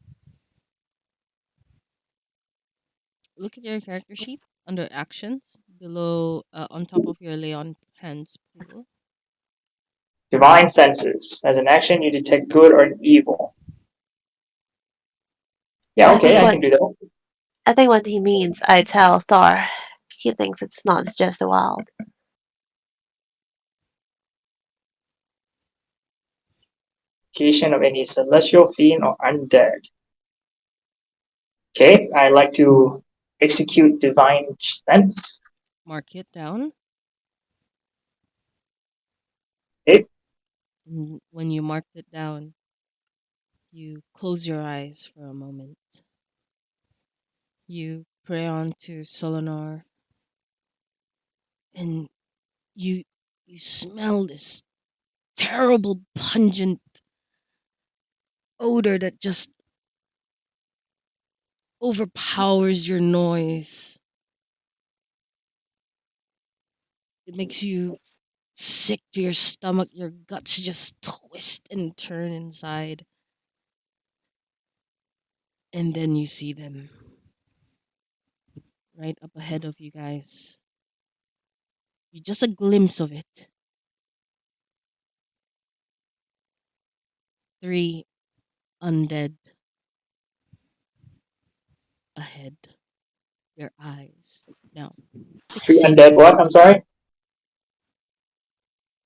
Look at your character sheet under actions below, on top of your lay on hands pool. Divine senses. As an action, you detect good or evil. Yeah, okay, I can do that. I think what he means, I tell Thor, he thinks it's not just a wild. Location of any celestial fiend or undead. Okay, I'd like to execute divine sense. Mark it down. Okay. When you marked it down, you close your eyes for a moment. You pray on to Solinar, and you smell this terrible pungent odor that just overpowers your noise. It makes you sick to your stomach. Your guts just twist and turn inside. And then you see them right up ahead of you guys. You just a glimpse of it. 3 undead ahead. Your eyes now. 3 undead what? I'm sorry?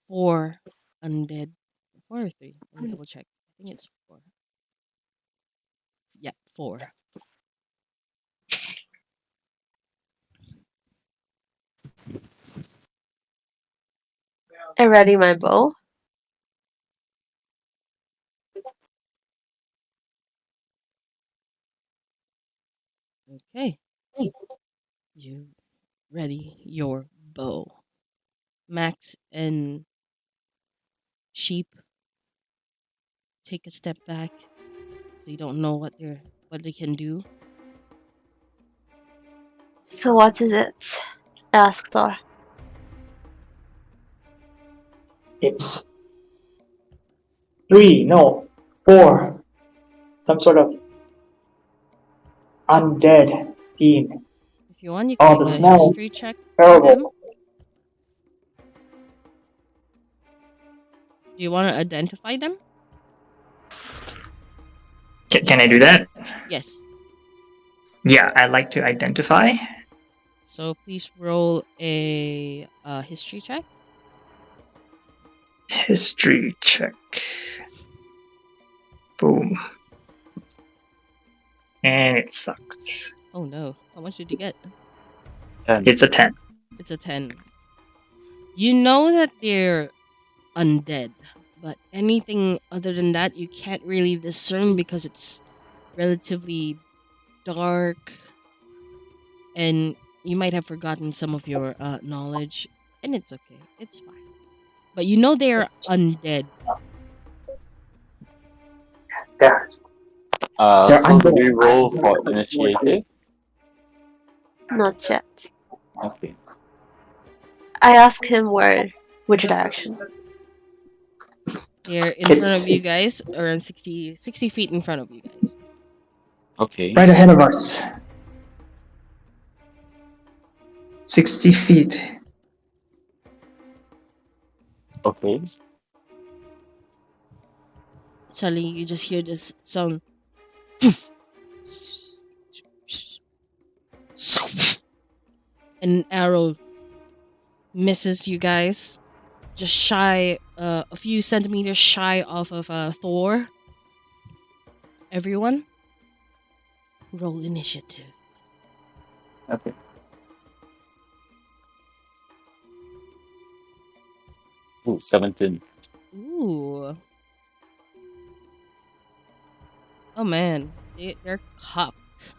4 undead. 4 or 3? Let me double check. I think it's 4. Yeah, 4. I ready my bow. Okay. You ready your bow. Max and Sheep take a step back because they don't know what they can do. So what is it? Asked Thor. It's 3, no, 4. Some sort of undead theme. If you want, you can Oh, make the a smell is history check for them. terrible. Do you want to identify them? Can I do that? Yes. Yeah, I'd like to identify. So please roll a history check. History check. Boom. And it sucks. Oh no. How much did you get? 10. It's a 10. It's a 10. You know that they're undead, but anything other than that you can't really discern because it's relatively dark and you might have forgotten some of your knowledge, and it's okay. It's fine. But you know they're undead. They're So do we undead. roll for initiative? Not yet. Okay. I ask him which direction. They're in front of you guys, around 60 feet in front of you guys. Okay. Right ahead of us. 60 feet. Okay. Suddenly you just hear this sound. An arrow misses you guys, just shy, a few centimeters shy off of Thor. Everyone, roll initiative. Okay. Ooh, 17. Ooh. Oh man, they're cupped.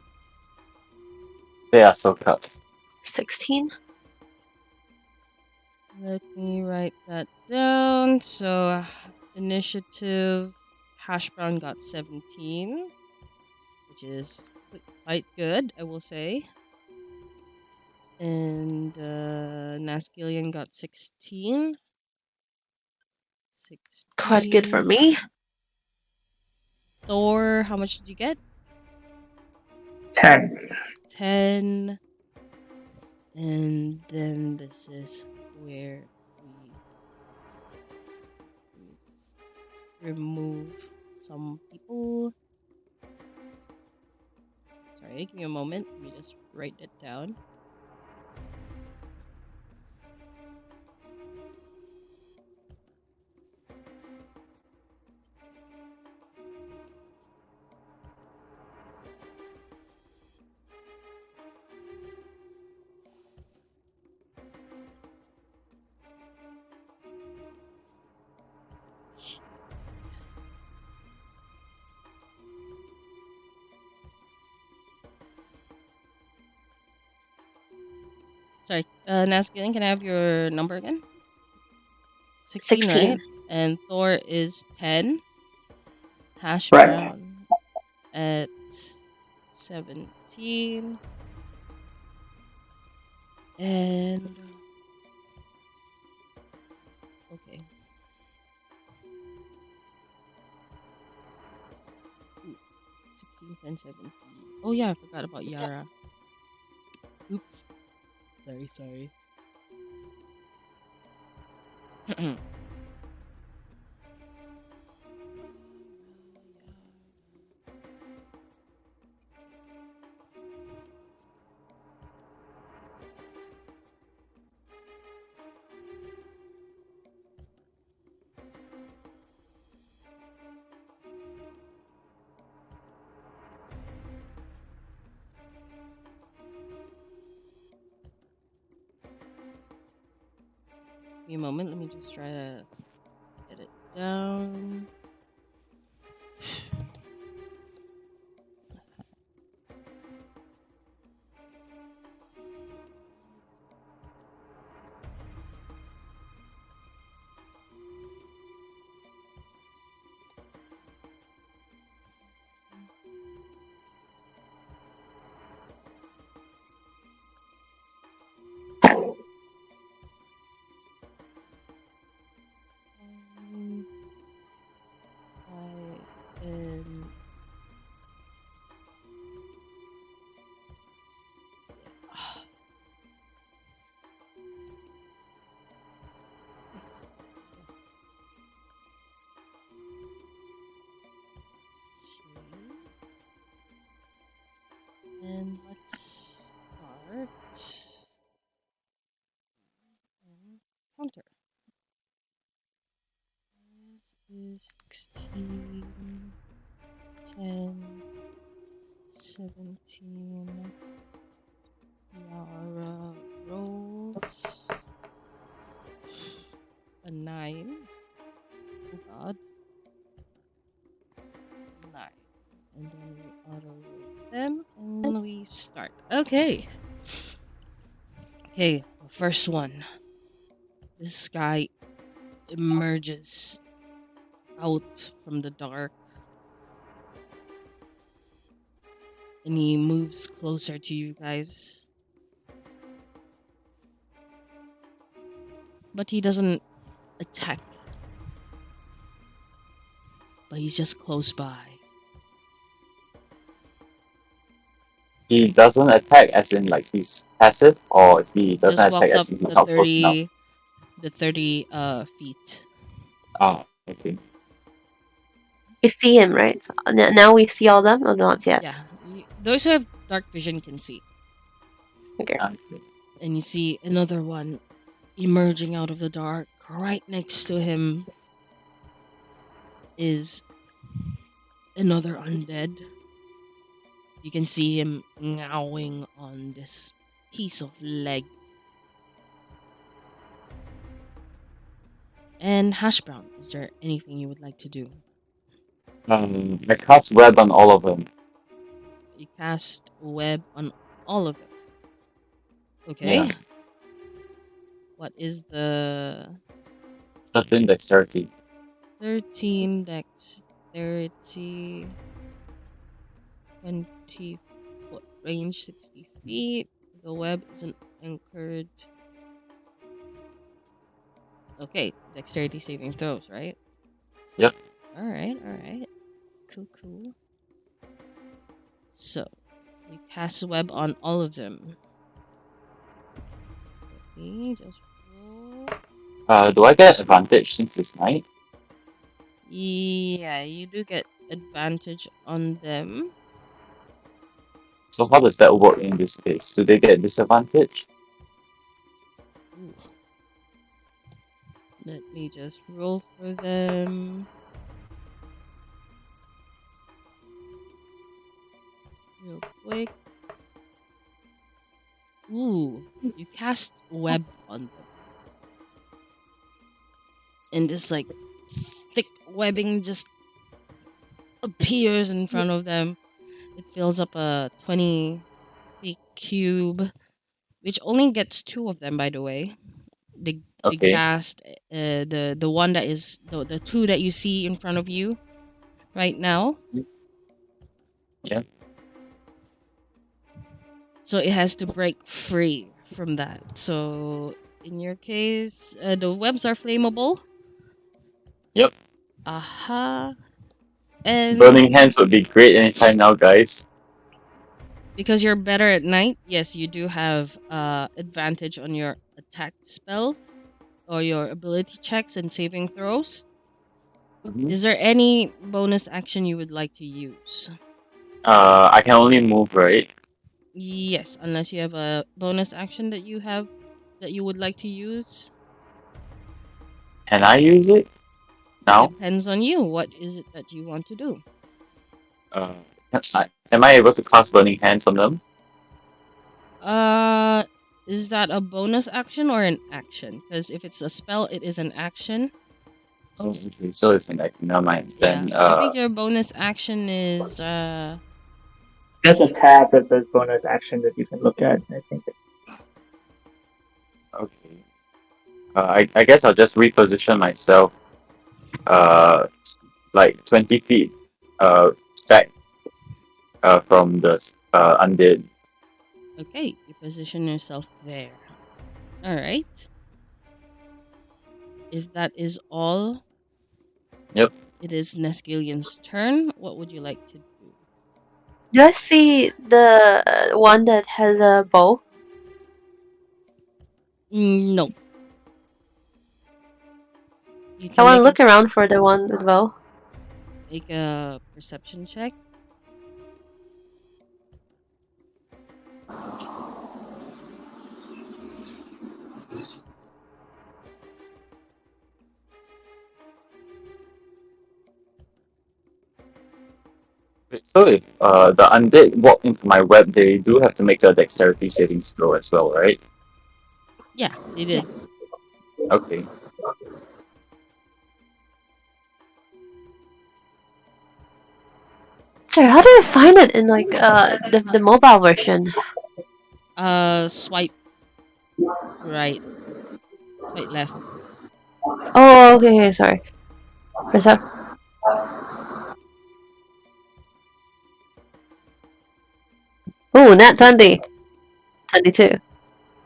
They are so cut. 16. Let me write that down. So, initiative, Hash Brown got 17, which is quite good, I will say. And Naskillion got 16. 16. Quite good for me. Thor, how much did you get? 10. 10. And then this is where we remove some people. Sorry, give me a moment. Let me just write it down. Sorry, Naskillion, can I have your number again? 16, 16. right? And Thor is 10. Hash Right. Brown at 17. And okay. Ooh, 16, 10, 17. Oh yeah, I forgot about Yara. Oops. Sorry. Give me a moment. Let me just try to get it down. 16, 10, 17. Yara rolls a 9. Oh god. 9. And then we auto roll them and we start. Okay. Okay, the first one. This guy emerges out from the dark and he moves closer to you guys. But he doesn't attack. But he's just close by. He doesn't attack as in like he's passive, or he doesn't Just attack walks as up in he's not close enough. the 30 feet. Ah, okay. We see him, right? So now we see all them, or not yet? Yeah. Those who have dark vision can see. Okay. Okay. And you see another one emerging out of the dark. Right next to him is another undead. You can see him gnawing on this piece of leg. And Hash Brown, is there anything you would like to do? I cast web on all of them. You cast a web on all of them. Okay. Yeah. What is the 13 dexterity. 13 dexterity, 20 foot range, 60 feet. The web isn't anchored. Okay, dexterity saving throws, right? Yep. Alright. Cool. So, you cast a web on all of them. Let me just roll. Do I get advantage since it's night? Yeah, you do get advantage on them. So how does that work in this case? Do they get disadvantage? Ooh. Let me just roll for them. Real quick. Ooh, you cast web on them. And this like thick webbing just appears in front of them. It fills up a 20 feet cube, which only gets 2 of them, by the way. The Okay. ghast, the one that is the 2 that you see in front of you right now. Yeah. So it has to break free from that. So in your case, the webs are flammable. Yep. Aha. And Burning hands would be great anytime now, guys. because you're better at night, yes, you do have advantage on your attack spells or your ability checks and saving throws. Mhm. Is there any bonus action you would like to use? I can only move, right? Yes, unless you have a bonus action that you would like to use. Can I use it now? Depends on you. What is it that you want to do? Uh, am I able to cast burning hands on them? Is that a bonus action or an action? Because if it's a spell, it is an action. Oh, okay. So it's like never mind. Yeah, Then I think your bonus action is There's a tab that says bonus action that you can look at. I think. okay. I guess I'll just reposition myself. Like 20 feet. Back. From the undead. okay. You position yourself there. All right. If that is all, Yep. it is Nesgilian's turn. What would you like to do? Do I see the one that has a bow? No. You I can want to look around for the one with bow. make a perception check. So if the undead walk into my web, they do have to make a dexterity saving throw as well, right? Yeah, they did. Okay. Sorry, how do I find it in like the mobile version? Swipe right, swipe left. Oh, okay, sorry. Press up. Ooh, nat 20. 22.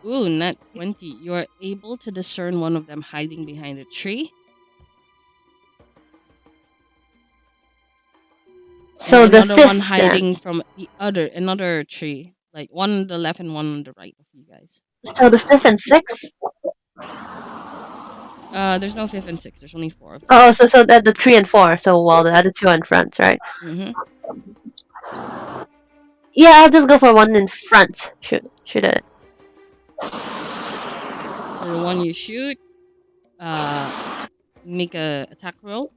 Ooh, nat 20. You are able to discern one of them hiding behind a tree. So and the another one fifth then. hiding from another tree. Like one on the left and one on the right of you guys. So the fifth and sixth? There's no 5th and 6th. There's only 4 of them. Oh, so that the 3 and 4. So while the other 2 are in front, right? Mm-hmm. Yeah, I'll just go for one in front. Shoot it. So the one you shoot, make a attack roll.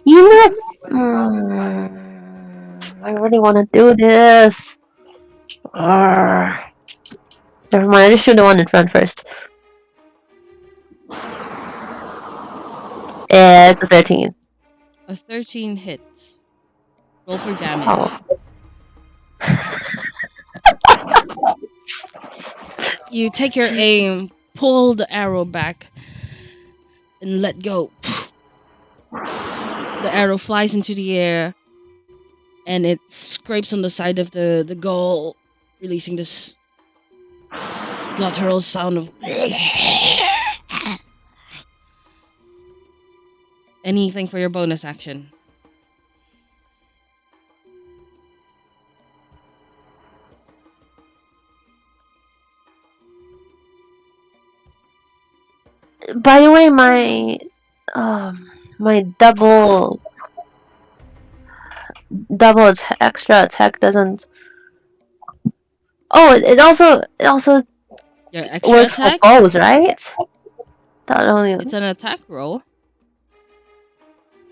You know, I really want to do this. Never mind, I just shoot the one in front first. It's a 13. A 13 hits. Roll for damage. Oh. You take your aim, pull the arrow back, and let go. The arrow flies into the air, and it scrapes on the side of the goal, releasing this guttural sound of. Anything for your bonus action? By the way, my double extra attack doesn't. Oh, it also Your extra works attack? for bows, right? Not only. It's an attack roll.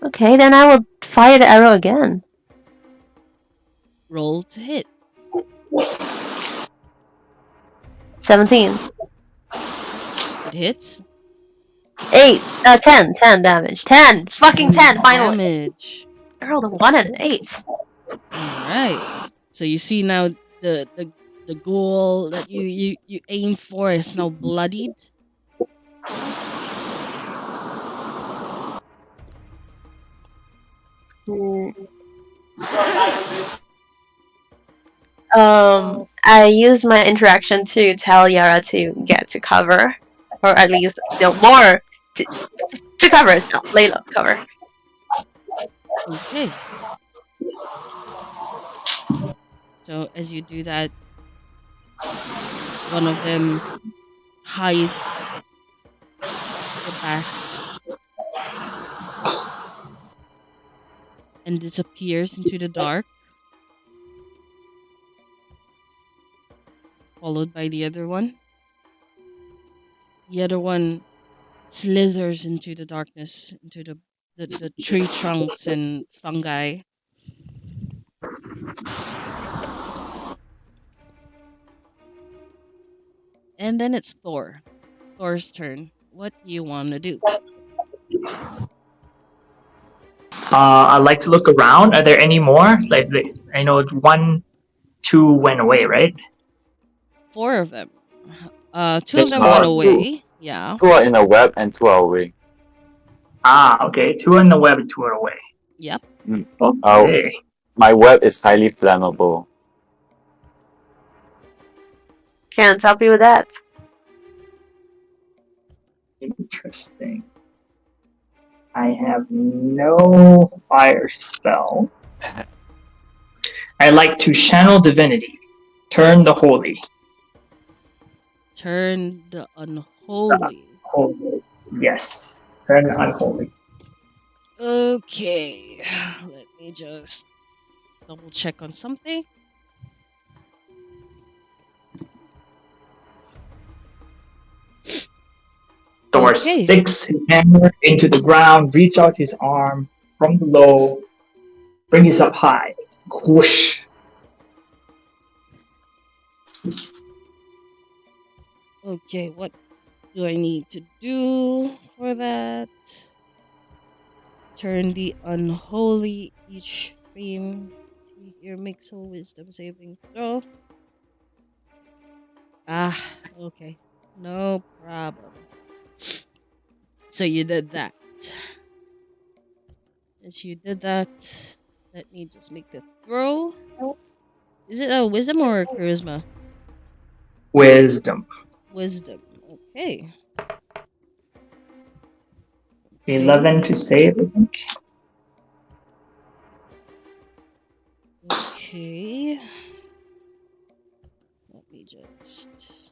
Okay, then I will fire the arrow again. Roll to hit. 17. It hits. 8. 10 damage. 10. Fucking 10. Finally. Damage. I rolled a 1 and an 8. Alright. So you see now the goal that you aim for is now bloodied. I use my interaction to tell Yara to get to cover, or at least more to cover. It's not lay low cover. Okay. So as you do that, one of them hides the back and disappears into the dark, followed by the other one. The other one slithers into the darkness, into the tree trunks and fungi. And then it's Thor. Thor's turn. What do you want to do? I'd like to look around. Are there any more? Like, I know 1, 2 went away, right? 4 of them. 2 of There's them more. went away. Yeah. 2 are in a web and 2 are away. Okay. 2 in the web, 2 are away. Yep. Okay. My web is highly flammable. Can't help you with that. Interesting. I have no fire spell. I like to channel divinity. Turn the holy. Turn the unholy. Holy. Yes. Turn the unholy. Okay. Let me just double check on something. Thor Okay. sticks his hammer into the ground, reach out his arm from below, bring it up high. Whoosh. Okay, what do I need to do for that? Turn the unholy each frame. See here, makes a wisdom saving throw. Ah, okay. No problem. So you did that. As you did that, let me just make the throw. Is it a wisdom or a charisma? Wisdom. Wisdom. Okay. 11 to save, I think. Okay. Let me just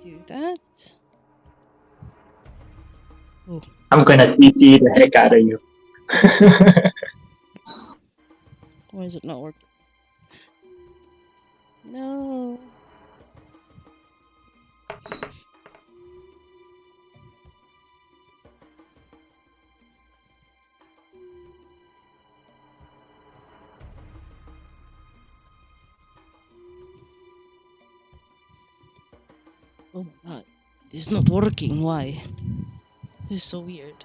do that. Oh, I'm gonna CC the heck out of you. why is it not working? No. Oh my god. This is not working. Why? This is so weird.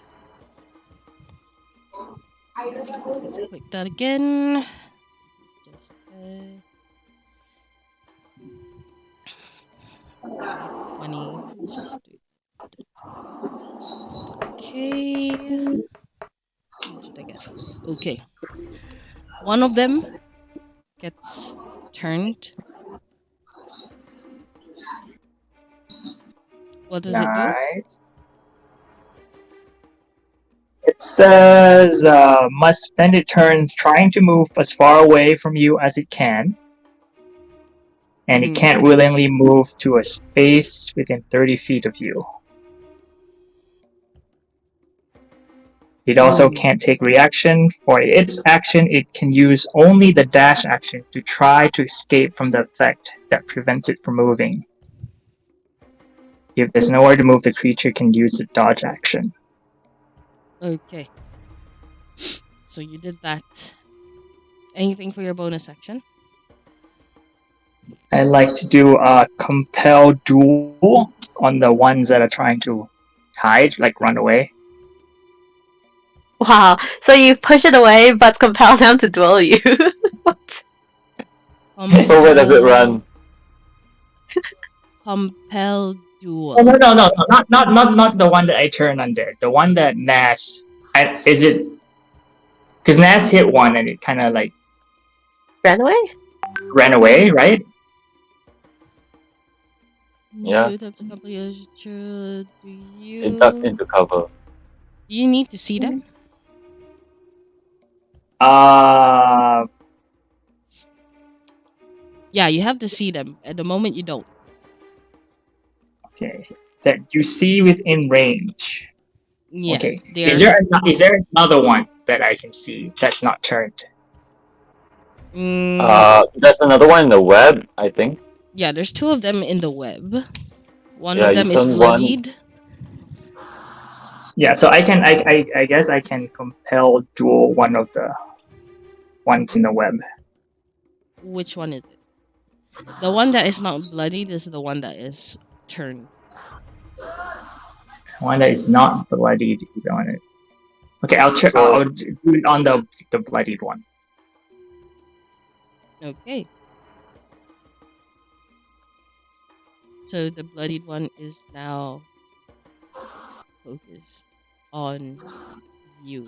Let's click that again. This is just okay, 20. Let's just do okay. How much did I get? Okay. One of them gets turned. What does it do? Right. It says must spend its turns trying to move as far away from you as it can, and it can't willingly move to a space within 30 feet of you. It also can't take reaction. For its action, it can use only the dash action to try to escape from the effect that prevents it from moving. If there's nowhere to move, the creature can use the dodge action. Okay. So you did that. Anything for your bonus action? I like to do a compel duel on the ones that are trying to hide, like run away. Wow. So you push it away, but compel them to duel you. What? So where does it run? Compel duel. Oh, no, not the one that I turn under. The one that Nas. Is it? Because Nas hit one and it kind of like Ran away? ran away, right? Yeah. You have to compel your do you? It ducked into cover. Do you need to see them? Yeah, you have to see them. At the moment, you don't. Okay. That you see within range. Yeah. Okay. Is there another one that I can see that's not turned? There's another one in the web, I think. Yeah, there's two of them in the web. One Yeah, of them you is turn bloodied. Yeah, so I guess I can compel duel one of the ones in the web. Which one is it? The one that is not bloodied is the one that is turned. One that is not bloodied is on it. Okay, I'll do it on the bloodied one. Okay. So the bloodied one is now focused on you.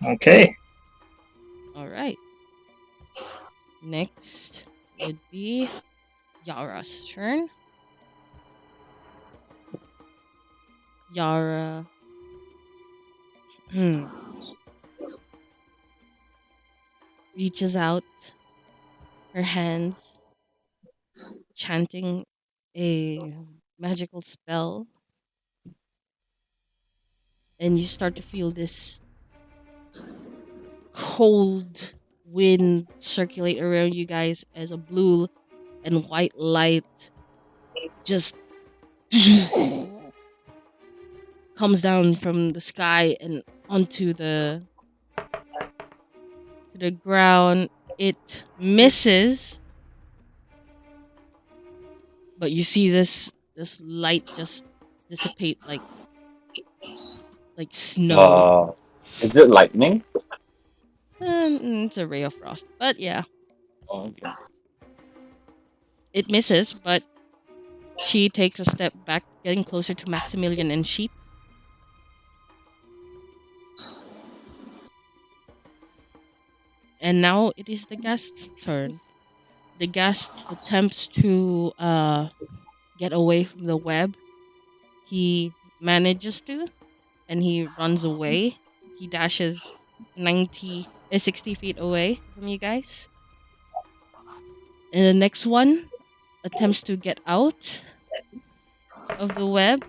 Okay. All right. Next would be Yara's turn. Yara. Reaches out her hands, chanting a magical spell. And you start to feel this cold wind circulate around you guys as a blue and white light just comes down from the sky and onto the ground. It misses, but you see this light just dissipate like snow. Is it lightning? It's a ray of frost, but yeah, Oh, okay. it misses. But she takes a step back, getting closer to Maximilian and Sheep. And now it is the guest's turn. The guest attempts to get away from the web. He manages to, and he runs away. He dashes 60 feet away from you guys. And the next one attempts to get out of the web,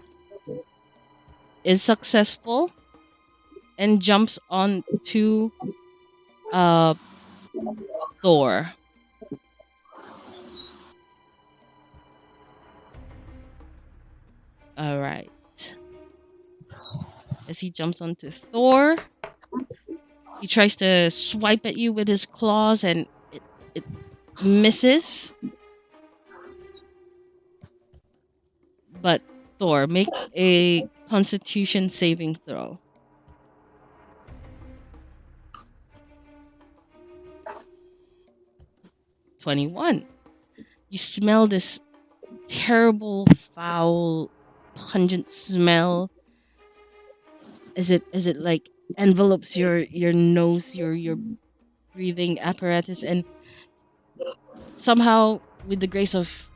is successful, and jumps on to Thor. All right. As he jumps onto Thor, he tries to swipe at you with his claws, and it misses. But Thor, make a Constitution saving throw. 21. You smell this terrible, foul, pungent smell as it like envelopes your nose, your breathing apparatus, and somehow, with the grace of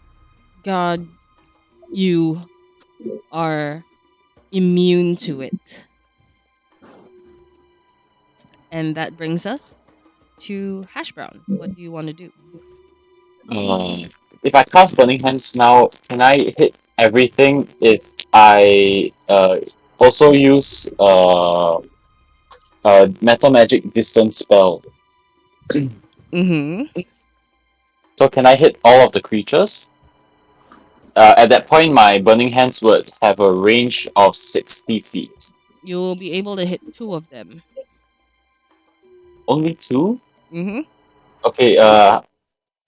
God, you are immune to it. And that brings us to Hash Brown. What do you want to do? If I cast Burning Hands now, can I hit everything if I also use Metal Magic Distance spell? Mm-hmm. So can I hit all of the creatures? At that point, my Burning Hands would have a range of 60 feet. You'll be able to hit 2 of them. Only 2? Mm-hmm. Okay,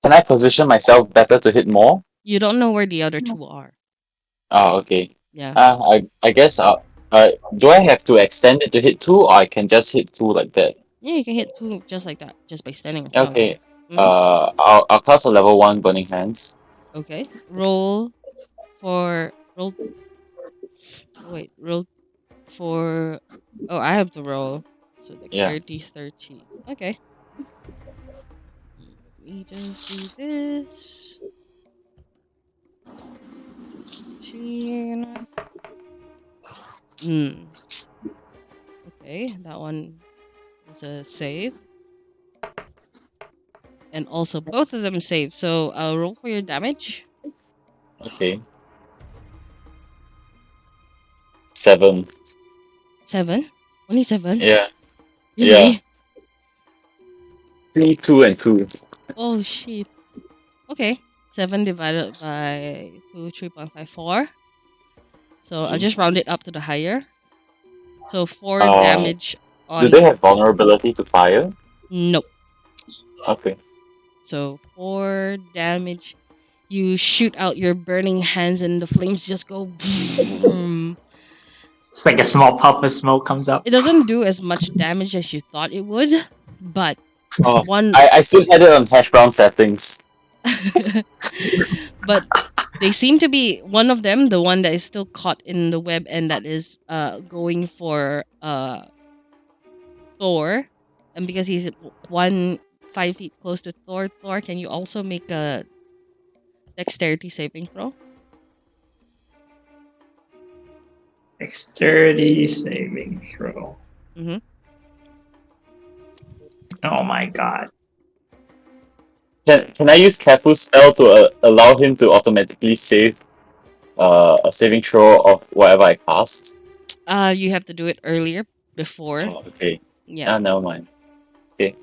can I position myself better to hit more? You don't know where the other 2 are. Oh, okay. Yeah. I guess do I have to extend it to hit 2, or I can just hit 2 like that? Yeah, you can hit 2 just like that, just by standing in front of Okay. them. Mhm. I'll cast a level 1 Burning Hands. Okay. Roll for roll. Wait, roll for. Oh, I have to roll. So dexterity 13. Okay. We just do this. 13. Okay, that one is a save. And also both of them save. So I'll roll for your damage. Okay. 7. 7? Only 7? Yeah. Really? Yeah. 3, 2, and 2. Oh shit. Okay. 7 divided by 2, 3.54. So I'll just round it up to the higher. So 4 damage on. Do they have vulnerability to fire? Nope. Okay. So 4 damage. You shoot out your burning hands and the flames just go. It's like a small puff of smoke comes up. It doesn't do as much damage as you thought it would, but one. I still had it on hash brown settings. But they seem to be one of them, the one that is still caught in the web and that is going for Thor, and because he's 5 feet close to Thor, can you also make a dexterity saving throw? Dexterity saving throw. Mm-hmm. Oh my god. Can I use Careful spell to allow him to automatically save a saving throw of whatever I cast? You have to do it earlier before. Oh, okay. Yeah. Never mind. Okay.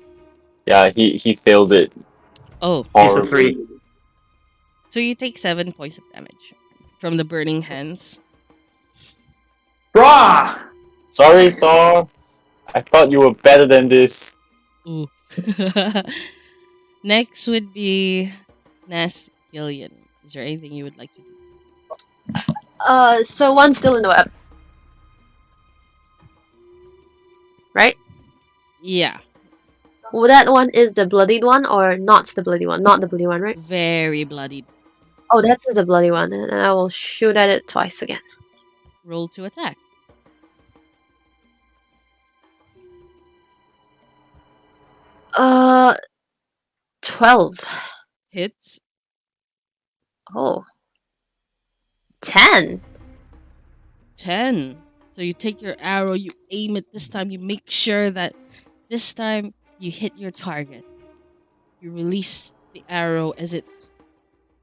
Yeah, he failed it. Oh. It's a 3. So you take 7 points of damage. from the burning hands. Bruh! Sorry, Thor. I thought you were better than this. Ooh. Next would be Nas Gillian. Is there anything you would like to do? So one's still in the web. Right? Yeah. Well, that one is the bloodied one or not the bloody one? Not the bloody one, right? Very bloodied. Oh, that's the bloody one. And I will shoot at it twice again. Roll to attack. Uh, 12. Hits. Oh. 10. 10. So you take your arrow, you aim it this time, you make sure that this time you hit your target. You release the arrow as it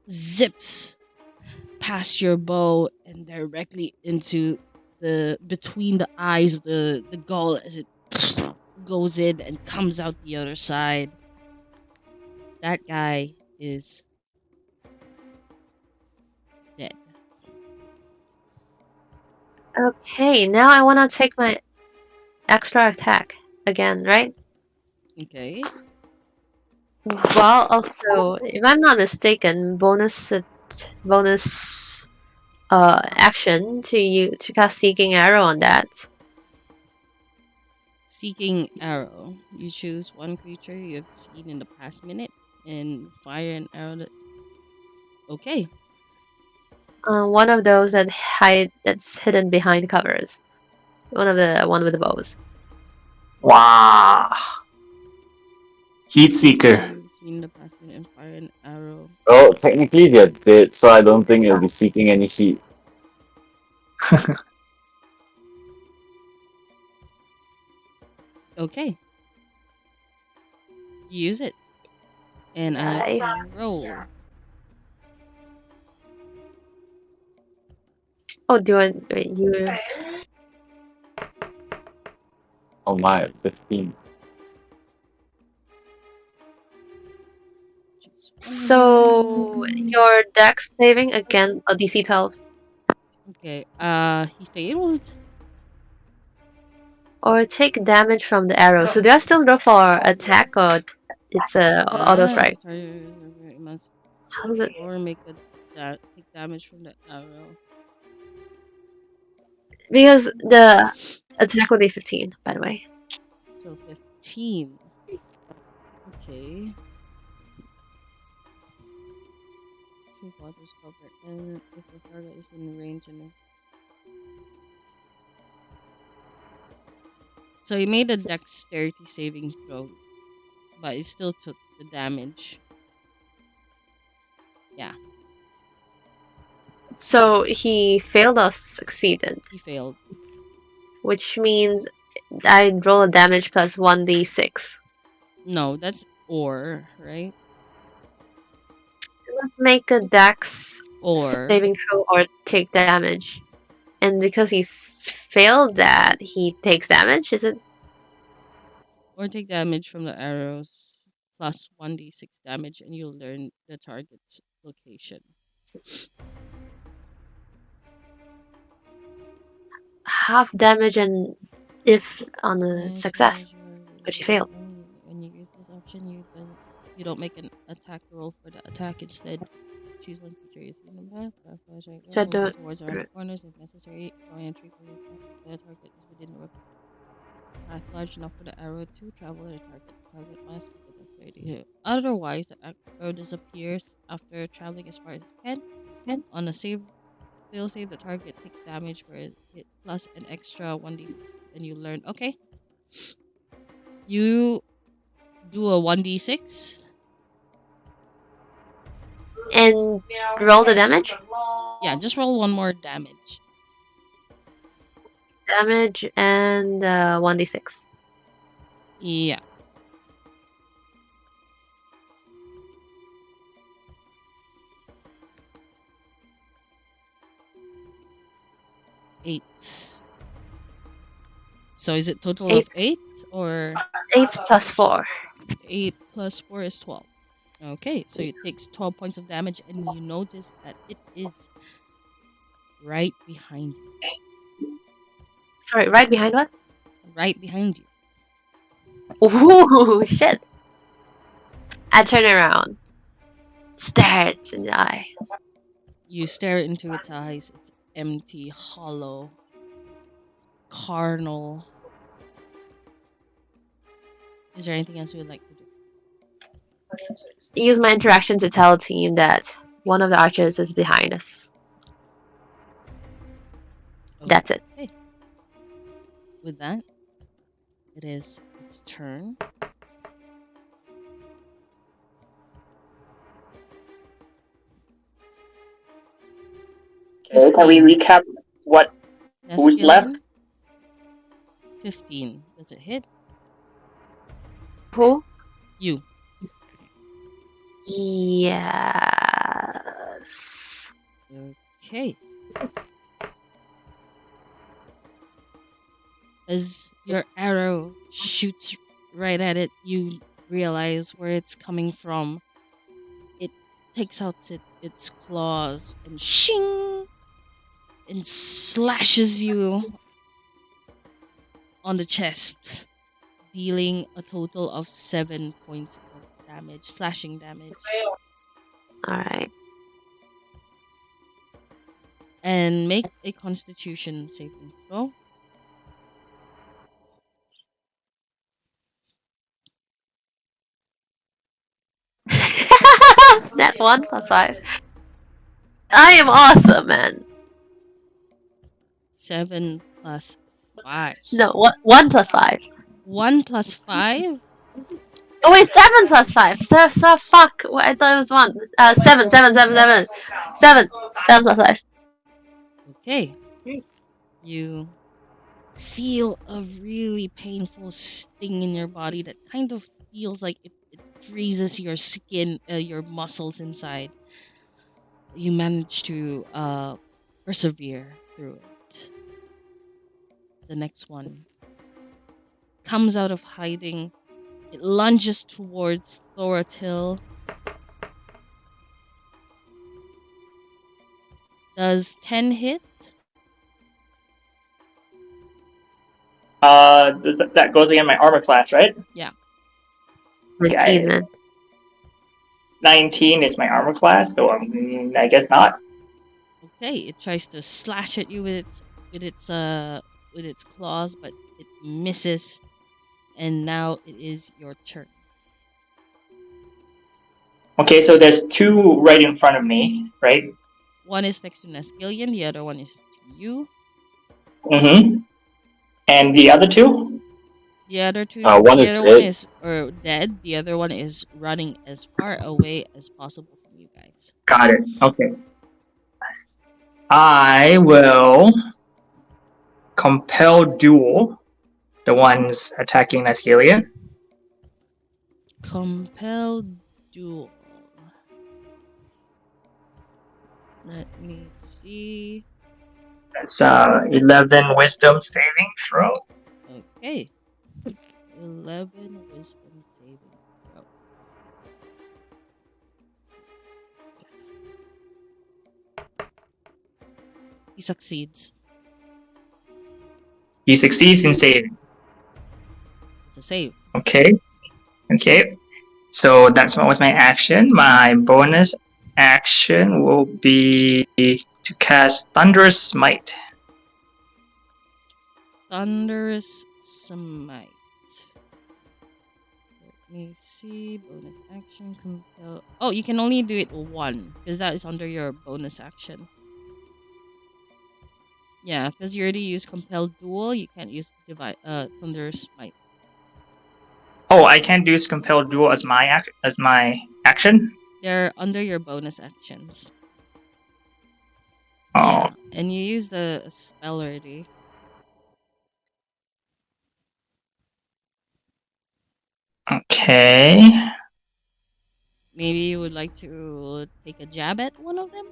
zips past your bow and directly into the between the eyes of the gull as it goes in and comes out the other side. That guy is dead. Okay, now I want to take my extra attack again, right? Okay. Well, also, if I'm not mistaken, bonus action to cast Seeking Arrow on that. Seeking Arrow. You choose one creature you have seen in the past minute and fire an arrow. Okay. One of those that's hidden behind covers. One with the bows. Wow. Heat Seeker. You've seen the past minute and fire an arrow. Oh, technically they're dead, so I don't think it'll be seeking any heat. Okay. Use it. And I roll. Oh, do I wait, you? Oh my, 15. So your dex saving again a DC 12. Okay. He failed. Or take damage from the arrow. So do I still roll for attack or it's a auto strike? Must How does it? or make take damage from the arrow. Because the attack would be 15, by the way. So 15. Okay. Two bottles cover, and if the target is in range and so he made a dexterity saving throw, but he still took the damage. Yeah. So he failed or succeeded? He failed. Which means I roll a damage plus 1d6. No, that's or, right? You must make a dex Or saving throw or take damage. And because he's failed that, he takes damage, is it? or take damage from the arrows plus 1d6 damage, and you'll learn the target's location. Half damage and if on a success, but you failed. When you use this option, you don't make an attack roll for the attack. Instead, choose one creature you see in the path. So don't Towards around the corners if necessary. Going entry for the target is within the path large enough for the arrow to travel the target. The target must be within 30 hit. Otherwise, the arrow disappears after traveling as far as it can. And on a save the target takes damage for it plus an extra 1d, and you learn. Okay. You do a 1d6 and roll the damage. Yeah, just roll one more damage. Damage and 1d6. Yeah. Eight. So is it total of 8 or 8 plus 4? 8 plus 4 is 12. Okay, so it takes 12 points of damage, and you notice that it is right behind you. Sorry, right behind what? Right behind you. Ooh, shit. I turn around. Stare it in the eye. You stare into its eyes. It's empty, hollow, carnal. Is there anything else you would like to do? Use my interaction to tell the team that one of the archers is behind us. That's it. Okay. With that, it is its turn. Okay, can we recap what who's left? Escalon, 15. Does it hit? Who? You. Yes. Okay. As your arrow shoots right at it, you realize where it's coming from. It takes out its claws and shing! And slashes you on the chest, dealing a total of 7 points of damage, slashing damage. Alright. And make a constitution saving throw. That 1 plus 5. I am awesome, man. 7 plus 5. No, 1 plus 5. 1 plus 5? Oh wait, 7 plus 5. So fuck. I thought it was 1. 7, 7, 7, 7. 7. 7 plus 5. Okay. You feel a really painful sting in your body that kind of feels like it freezes your skin, your muscles inside. You manage to persevere through it. The next one comes out of hiding. It lunges towards Thoratil. Does 10 hit? That goes against my armor class, right? Yeah. 19 then. 19 is my armor class, so I guess not. Okay, it tries to slash at you with its claws, but it misses, and now it is your turn. Okay, so there's 2 right in front of me, right? One is next to Nesgillion, the other one is to you. Mm-hmm. And the other 2? The other two, one the is other dead. one is dead. The other one is running as far away as possible from you guys. Got it. Okay. I will compel duel the ones attacking Nascalian. Compel duel. Let me see. That's 11 wisdom saving throw. Okay. 11 wisdom saving throw. He succeeds. He succeeds in saving. It's a save. Okay. So that's what was my action. My bonus action will be to cast Thunderous Smite. Thunderous Smite. Let me see. Bonus action. Compel. Oh, you can only do it 1 because that is under your bonus action. Yeah, because you already used Compel Duel, you can't use Thunderous Smite. Oh, I can't use Compel Duel as my action? They're under your bonus actions. Oh. Yeah, and you use the spell already. Okay. Maybe you would like to take a jab at one of them?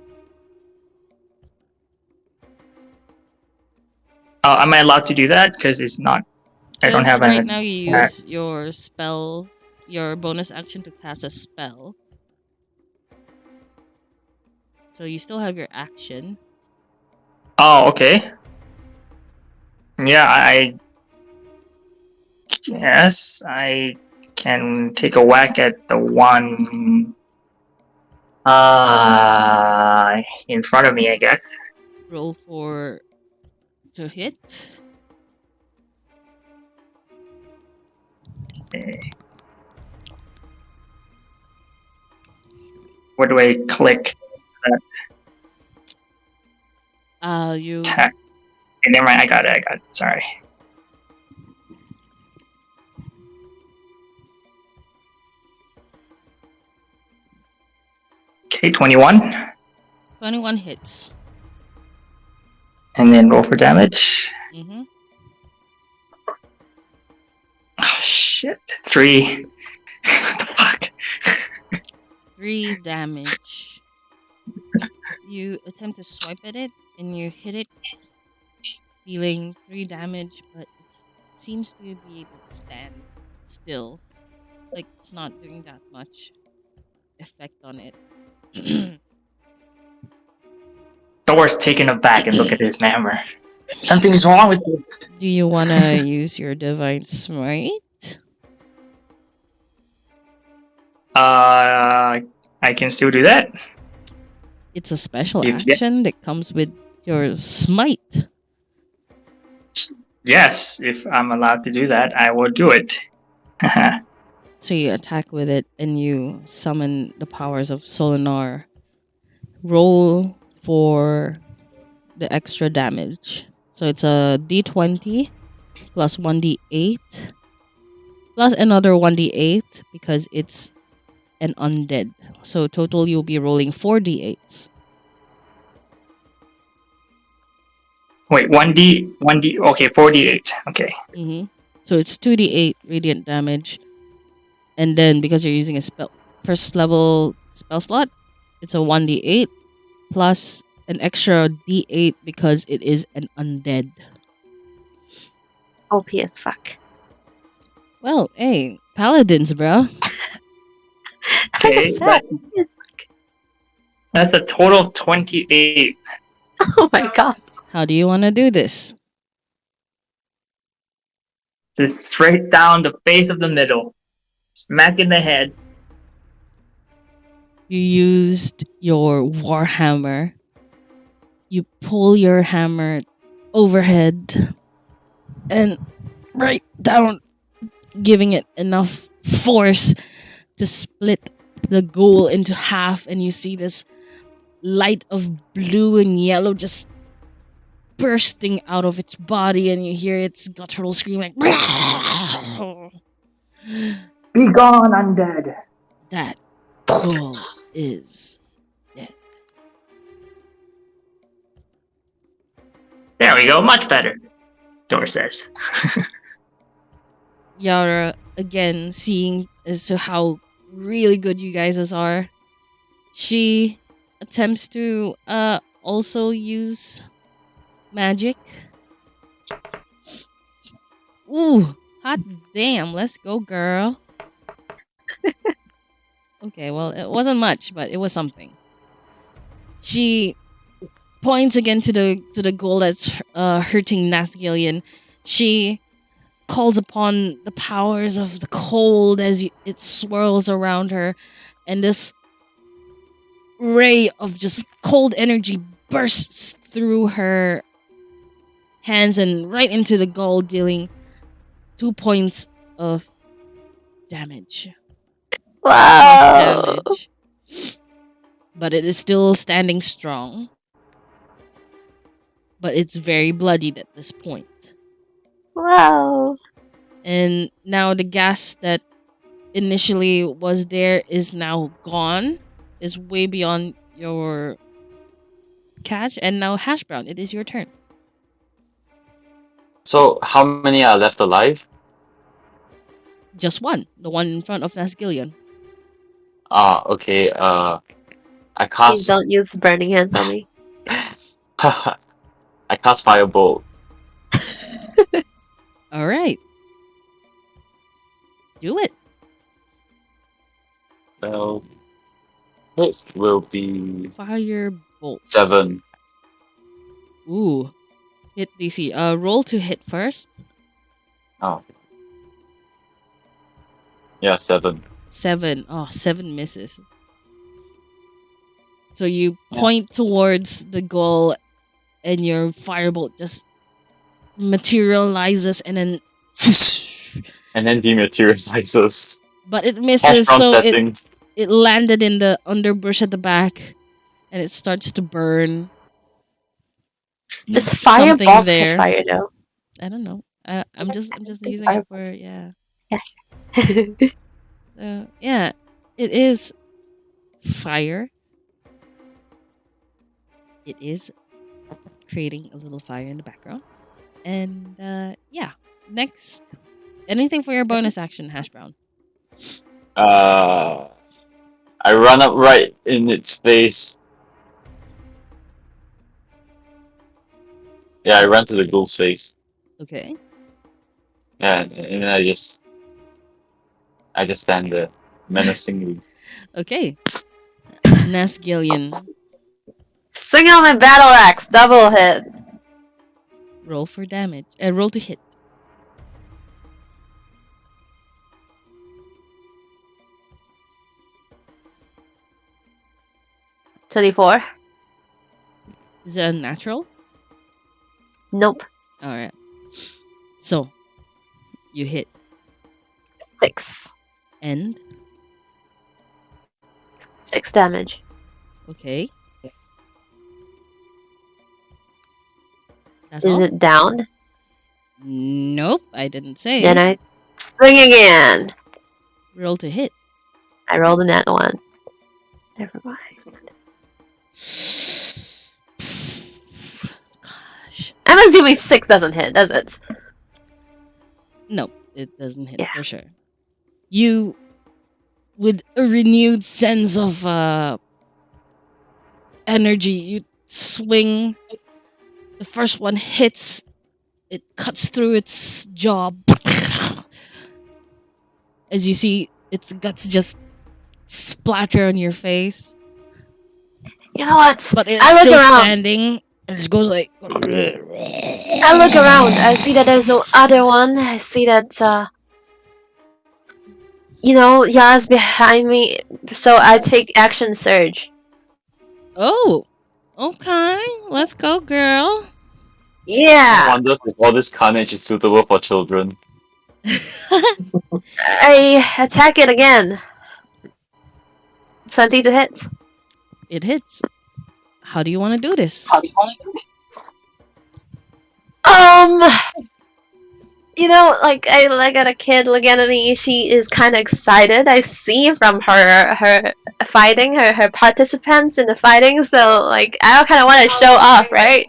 Am I allowed to do that? Because it's not. I don't have right now you use your spell, your bonus action to cast a spell. So you still have your action. Oh, okay. Yeah, I guess I can take a whack at the one in front of me, I guess. Roll for to hit. Okay. Where do I click? You Attack. Okay, never mind. I got it. Sorry. Okay, 21. 21 hits. And then roll for damage. Mm-hmm. Oh, shit. 3. What the fuck? 3 damage. You attempt to swipe at it and you hit it, dealing 3 damage, but it seems to be able to stand still. Like, it's not doing that much effect on it. Thor's taken aback and look at his hammer. Something's wrong with this. Do you want to use your Divine Smite? I can still do that. It's a special Yeah. action that comes with your Smite. Yes, if I'm allowed to do that, I will do it. So you attack with it and you summon the powers of Solinar. Roll for the extra damage. So it's a d20 plus 1d8 plus another 1d8 because it's an undead. So total you'll be rolling 4d8s. Wait, 1D, okay, 4D8, okay. Mm-hmm. So it's 2d8 radiant damage. And then because you're using a first level spell slot, it's a 1d8 plus an extra d8 because it is an undead. OP as fuck. Well, hey, paladins, bro. Okay, that's a total of 28. Oh my god. How do you want to do this? Just straight down the face of the middle. Smack in the head. You used your warhammer. You pull your hammer overhead and right down, giving it enough force to split the ghoul into half, and you see this light of blue and yellow just bursting out of its body, and you hear its guttural scream like Be gone, undead. that ghoul is dead. There we go, much better, Thor says. Yara, again, seeing as to how really good you guys are, she attempts to also use magic. Ooh, hot damn, let's go, girl. Okay, well, it wasn't much, but it was something. She points again to the ghoul that's hurting Nasgillion. She calls upon the powers of the cold as it swirls around her, and this ray of just cold energy bursts through her hands and right into the ghoul, dealing 2 points of damage. Wow. Damage. But it is still standing strong. But it's very bloodied at this point. Wow. And now the gas that initially was there is now gone. Is way beyond your catch. And now Hash Brown, it is your turn. So, how many are left alive? Just one. The one in front of Nasgillion. Okay. I Please cast. don't use burning hands on me. I cast Firebolt. Alright. Do it. Well, it will be Firebolt. 7. Ooh. Hit DC. Roll to hit first. Oh. Yeah, 7. 7. Oh, 7 misses. So you point towards the goal and your firebolt just materializes and then And then dematerializes. but it Hash misses, brown so settings. it landed in the underbrush at the back and it starts to burn. Just Something fireballs there. catch fire though. I don't know. I'm just using it for yeah. Yeah. So yeah, it is fire. It is creating a little fire in the background. And yeah, next, anything for your bonus action, Hash Brown? I run up right in its face. Yeah, I run to the ghoul's face. Okay. Yeah, and then I just stand there menacingly. Okay. Nasgillion, Swing on my battle axe, double hit. roll for damage. Roll to hit. $24. Is it a natural? Nope. All right. So you hit 6. end. 6 damage. Okay. That's Is all? it down? Nope, I didn't say. Then I swing again. Roll to hit. I rolled a nat 1. Never mind. Gosh. I'm assuming 6 doesn't hit, does it? No, it doesn't hit Yeah. for sure. You, with a renewed sense of energy, you swing. The first one hits. It cuts through its jaw. As you see, its guts just splatter on your face. You know what? But it's I look still around. standing, and it goes like. I look around. I see that there's no other one. I see that, Yara's behind me. So I take action surge. Oh, okay. Let's go, girl. I Yeah. wonder if all this carnage is suitable for children. I attack it again. 20 to hit. It hits. How do you want to do this? Like I look at a kid looking at me, she is kind of excited. I see from her fighting, her participants in the fighting, so like I kind of want to show off, right?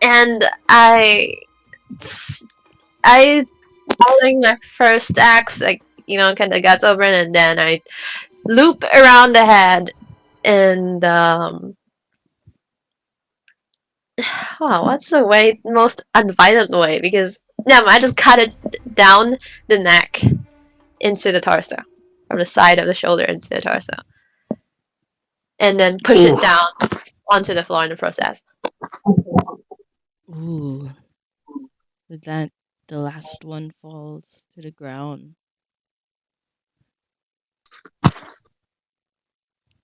And I swing my first axe, like kind of guts over it, and then I loop around the head, and what's the most unviolent way? Because I just cut it down the neck into the torso, from the side of the shoulder into the torso, and then push it down onto the floor in the process. Ooh. With that, the last one falls to the ground.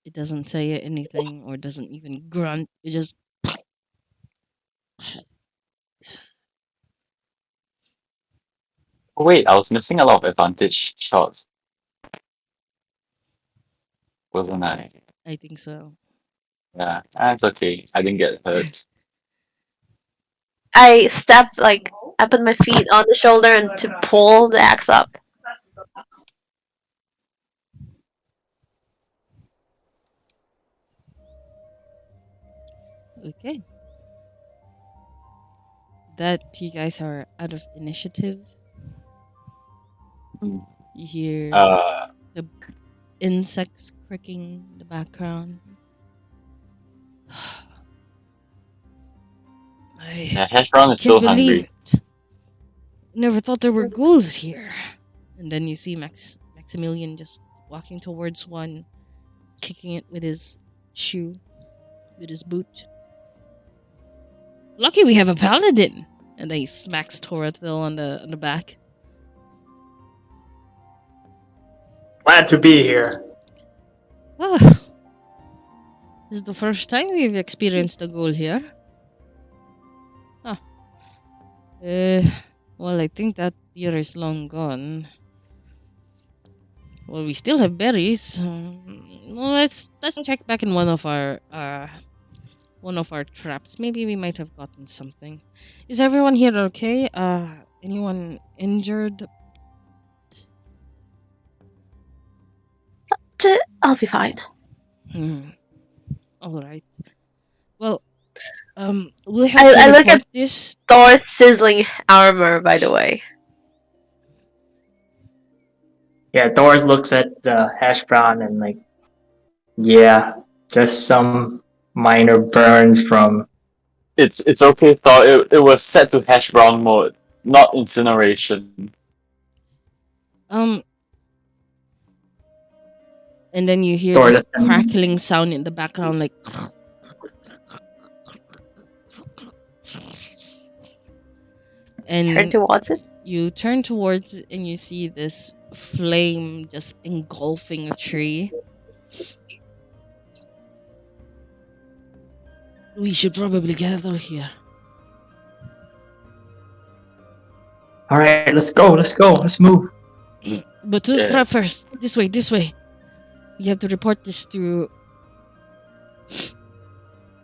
It doesn't say anything or doesn't even grunt. It just. Oh, wait, I was missing a lot of advantage shots. Wasn't I? I think so. Yeah, that's okay. I didn't get hurt. I put my feet on the shoulder and to pull the axe up. Okay. That you guys are out of initiative. Mm. You hear the insects cricking in the background. Yeah, Hash Brown is still hungry. It. Never thought there were ghouls here. And then you see Maximilian just walking towards one, kicking it with his shoe, with his boot. Lucky we have a paladin. And then he smacks Torathil on the back. Glad to be here. Oh, this is the first time we've experienced a ghoul here. Huh. Well, I think that year is long gone. Well, we still have berries. Well, let's check back in one of our traps. Maybe we might have gotten something. Is everyone here okay? Anyone injured? I'll be fine. All right. Well, we'll have I to look report at this. Thor's sizzling armor, by the way. Yeah, Doris looks at the hash brown and like, yeah, just some minor burns from. It's okay, Thor. It was set to hash brown mode, not incineration. And then you hear Thor this just crackling sound in the background, like. Turn And towards it. you turn towards it and you see this flame just engulfing a tree. We should probably get out of here. All right, let's go. Let's move. But to the trap first. This way. You have to report this to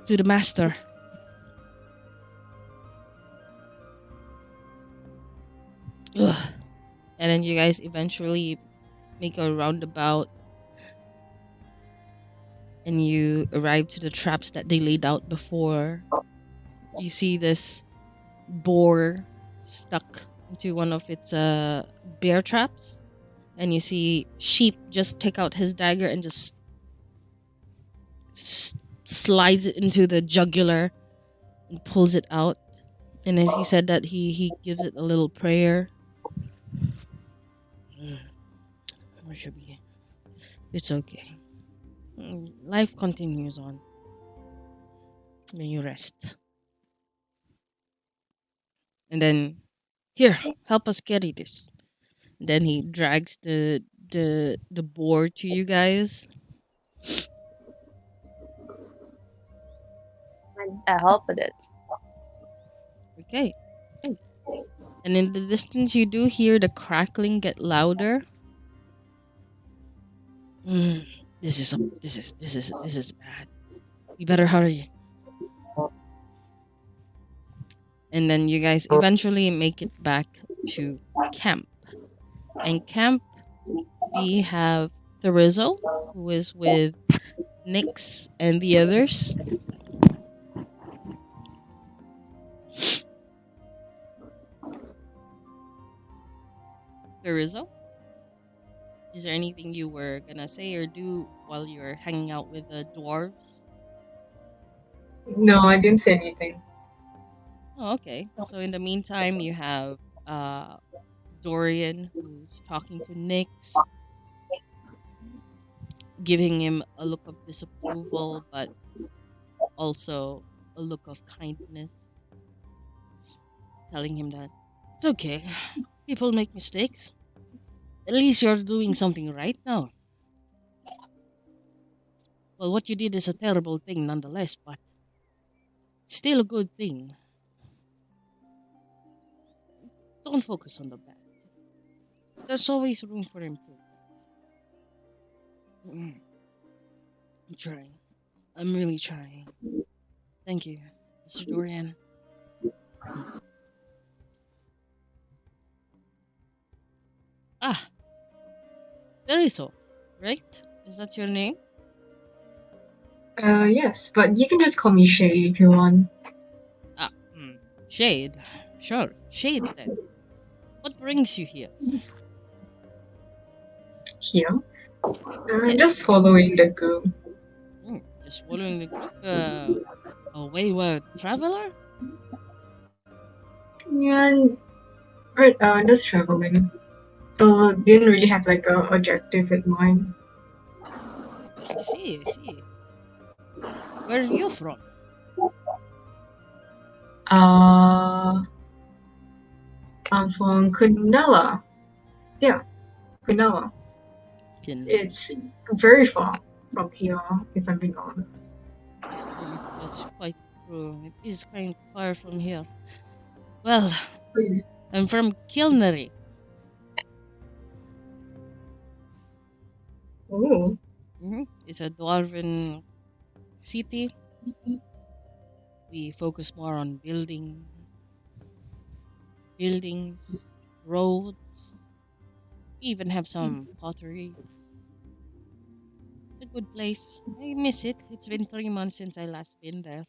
the master. Ugh. And then you guys eventually make a roundabout and you arrive to the traps that they laid out before. You see this boar stuck into one of its bear traps, and you see Sheep just take out his dagger and just slides it into the jugular and pulls it out. And as he said that, he gives it a little prayer. Where should we? It's okay. Life continues on. May you rest. And then, here, help us carry this. And then he drags the boar to you guys. I help with it. Okay. And in the distance, you do hear the crackling get louder. This is bad. We better hurry. And then you guys eventually make it back to camp. And camp, we have Therizo, who is with Nyx and the others. Therizo? Is there anything you were gonna say or do while you're hanging out with the dwarves? No, I didn't say anything. Oh, okay. So in the meantime, you have Dorian, who's talking to Nyx, giving him a look of disapproval, but also a look of kindness, telling him that it's okay. People make mistakes. At least you're doing something right now. Well, what you did is a terrible thing nonetheless, but it's still a good thing. Don't focus on the bad. There's always room for improvement. I'm trying. I'm really trying. Thank you, Mr. Dorian. Ah, Teriso, right? Is that your name? Yes, but you can just call me Shay if you want. Shade. Sure, Shade then. What brings you here? Here? Just following the group. Just following the group? A wayward traveler? Yeah, right, just traveling. So didn't really have like a objective in mind. I see. Where are you from? I'm from Kunala. Yeah, Kunala. It's very far from here, if I'm being honest. That's quite true. It is quite far from here. Well, I'm from Kilnary. Oh. It's a dwarven city. We focus more on buildings, roads. We even have some pottery. It's a good place. I miss it. It's been 3 months since I last been there.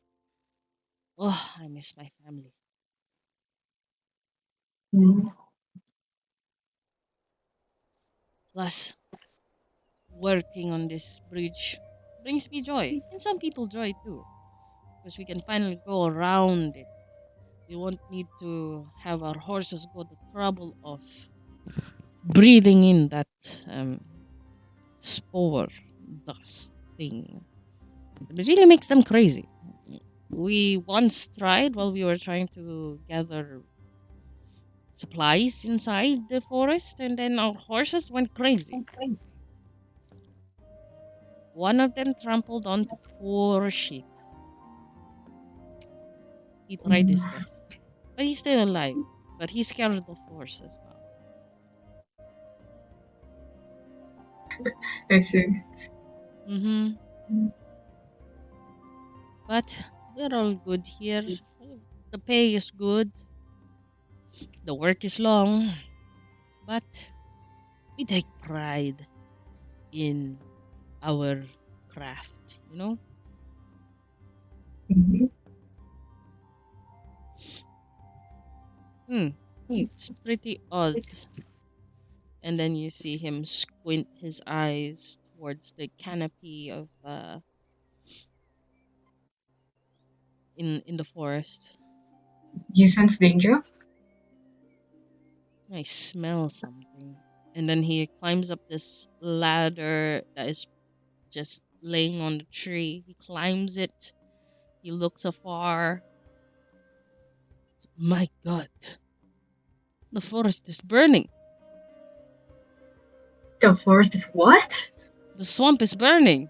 Oh, I miss my family. Mm. Plus, working on this bridge brings me joy, and some people joy too, because we can finally go around it. We won't need to have our horses go the trouble of breathing in that spore dust thing. It really makes them crazy. We once tried while we were trying to gather supplies inside the forest, and then our horses went crazy. One of them trampled onto poor sheep. He tried his best, but he's still alive. But he's scared of horses now. I see. But we're all good here. The pay is good. The work is long. But we take pride in our craft, you know? Mhm. It's pretty odd. And then you see him squint his eyes towards the canopy of in the forest. You sense danger? I smell something. And then he climbs up this ladder that is just laying on the tree. He climbs it. He looks afar. My god. The forest is burning. The forest is what? The swamp is burning.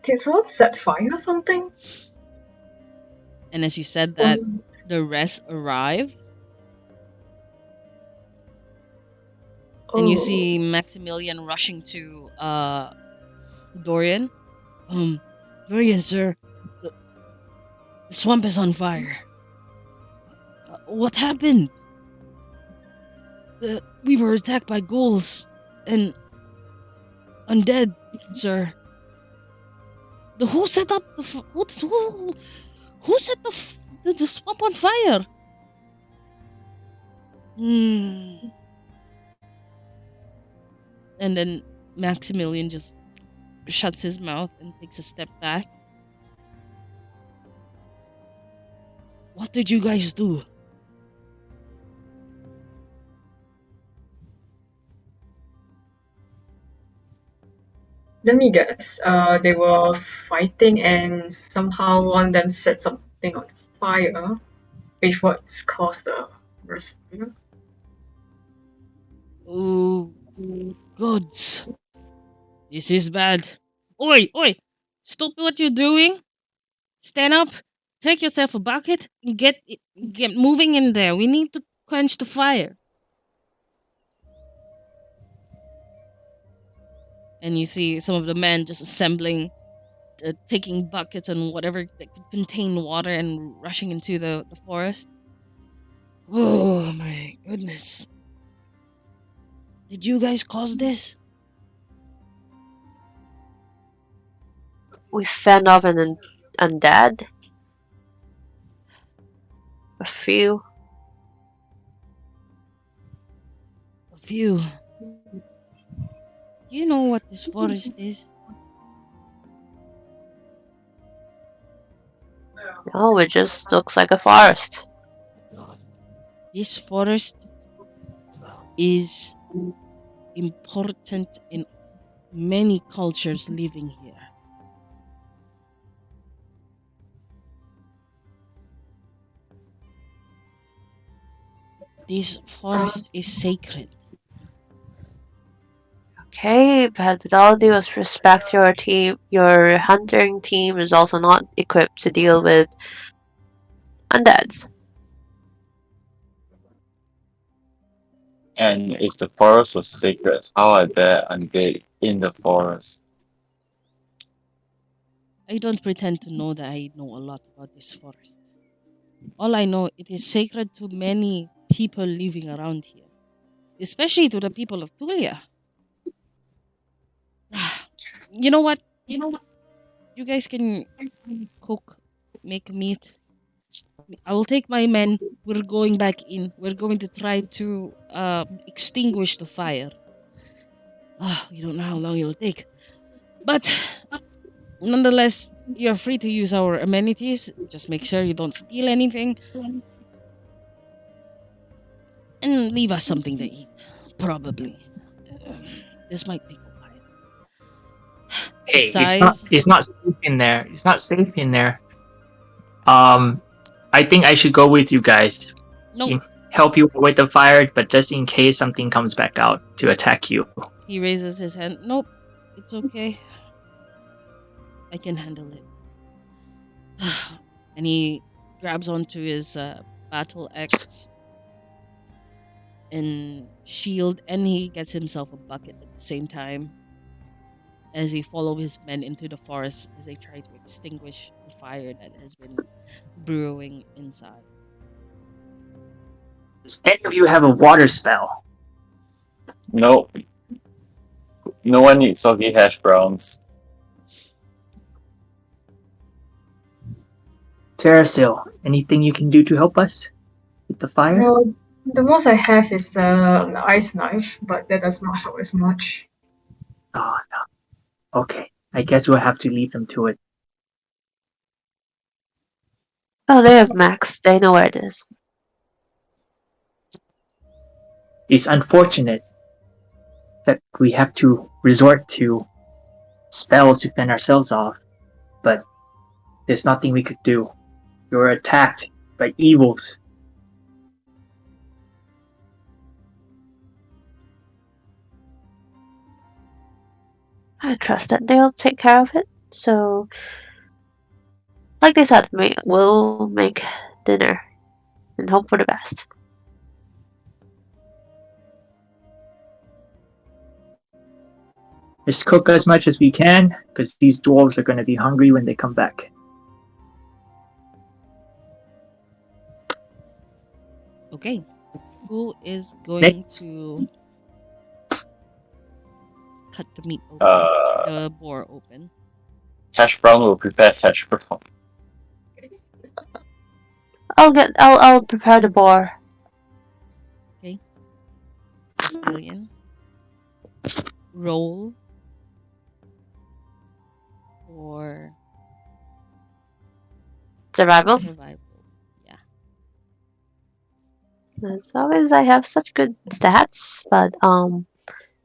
Did someone set fire or something? And as you said that, the rest arrive. And you see Maximilian rushing to Dorian. Dorian, sir, the swamp is on fire. What happened? We were attacked by ghouls and undead, sir. Who set up the who set the swamp on fire? And then Maximilian just shuts his mouth and takes a step back. What did you guys do? Let me guess. They were fighting and somehow one of them set something on fire, which was caused the worst fire. Oh, gods. This is bad. Oi, oi! Stop what you're doing. Stand up. Take yourself a bucket and get moving in there. We need to quench the fire. And you see some of the men just assembling, taking buckets and whatever that could contain water and rushing into the forest. Oh my goodness. Did you guys cause this? We fend off an undead. A few. A few. Do you know what this forest is? No, it just looks like a forest. This forest is important in many cultures living here. This forest is sacred. Okay, but with all due respect to your team, your hunting team is also not equipped to deal with undeads. And if the forest was sacred, how are there undead in the forest? I don't pretend to know that I know a lot about this forest. All I know, it is sacred to many people living around here, especially to the people of Tulia. You know what? You guys can cook, make meat. I will take my men. We're going back in. We're going to try to extinguish the fire. We don't know how long it'll take. But nonetheless, you're free to use our amenities. Just make sure you don't steal anything. And leave us something to eat. Probably. This might take a while. Hey, Besides, it's not safe in there. It's not safe in there. I think I should go with you guys. no. Help you with the fire, but just in case something comes back out to attack you. He raises his hand. Nope. It's okay. I can handle it. And he grabs onto his battle axe and shield, and he gets himself a bucket at the same time as he follows his men into the forest as they try to extinguish the fire that has been brewing inside. Does any of you have a water spell? No. No one needs soggy hash browns. Terrasil, anything you can do to help us with the fire? No, the most I have is an ice knife, but that does not help as much. Oh no. Okay, I guess we'll have to leave them to it. Oh, they have Max. They know where it is. It's unfortunate that we have to resort to spells to fend ourselves off, but there's nothing we could do. We were attacked by evils. I trust that they'll take care of it. So, like they said, we'll make dinner and hope for the best. Just cook as much as we can, because these dwarves are going to be hungry when they come back. Okay. Who is going Next. to cut the meat open? The boar open. Hash brown will prepare hash brown. I'll prepare the boar. Okay. Castilian. Roll for Survival. Yeah. As always, I have such good stats, but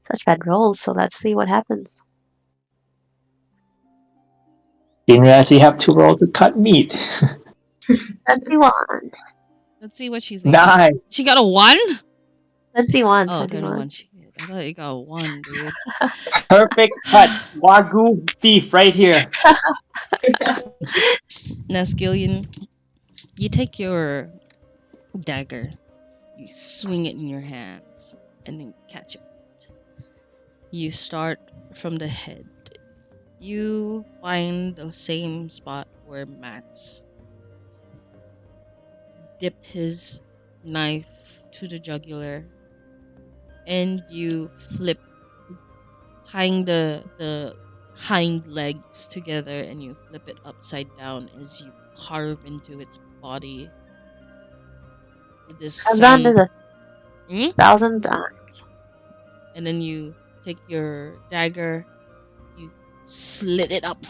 such bad rolls. So let's see what happens. Didn't actually have to roll to cut meat. 21. Let's see what she's able. 9. She got a 1? 21. Oh, 21. 21. Shit. I thought you got a 1, dude. Perfect cut. Wagyu beef right here. Now, Skillion, you take your dagger, you swing it in your hands, and then catch it. You start from the head. You find the same spot where Max dipped his knife to the jugular, and you flip, tying the hind legs together, and you flip it upside down as you carve into its body. This I've done this a Hmm? 1,000 times. And then you take your dagger, you slit it up,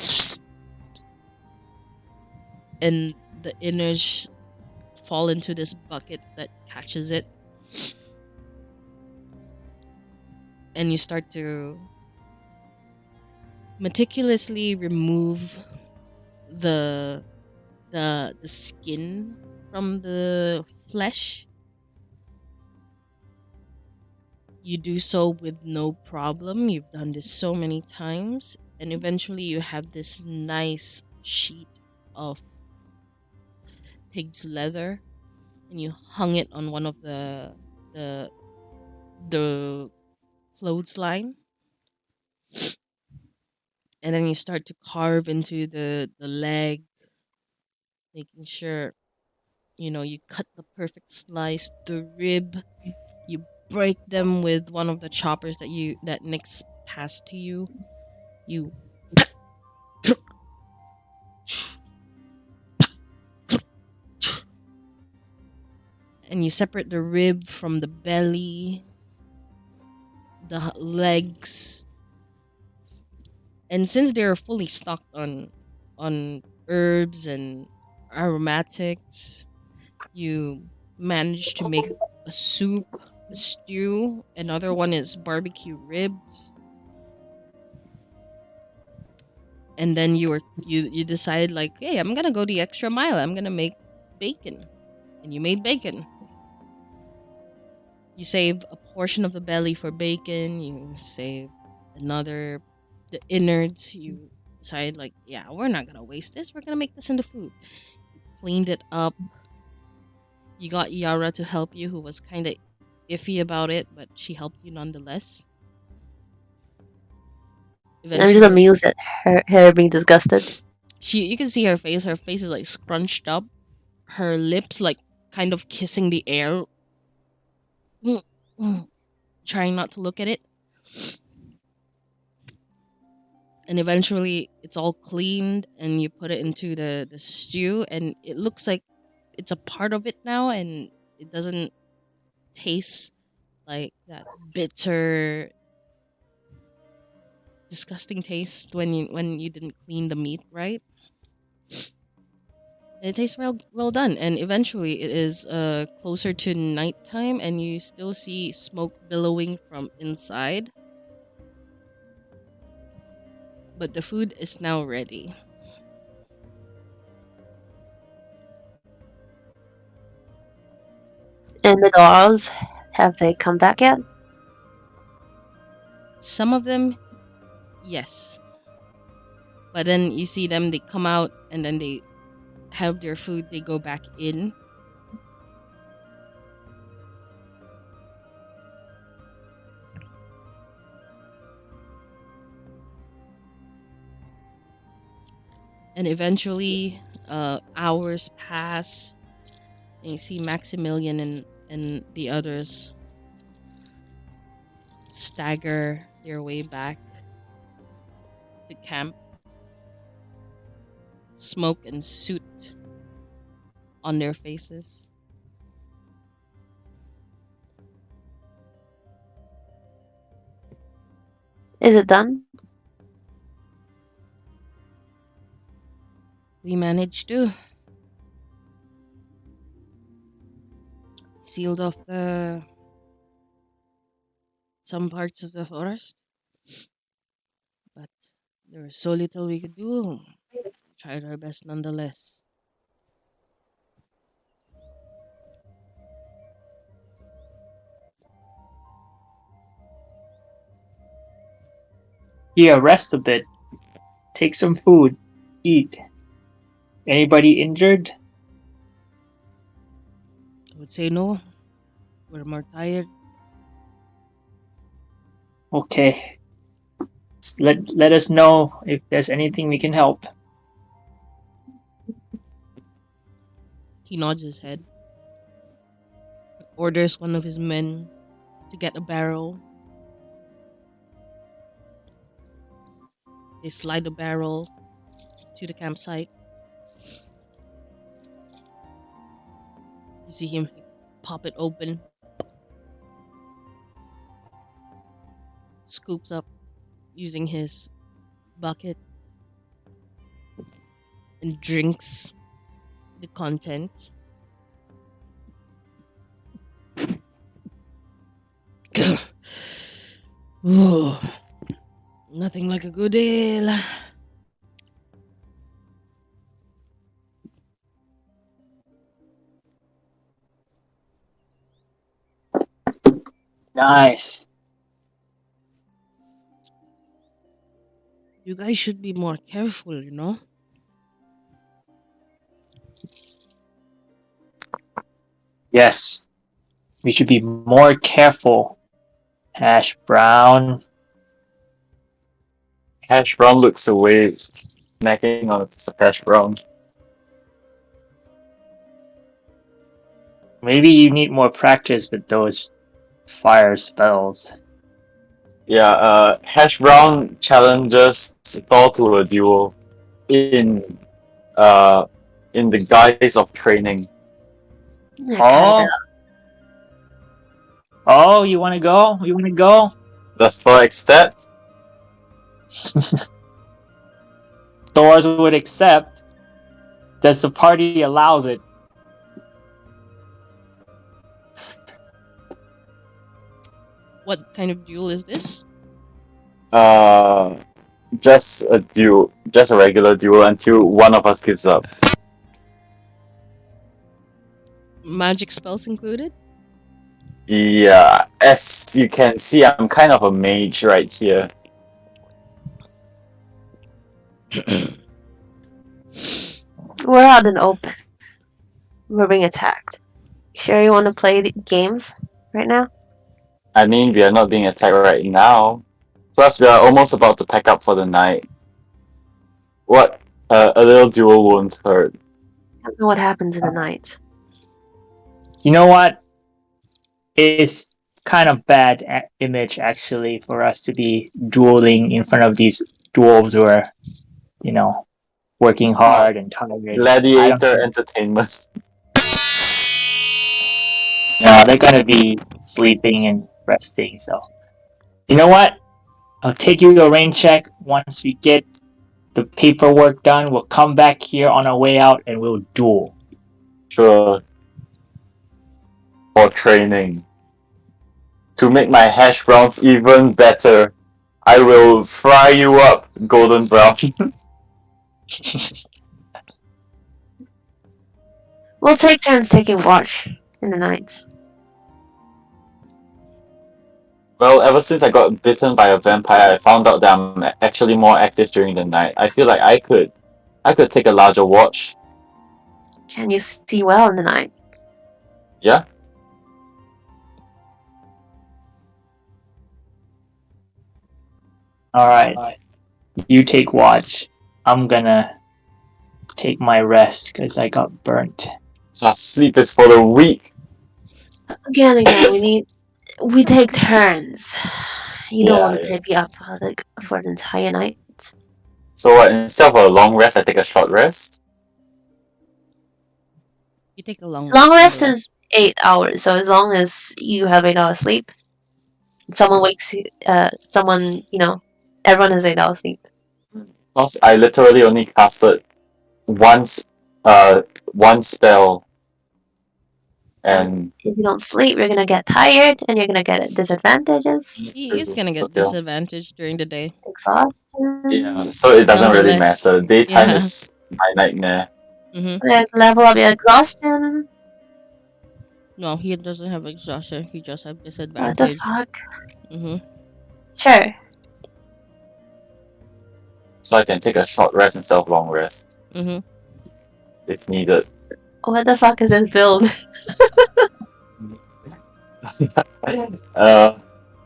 and the innards fall into this bucket that catches it. And you start to meticulously remove the skin from the flesh, You do so with no problem. You've done this so many times, and eventually you have this nice sheet of pig's leather, and you hung it on one of the the clothesline, and then you start to carve into the leg, making sure you cut the perfect slice. The rib, you break them with one of the choppers that Nick's passed to you. You and you separate the rib from the belly, the legs, and since they're fully stocked on herbs and aromatics, you manage to make a soup, a stew. Another one is barbecue ribs, and then you decide like, hey, I'm gonna go the extra mile. I'm gonna make bacon, and you made bacon. You save a portion of the belly for bacon. You save the innards. You decide like, yeah, we're not gonna waste this. We're gonna make this into food. You cleaned it up. You got Yara to help you, who was kind of iffy about it, but she helped you nonetheless. I'm just amused at her being disgusted. You can see her face. Her face is like scrunched up. Her lips like kind of kissing the air, trying not to look at it. And eventually, it's all cleaned, and you put it into the stew, and it looks like it's a part of it now, and it doesn't taste like that bitter, disgusting taste when you didn't clean the meat right. And it tastes well done, and eventually it is closer to nighttime, and you still see smoke billowing from inside. But the food is now ready. And the dolls, have they come back yet? Some of them, yes. But then you see them, they come out, and then they have their food, they go back in. And eventually, hours pass, and you see Maximilian and the others stagger their way back to camp. Smoke and soot on their faces. Is it done? We managed to sealed off some parts of the forest, but there was so little we could do. We tried our best nonetheless. Yeah, rest a bit. Take some food. Eat. Anybody injured? I would say no. We're more tired. Okay. Let us know if there's anything we can help. He nods his head, orders one of his men to get a barrel. They slide the barrel to the campsite. You see him pop it open, scoops up using his bucket, and drinks the contents. Oh, nothing like a good ale. Nice. You guys should be more careful, you know? Yes, we should be more careful. Hash brown. Hash brown looks away, snacking on a piece of hash brown. Maybe you need more practice with those fire spells. Yeah, hash brown challenges Thor to a duel in uh in the guise of training. Oh, oh, you want to go? You want to go? Does Thor accept? Thor would accept. Does the party allows it? What kind of duel is this? Just a duel, just a regular duel until one of us gives up. Magic spells included? Yeah, as you can see, I'm kind of a mage right here. We're out in open. We're being attacked. Sure you want to play the games right now? I mean, we are not being attacked right now. Plus, we are almost about to pack up for the night. What? A little duel won't hurt. I don't know what happens in the night. You know what? It's kind of bad image actually for us to be dueling in front of these dwarves who are, you know, working hard and tired. Gladiator entertainment. No, they're gonna be sleeping and resting. So, you know what? I'll take you to a rain check once we get the paperwork done. We'll come back here on our way out and we'll duel. Sure. For training. To make my hash browns even better, I will fry you up, golden brown. We'll take turns taking watch in the nights. Well, ever since I got bitten by a vampire, I found out that I'm actually more active during the night. I feel like I could take a larger watch. Can you see well in the night? Yeah? Alright. You take watch. I'm gonna take my rest because I got burnt. Sleep is for the weak. Again, we take turns. You don't want to be up like for the entire night. So what, instead of a long rest, I take a short rest? You take a long rest is 8 hours, so as long as you have 8 hours sleep, someone wakes someone, everyone has 8 hours sleep. Because I literally only casted one spell. And if you don't sleep, you're gonna get tired and you're gonna get disadvantages. He is gonna get disadvantaged during the day. Exhaustion. Yeah, so it doesn't really matter. Daytime is my nightmare. Level up your exhaustion. No, he doesn't have exhaustion. He just have disadvantage. What the fuck? Sure. So I can take a short rest instead of long rest. If needed. What the fuck is this build?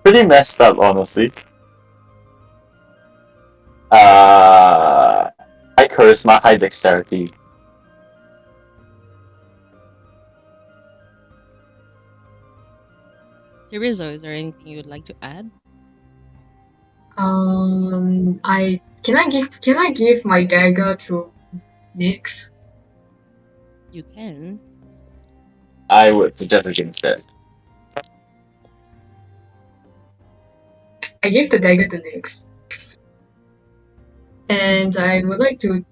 Pretty messed up, honestly. High charisma, high dexterity. Terizo, is there anything you would like to add? Can I give my dagger to Nyx? You can. I would suggest against that. I gave the dagger to Nyx. And I would like to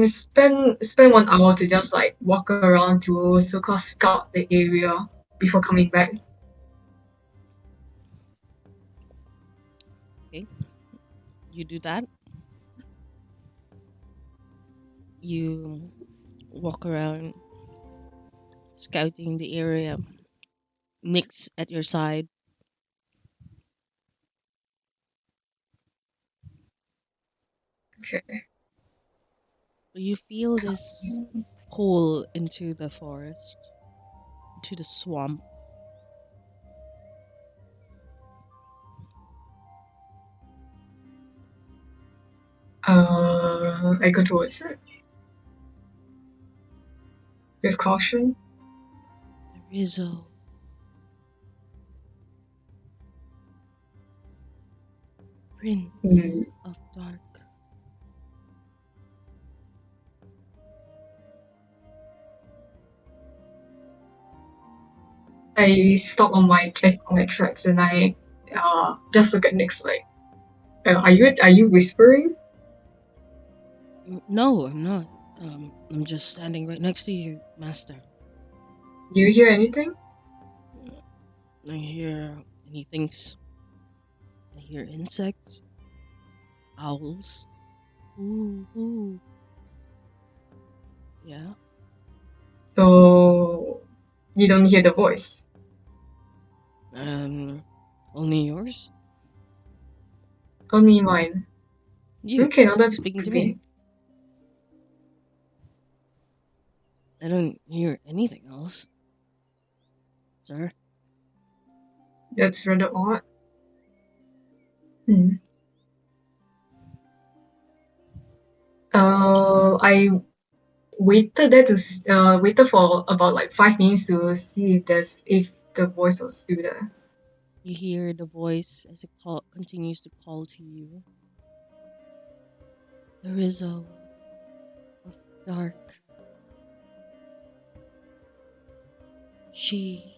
spend 1 hour to just like walk around to so-called scout the area before coming back. Okay. You do that. You walk around scouting the area. Nyx at your side. Okay. You feel this pull into the forest, to the swamp. I go towards it. With caution. The Rizzo. Prince of Dark. I stop on my tracks and I just look at Nick's like, are you whispering? No, I'm not. I'm just standing right next to you, Master. Do you hear anything? I hear, and he thinks, I hear insects, owls. Ooh, ooh. Yeah. So you don't hear the voice? Only yours? Only mine. You. Okay, now that's Speaking to okay. me. I don't hear anything else. Sir? That's rather odd. I waited for about like 5 minutes to see if the voice was still there. You hear the voice as it continues to call to you. The Rizzo of Dark. She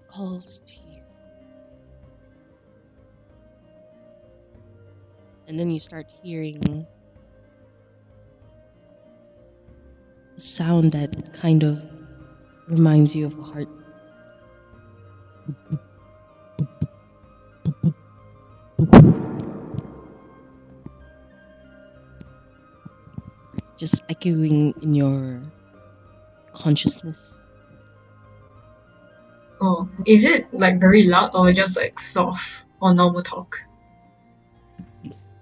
calls to you. And then you start hearing a sound that kind of reminds you of a heart. Just echoing in your consciousness. Oh, is it like very loud or just like soft or normal talk?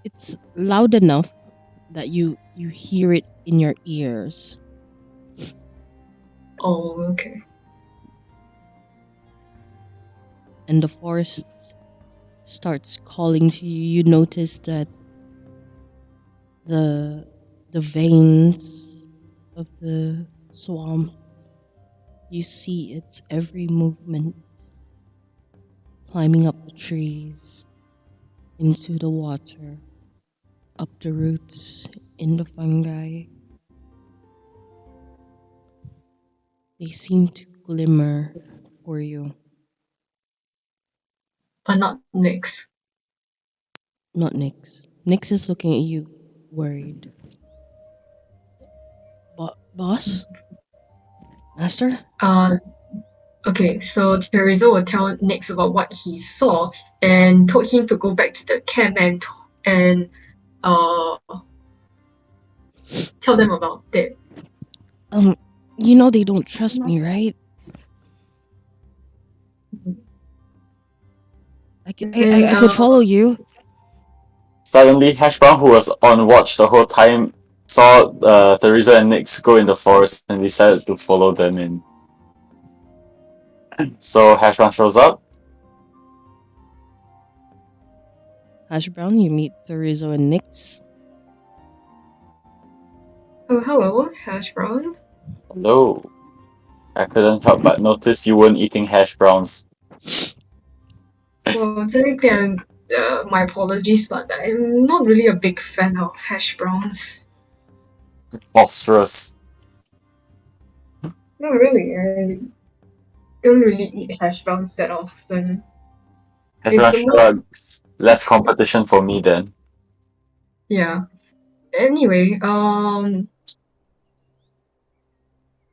It's loud enough that you hear it in your ears. Oh, okay. And the forest starts calling to you. You notice that the veins of the swamp, you see its every movement, climbing up the trees, into the water, up the roots, in the fungi. They seem to glimmer for you. But not Nyx. Not Nyx. Nyx is looking at you, worried. Boss? Master? Okay, so Teresa will tell Nyx about what he saw and told him to go back to the camp and tell them about it. You know they don't trust me, right? I could follow you. Suddenly, Hash Brown, who was on watch the whole time, saw Theresa and Nyx go in the forest and decided to follow them in. So Hash Brown shows up. Hash Brown, you meet Theresa and Nyx. Oh, hello, Hash Brown. Hello. I couldn't help but notice you weren't eating hash browns. Well, technically, my apologies, but I'm not really a big fan of hash browns. Monstrous. No, really, I don't really eat hash browns that often. Hash brown shrugs. Less competition for me then. Yeah. Anyway,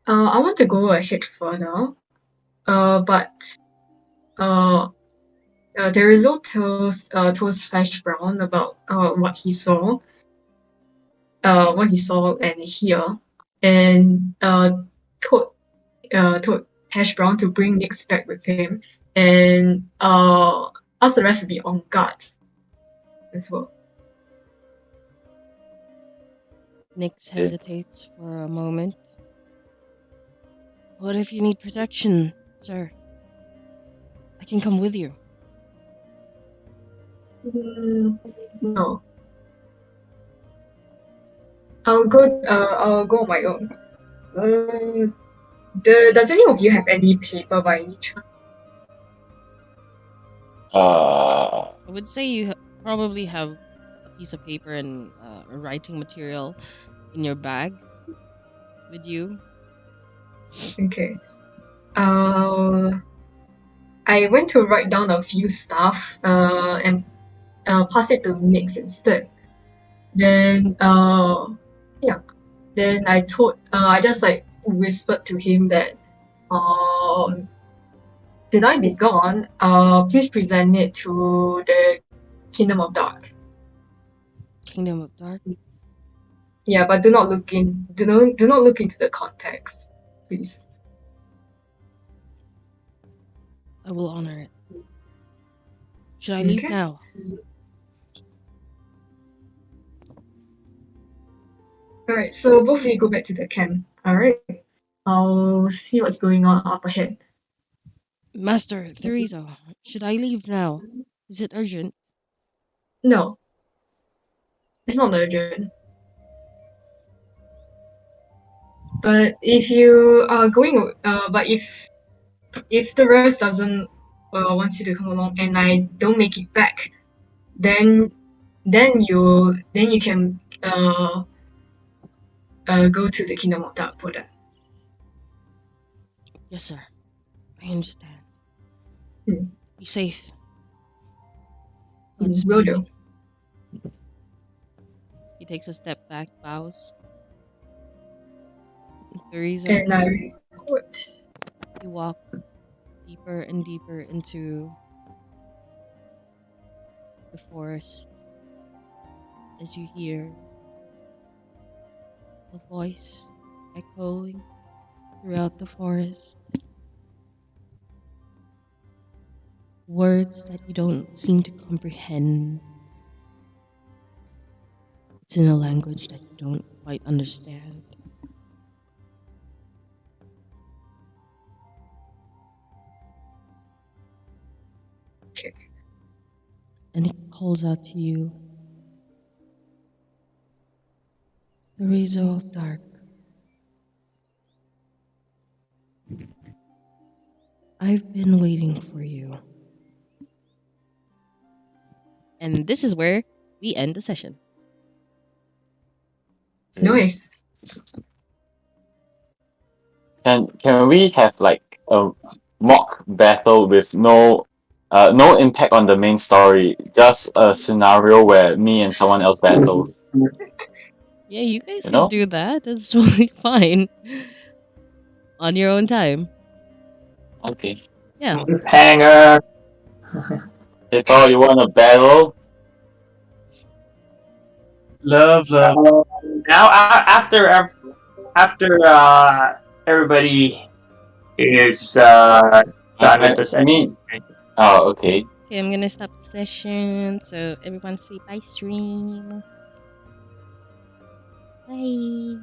I want to go ahead further. But Teresa tells Hash Brown about what he saw and hear, and told Hash Brown to bring Nyx back with him, and ask the rest to be on guard as well. Nix hesitates for a moment. What if you need protection, sir? I can come with you. No. I'll go on my own. Does any of you have any paper by any chance? I would say you probably have a piece of paper and a writing material in your bag with you. Okay. I went to write down a few stuff and pass it to Nick instead. Then yeah. Then I just like whispered to him that should I be gone, please present it to the Kingdom of Dark. Kingdom of Dark? Yeah, but do not look into the context, please. I will honor it. Should I leave now? Alright, so both of you go back to the camp. Alright. I'll see what's going on up ahead. Master Therizo, should I leave now? Is it urgent? No. It's not urgent. But if you are going, but if the rest doesn't wants you to come along and I don't make it back, then you can go to the Kingdom of Dark for that. Yes, sir. I understand. Hmm. Be safe. Will do. He takes a step back, bows. Therizo, And I report. you walk deeper and deeper into the forest as you hear a voice echoing throughout the forest. Words that you don't seem to comprehend. It's in a language that you don't quite understand. Okay. And it calls out to you, the Razor of Dark. I've been waiting for you. And this is where we end the session. Nice. Can we have like a mock battle with no impact on the main story, just a scenario where me and someone else battles? Yeah, you guys can do that. It's totally fine. On your own time. Okay. Yeah. Hanger. Hey Paul, you want a battle? Love. Now after everybody is done with the session. Oh, okay. Okay, I'm gonna stop the session. So everyone say bye stream. Bye.